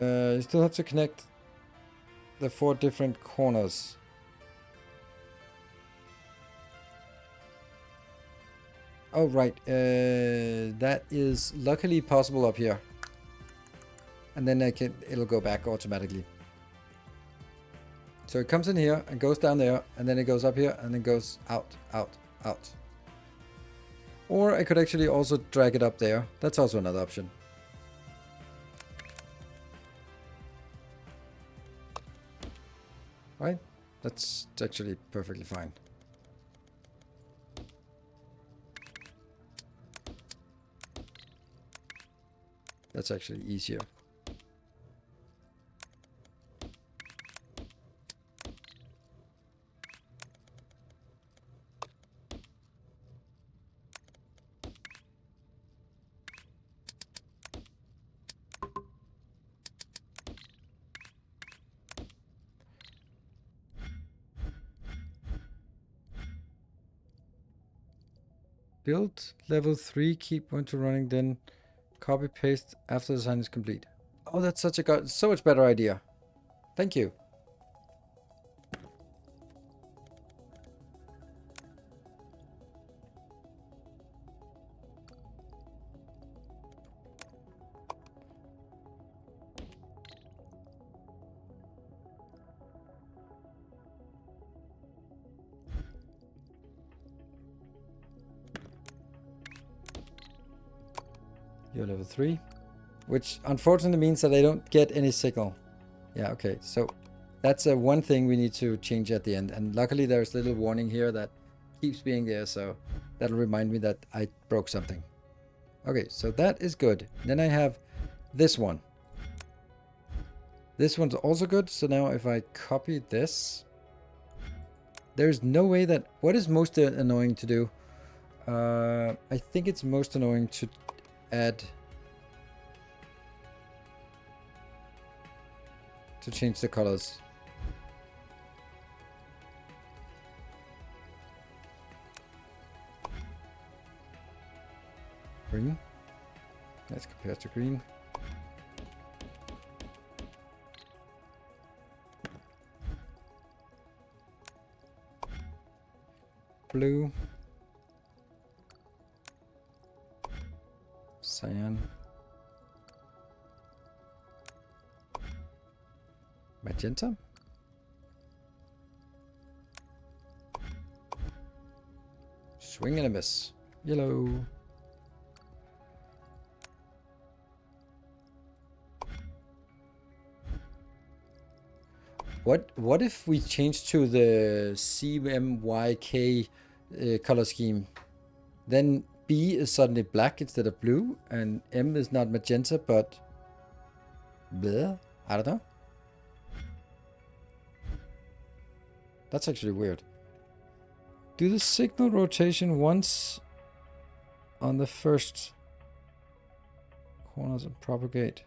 you still have to connect the 4 different corners. Oh, right. That is luckily possible up here. And then it'll go back automatically. So it comes in here and goes down there, and then it goes up here and then goes out, out, out. Or I could actually also drag it up there. That's also another option. Right? That's actually perfectly fine. That's actually easier. Build level 3, keep Ubuntu running, then copy paste after the design is complete. Oh, that's so much better idea. Thank you. You're level 3. Which unfortunately means that I don't get any signal. Yeah, okay. So that's one thing we need to change at the end. And luckily there's a little warning here that keeps being there. So that'll remind me that I broke something. Okay, so that is good. Then I have this one. This one's also good. So now if I copy this, there's no way that... What is most annoying to do? I think it's most annoying to add... to change the colors. Green. Let's compare to green. Blue. Cyan. Magenta. Swing and a miss. Yellow. What if we change to the CMYK color scheme? Then B is suddenly black instead of blue, and M is not magenta, but bleh? I don't know. That's actually weird. Do the signal rotation once on the first corners and propagate.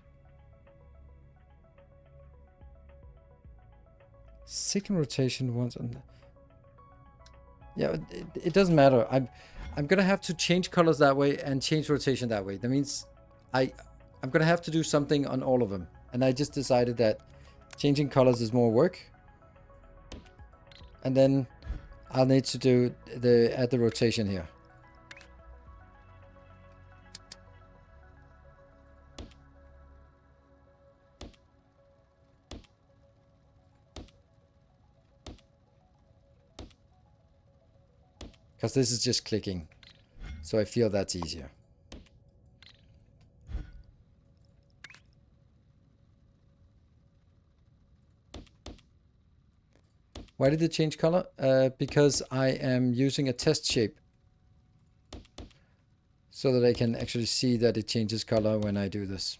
Signal rotation once on the... Yeah, it doesn't matter. I'm gonna have to change colors that way and change rotation that way. That means I'm gonna have to do something on all of them. And I just decided that changing colors is more work. And then I'll need to do add the rotation here. Because this is just clicking. So I feel that's easier. Why did it change color? Because I am using a test shape. So that I can actually see that it changes color when I do this.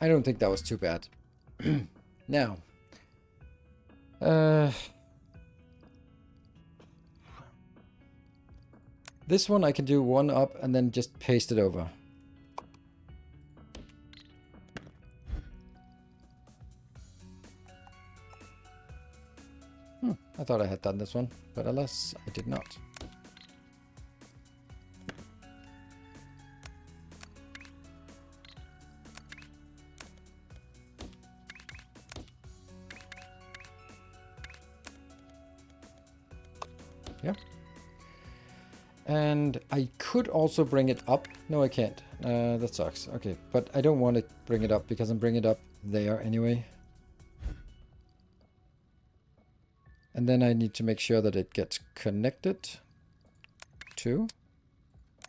I don't think that was too bad. Now, this one I can do one up and then just paste it over. I thought I had done this one, but alas, I did not. Yeah. And I could also bring it up. No, I can't. That sucks. Okay, but I don't want to bring it up because I'm bringing it up there anyway. And then I need to make sure that it gets connected to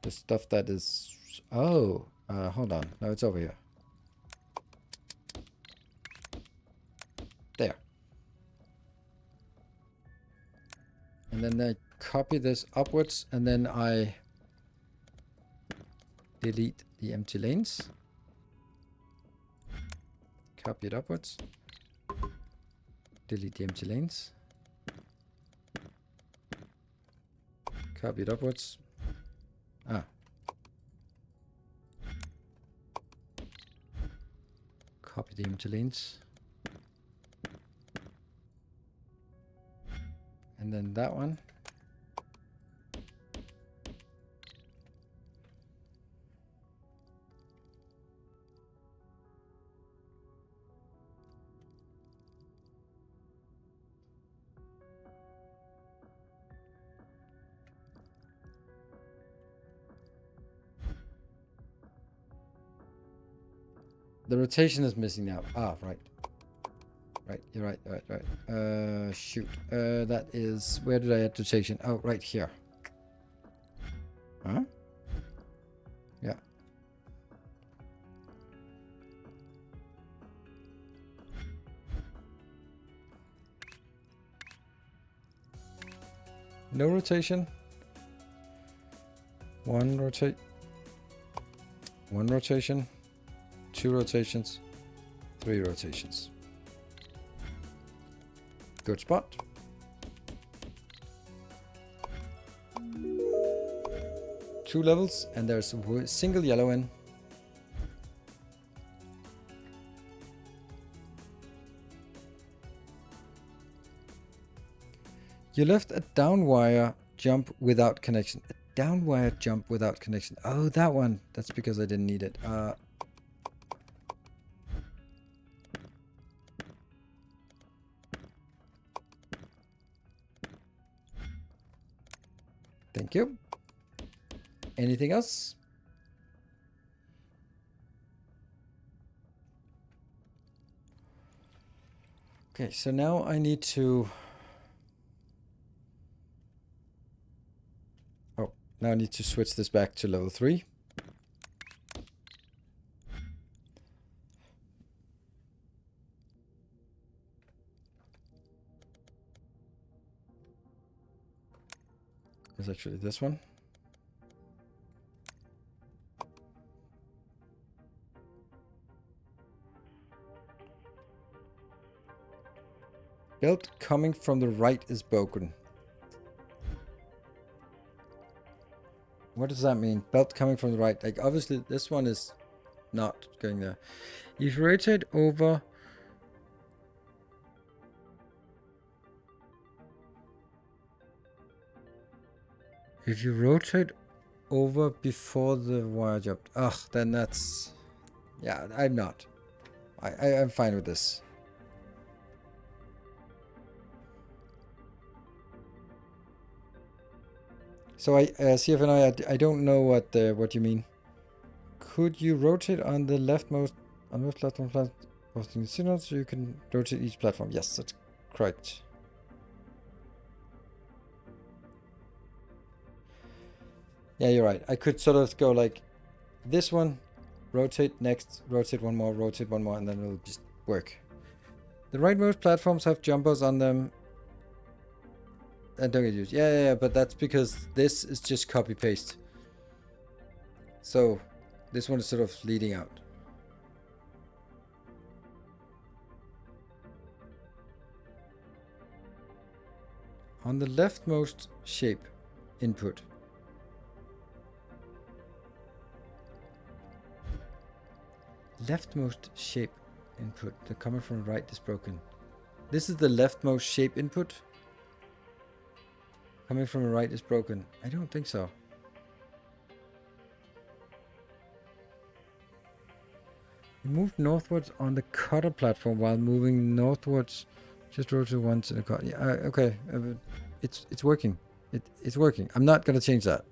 the stuff that is... Oh, hold on. No, it's over here. There. And then I copy this upwards, and then I delete the empty lanes. Copy it upwards. Delete the empty lanes. Copy it upwards. Copy the empty lanes. And then that one. The rotation is missing now. Ah, right. Right, you're right, right. Shoot. That is... Where did I add rotation? Oh, right here. Huh? Yeah. No rotation. One rotation. 2 rotations. 3 rotations. Good spot. Two levels, and there's a single yellow in. You left a down wire jump without connection. A down wire jump without connection. Oh, that one. That's because I didn't need it. Thank you. Anything else? Okay, so now I need to... Oh, now I need to switch this back to level 3. It's actually this one. Belt coming from the right is broken. What does that mean? Belt coming from the right. Like, obviously, this one is not going there. If you rotate over... If you rotate over before the wire jumped... Ugh, then that's... Yeah, I'm not. I'm fine with this. So CFNI, I don't know what you mean. Could you rotate on the leftmost on most platforms posting the signals so you can rotate each platform? Yes, that's correct. Yeah, you're right. I could sort of go like this one, rotate next, rotate one more, and then it'll just work. The rightmost platforms have jumpers on them. And don't get used. Yeah, but that's because this is just copy paste. So this one is sort of leading out. On the leftmost shape input. Leftmost shape input. The coming from right is broken. This is the leftmost shape input. Coming from the right is broken. I don't think so. You moved northwards on the cutter platform while moving northwards. Just rotate once in the cutter. Yeah, okay. It's working. It's working. I'm not gonna change that.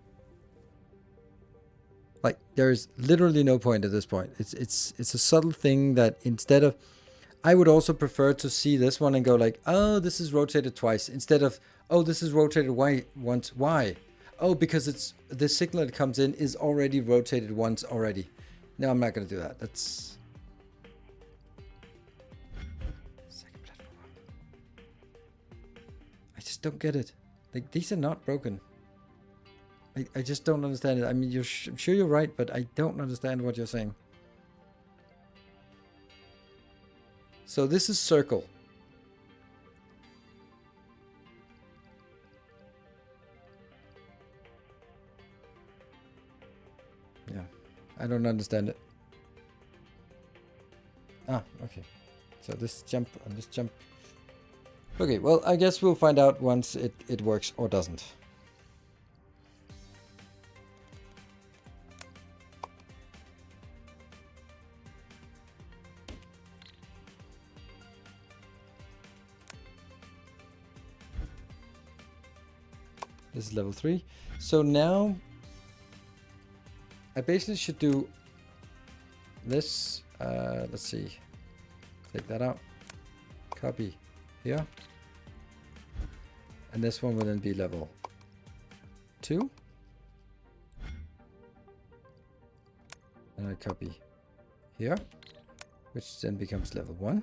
Like, there's literally no point at this point. It's a subtle thing that instead of... I would also prefer to see this one and go like, oh, this is rotated twice, instead of, oh, this is rotated once. Why? Oh, because it's the signal that comes in is already rotated once already. No, I'm not going to do that. That's... Second platform up. I just don't get it. Like, these are not broken. I just don't understand it. I mean, I'm sure you're right, but I don't understand what you're saying. So this is circle. Yeah, I don't understand it. Ah, okay. So this jump and this jump. Okay, well, I guess we'll find out once it works or doesn't. This is level 3. So now I basically should do this. Let's see. Take that out. Copy here. And this one will then be level 2. And I copy here, which then becomes level 1.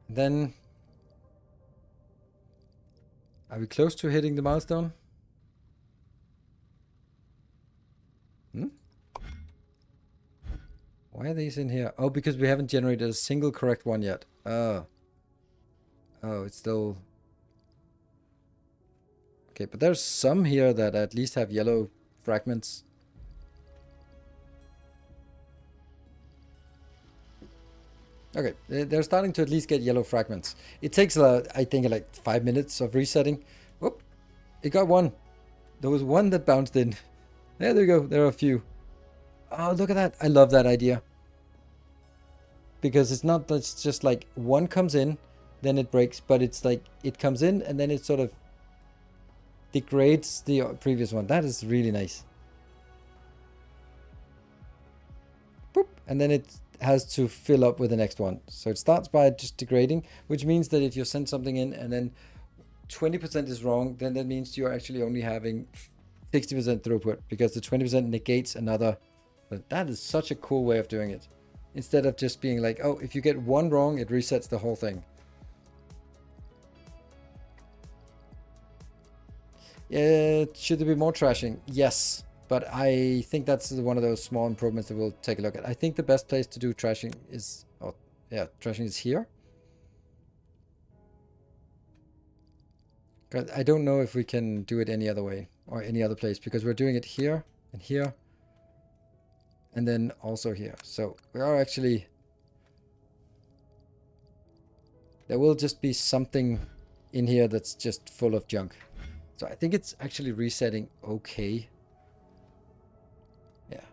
Then, are we close to hitting the milestone? Why are these in here? Oh, because we haven't generated a single correct one yet. Oh. Oh, it's still... Okay, but there's some here that at least have yellow fragments. Okay, they're starting to at least get yellow fragments. It takes, I think, like 5 minutes of resetting. Whoop! It got one. There was one that bounced in. There we go. There are a few. Oh, look at that. I love that idea. Because it's not that it's just like one comes in, then it breaks, but it's like it comes in and then it sort of degrades the previous one. That is really nice. Boop. And then it has to fill up with the next one. So it starts by just degrading, which means that if you send something in and then 20% is wrong, then that means you're actually only having 60% throughput because the 20% negates another. But that is such a cool way of doing it. Instead of just being like, oh, if you get one wrong, it resets the whole thing. Should there be more trashing? Yes. But I think that's one of those small improvements that we'll take a look at. I think the best place to do trashing is... Oh, yeah, trashing is here. I don't know if we can do it any other way or any other place because we're doing it here and here. And then also here. So we are actually... There will just be something in here that's just full of junk. So I think it's actually resetting okay. Yeah.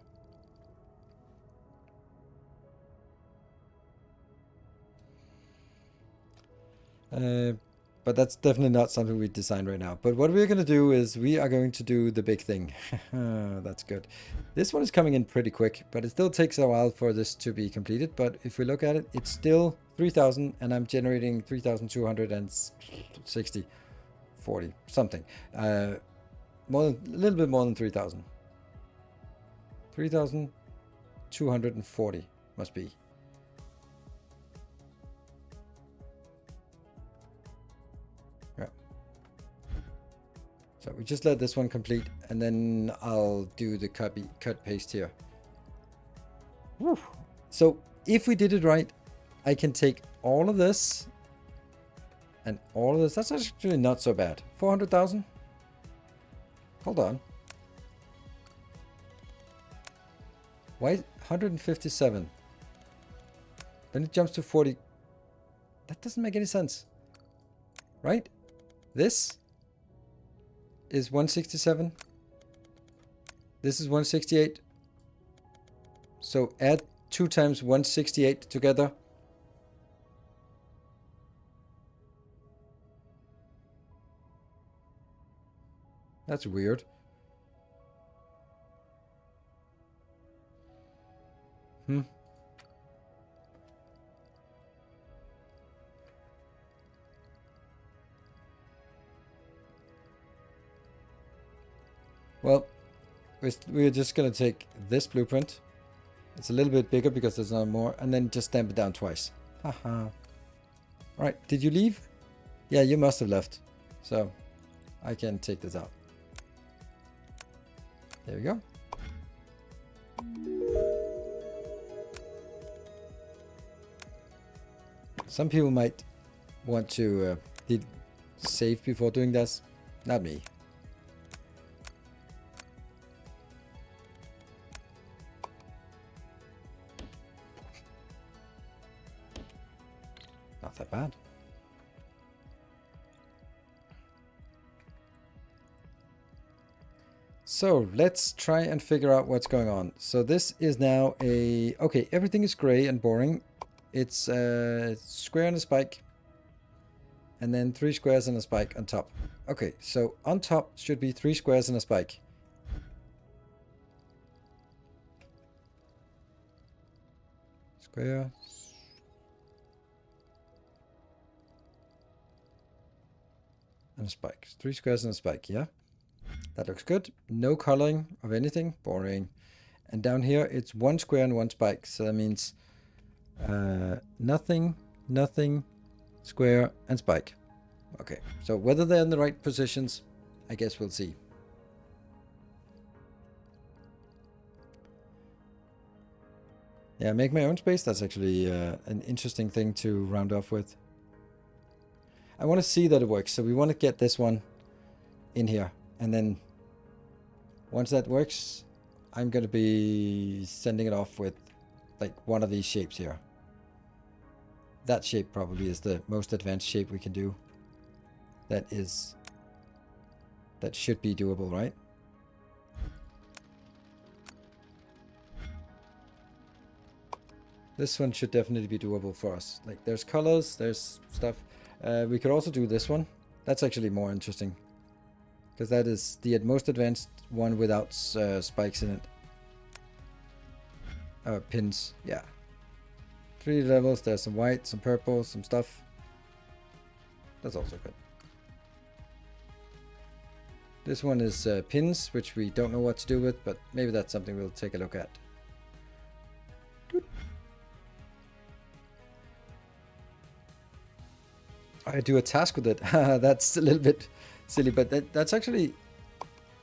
But that's definitely not something we designed right now. But what we're going to do is we are going to do the big thing. That's good. This one is coming in pretty quick, but it still takes a while for this to be completed. But if we look at it, it's still 3,000 and I'm generating 3,260, 40, something. A little bit more than 3,000. 3,240 must be. So we just let this one complete and then I'll do the cut paste here. Woo. So if we did it right, I can take all of this and all of this. That's actually not so bad. 400,000. Hold on. Why 157? Then it jumps to 40. That doesn't make any sense. Right? This is 167. This is 168. So add 2 times 168 together. That's weird. Well, we're just going to take this blueprint. It's a little bit bigger because there's no more. And then just stamp it down twice. Haha. Alright, did you leave? Yeah, you must have left. So, I can take this out. There we go. Some people might want to save before doing this. Not me. So let's try and figure out what's going on. So this is now a... Okay, everything is gray and boring. It's a square and a spike. And then 3 squares and a spike on top. Okay, so on top should be 3 squares and a spike. Square. And a spike. 3 squares and a spike, yeah? That looks good. No coloring of anything. Boring. And down here, it's 1 square and 1 spike. So that means nothing, nothing, square, and spike. Okay, so whether they're in the right positions, I guess we'll see. Yeah, make my own space. That's actually an interesting thing to round off with. I want to see that it works. So we want to get this one in here. And then once that works, I'm going to be sending it off with like one of these shapes here. That shape probably is the most advanced shape we can do. That should be doable, right? This one should definitely be doable for us. Like there's colors, there's stuff. We could also do this one. That's actually more interesting. Because that is the most advanced one without spikes in it. Pins, yeah. 3 levels, there's some white, some purple, some stuff. That's also good. This one is pins, which we don't know what to do with, but maybe that's something we'll take a look at. I do a task with it. That's a little bit silly, but that's actually...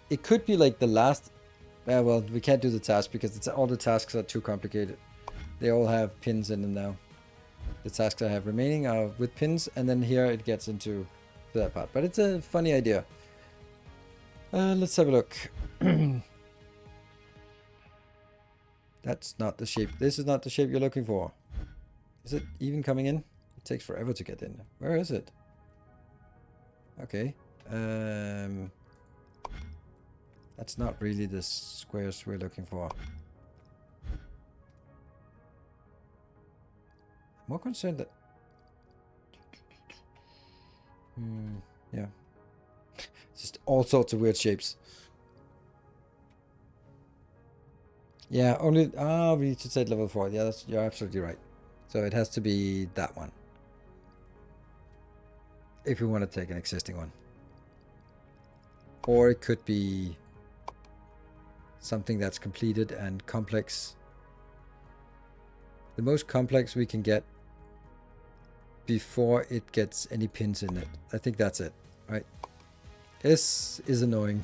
It could be like the last... well, we can't do the task because all the tasks are too complicated. They all have pins in them now. The tasks I have remaining are with pins, and then here it gets into that part. But it's a funny idea. Let's have a look. That's not the shape. This is not the shape you're looking for. Is it even coming in? It takes forever to get in. Where is it? Okay. That's not really the squares we're looking for. I'm more concerned that... yeah. Just all sorts of weird shapes. Yeah, only... we need to set level 4. Yeah, you're absolutely right. So it has to be that one. If we want to take an existing one. Or it could be something that's completed and complex. The most complex we can get before it gets any pins in it. I think that's it, right? This is annoying.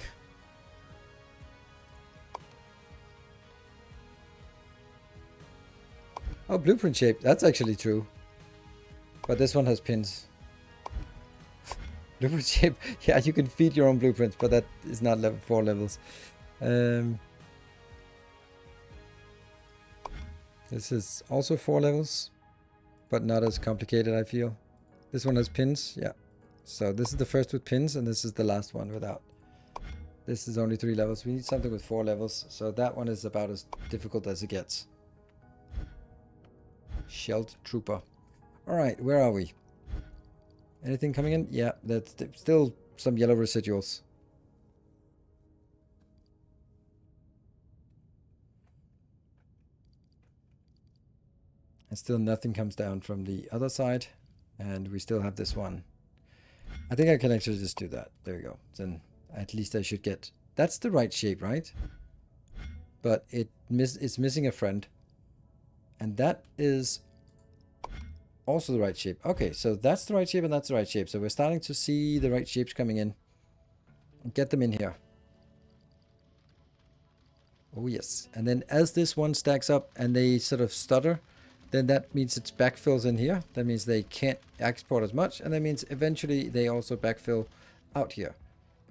Oh, blueprint shape. That's actually true. But this one has pins. Blueprint shape. Yeah, you can feed your own blueprints, but that is not level 4 levels. This is also 4 levels, but not as complicated, I feel. This one has pins. Yeah. So this is the first with pins, and this is the last one without. This is only 3 levels. We need something with 4 levels. So that one is about as difficult as it gets. Shelled Trooper. Alright, where are we? Anything coming in? Yeah, that's still some yellow residuals. And still nothing comes down from the other side. And we still have this one. I think I can actually just do that. There we go. Then at least I should get... That's the right shape, right? But it's missing a friend. And that is also the right shape. Okay, so that's the right shape and that's the right shape. So we're starting to see the right shapes coming in. Get them in here. Oh, yes. And then as this one stacks up and they sort of stutter, then that means it's backfills in here. That means they can't export as much. And that means eventually they also backfill out here.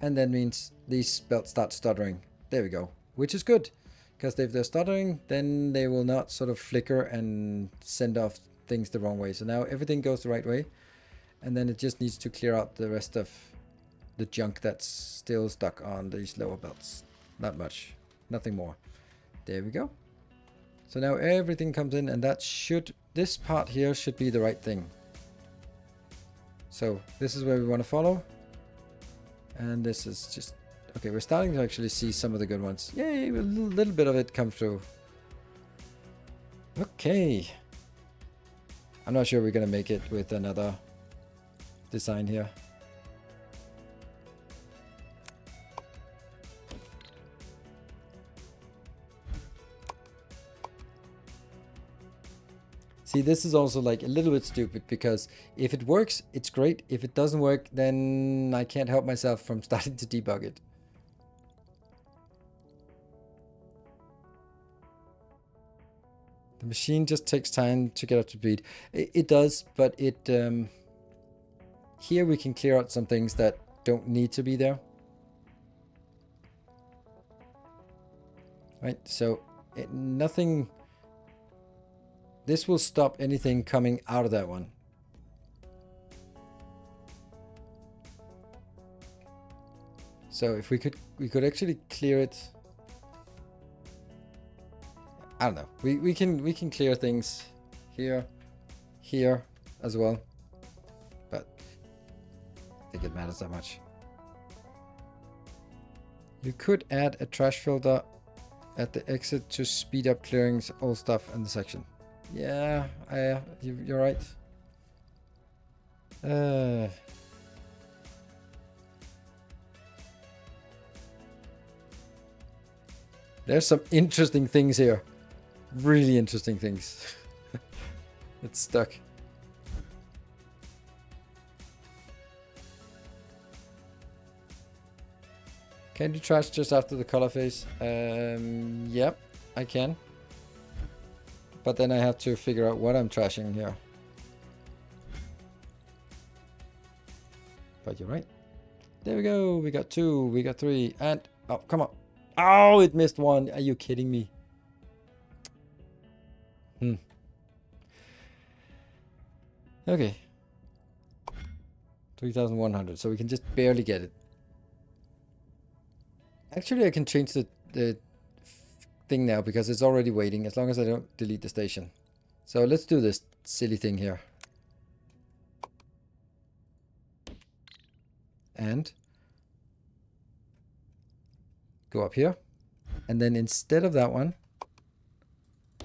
And that means these belts start stuttering. There we go. Which is good. Because if they're stuttering, then they will not sort of flicker and send off things the wrong way. So now everything goes the right way. And then it just needs to clear out the rest of the junk that's still stuck on these lower belts. Not much. Nothing more. There we go. So now everything comes in, and that should, this part here should be the right thing. So this is where we want to follow. And this is just, okay, we're starting to actually see some of the good ones. Yay, a little bit of it come through. Okay. I'm not sure we're going to make it with another design here. See, this is also like a little bit stupid, because if it works, it's great. If it doesn't work, then I can't help myself from starting to debug it. The machine just takes time to get up to speed. It does, but it here we can clear out some things that don't need to be there. Right, so nothing... This will stop anything coming out of that one. So if we could actually clear it. I don't know. We can clear things here as well. But I think it matters that much. You could add a trash filter at the exit to speed up clearing all stuff in the section. Yeah, you're right. There's some interesting things here. Really interesting things. It's stuck. Can you trash just after the color phase? Yep, I can. But then I have to figure out what I'm trashing here. But you're right. There we go. We got 2. We got 3. And... oh, come on. Oh, it missed 1. Are you kidding me? Okay. 3,100. So we can just barely get it. Actually, I can change the thing now, because it's already waiting, as long as I don't delete the station. So let's do this silly thing here. And go up here. And then instead of that one,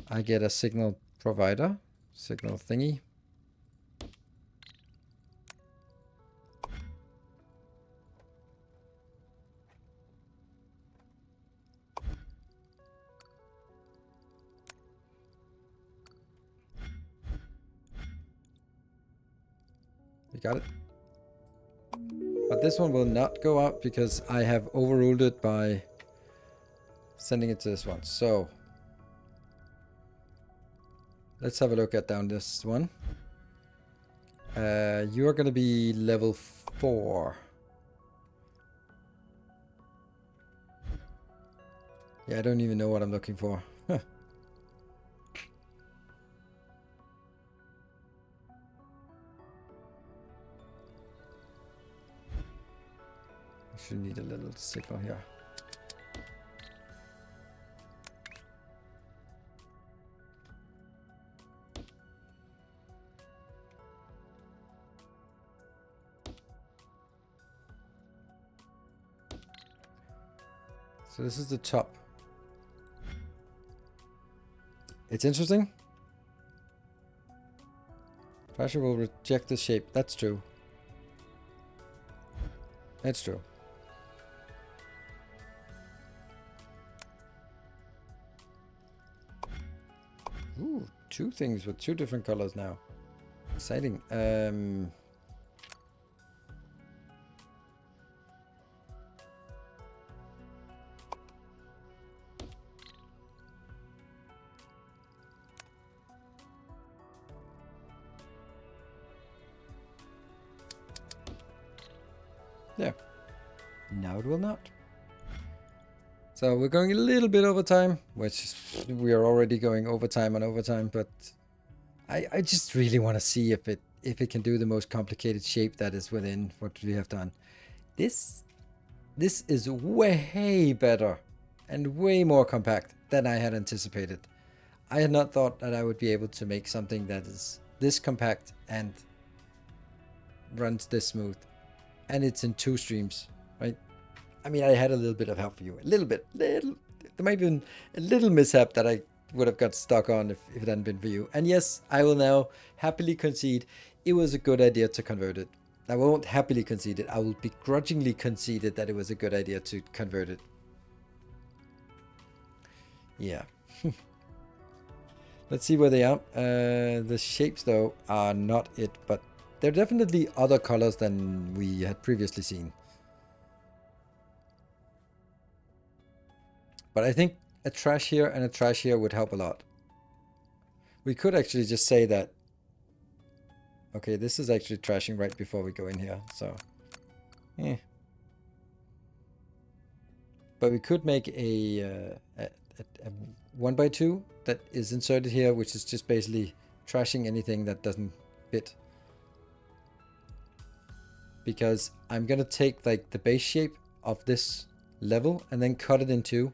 I get a signal provider, signal thingy. We got it. But this one will not go out because I have overruled it by sending it to this one. So let's have a look at down this one. You are going to be level 4. Yeah, I don't even know what I'm looking for. Should need a little signal here. So this is the top. It's interesting. Pressure will reject the shape. That's true. That's true. Ooh, 2 things with 2 different colors now. Exciting. There. Now it will not. So we're going a little bit over time, which we are already going overtime on overtime, but I just really want to see if it can do the most complicated shape that is within what we have done. This is way better and way more compact than I had anticipated. I had not thought that I would be able to make something that is this compact and runs this smooth. And it's in 2 streams, right? I mean, I had a little bit of help for you. A little bit. There might have been a little mishap that I would have got stuck on if it hadn't been for you. And yes, I will now happily concede it was a good idea to convert it. I won't happily concede it. I will begrudgingly concede it that it was a good idea to convert it. Yeah. Let's see where they are. The shapes, though, are not it, but they're definitely other colors than we had previously seen. But I think a trash here and a trash here would help a lot. We could actually just say that... Okay, this is actually trashing right before we go in here, so... But we could make a 1x2 that is inserted here, which is just basically trashing anything that doesn't fit. Because I'm gonna take like the base shape of this level and then cut it in 2.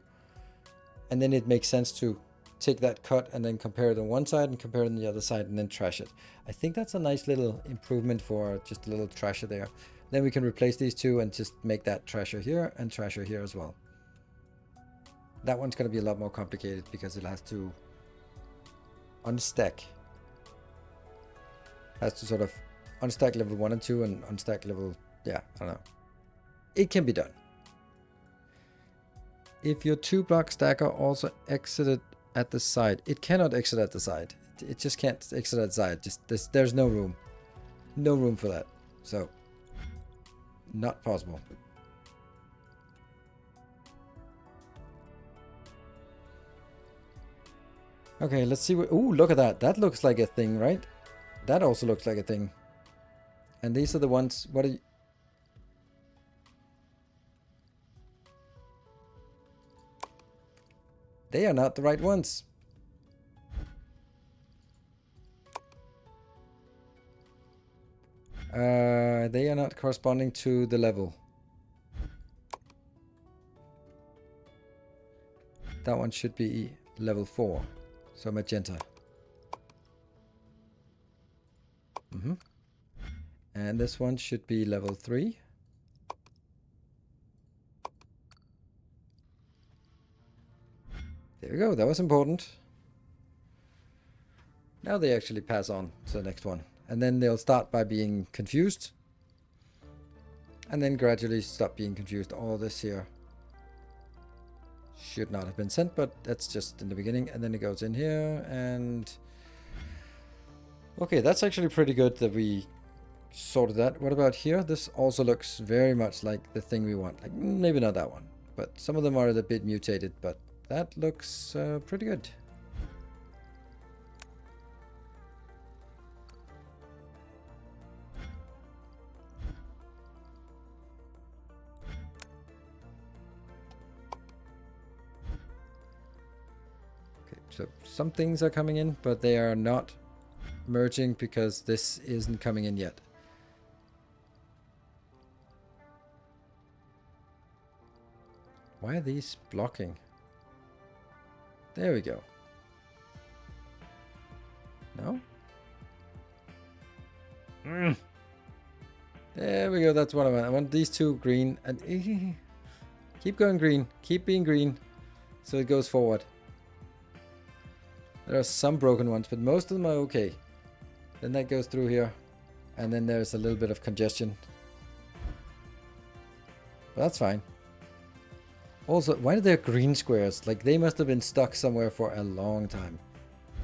And then it makes sense to take that cut and then compare it on one side and compare it on the other side and then trash it. I think that's a nice little improvement for just a little trasher there. Then we can replace these 2 and just make that trasher here and trasher here as well. That one's going to be a lot more complicated because it has to unstack. Has to sort of unstack level 1 and 2 and unstack level... Yeah, I don't know. It can be done. If your 2-block stacker also exited at the side, it cannot exit at the side. It just can't exit at the side. Just there's no room. No room for that. So, not possible. Okay, let's see what... Ooh, look at that. That looks like a thing, right? That also looks like a thing. And these are the ones... What are you... They are not the right ones. They are not corresponding to the level. That one should be level 4. So magenta. And this one should be level 3. There we go. That was important. Now they actually pass on to the next one. And then they'll start by being confused. And then gradually stop being confused. All this here should not have been sent, but that's just in the beginning. And then it goes in here and... Okay, that's actually pretty good that we sorted that. What about here? This also looks very much like the thing we want. Like, maybe not that one, but some of them are a bit mutated, but that looks pretty good. Okay, so some things are coming in, but they are not merging because this isn't coming in yet. Why are these blocking? There we go. No? There we go, that's what I want. I want these 2 green and keep going green. Keep being green so it goes forward. There are some broken ones, but most of them are okay. Then that goes through here. And then there's a little bit of congestion. But that's fine. Also, why are there green squares? Like, they must have been stuck somewhere for a long time.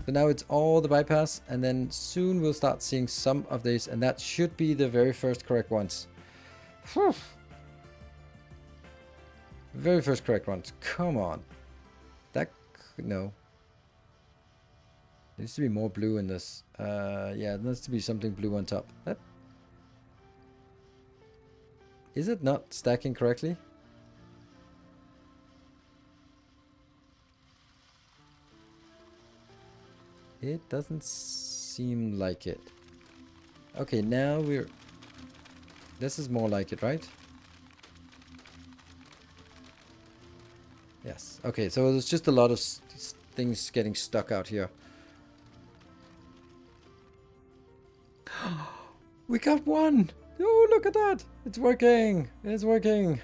So now it's all the bypass, and then soon we'll start seeing some of these, and that should be the very first correct ones. Whew. Very first correct ones. Come on. That... No. There needs to be more blue in this. Yeah, there needs to be something blue on top. That... Is it not stacking correctly? It doesn't seem like it. Okay, now we're... This is more like it, right? Yes. Okay, so there's just a lot of things getting stuck out here. We got one! Oh, look at that! It's working! It's working!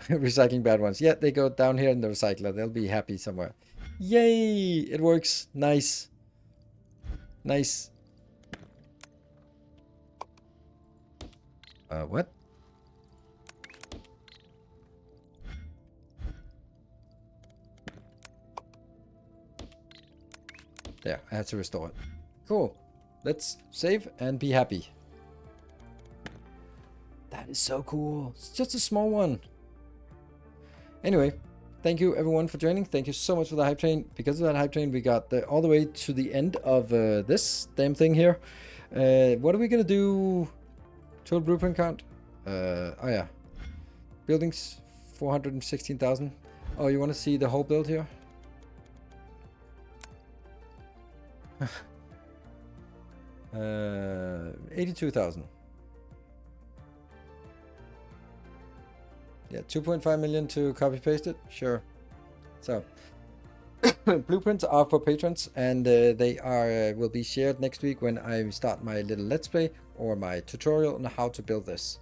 Recycling bad ones. Yeah, they go down here in the recycler. They'll be happy somewhere. Yay! It works. Nice. Nice. What? There, I had to restore it. Cool. Let's save and be happy. That is so cool. It's just a small one. Anyway, thank you everyone for joining. Thank you so much for the hype train. Because of that hype train, we got all the way to the end of this damn thing here. What are we gonna do? Total blueprint count. Oh yeah. Buildings, 416,000. Oh, you want to see the whole build here? 82,000. Yeah, 2.5 million to copy paste it. Sure. So blueprints are for patrons, and they will be shared next week when I start my little let's play or my tutorial on how to build this.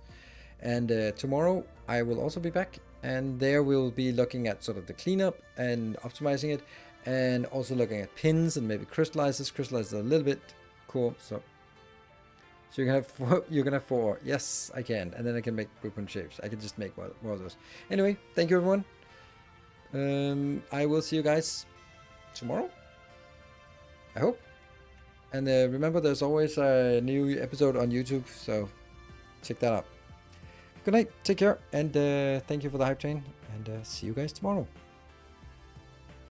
And tomorrow I will also be back, and there we'll be looking at sort of the cleanup and optimizing it, and also looking at pins and maybe crystallizes a little bit. Cool. So you can have four, you can have 4. Yes, I can. And then I can make blueprint shapes. I can just make more of those. Anyway, thank you everyone. I will see you guys tomorrow, I hope. And remember, there's always a new episode on YouTube, so check that out. Good night, take care, and thank you for the hype train, and see you guys tomorrow.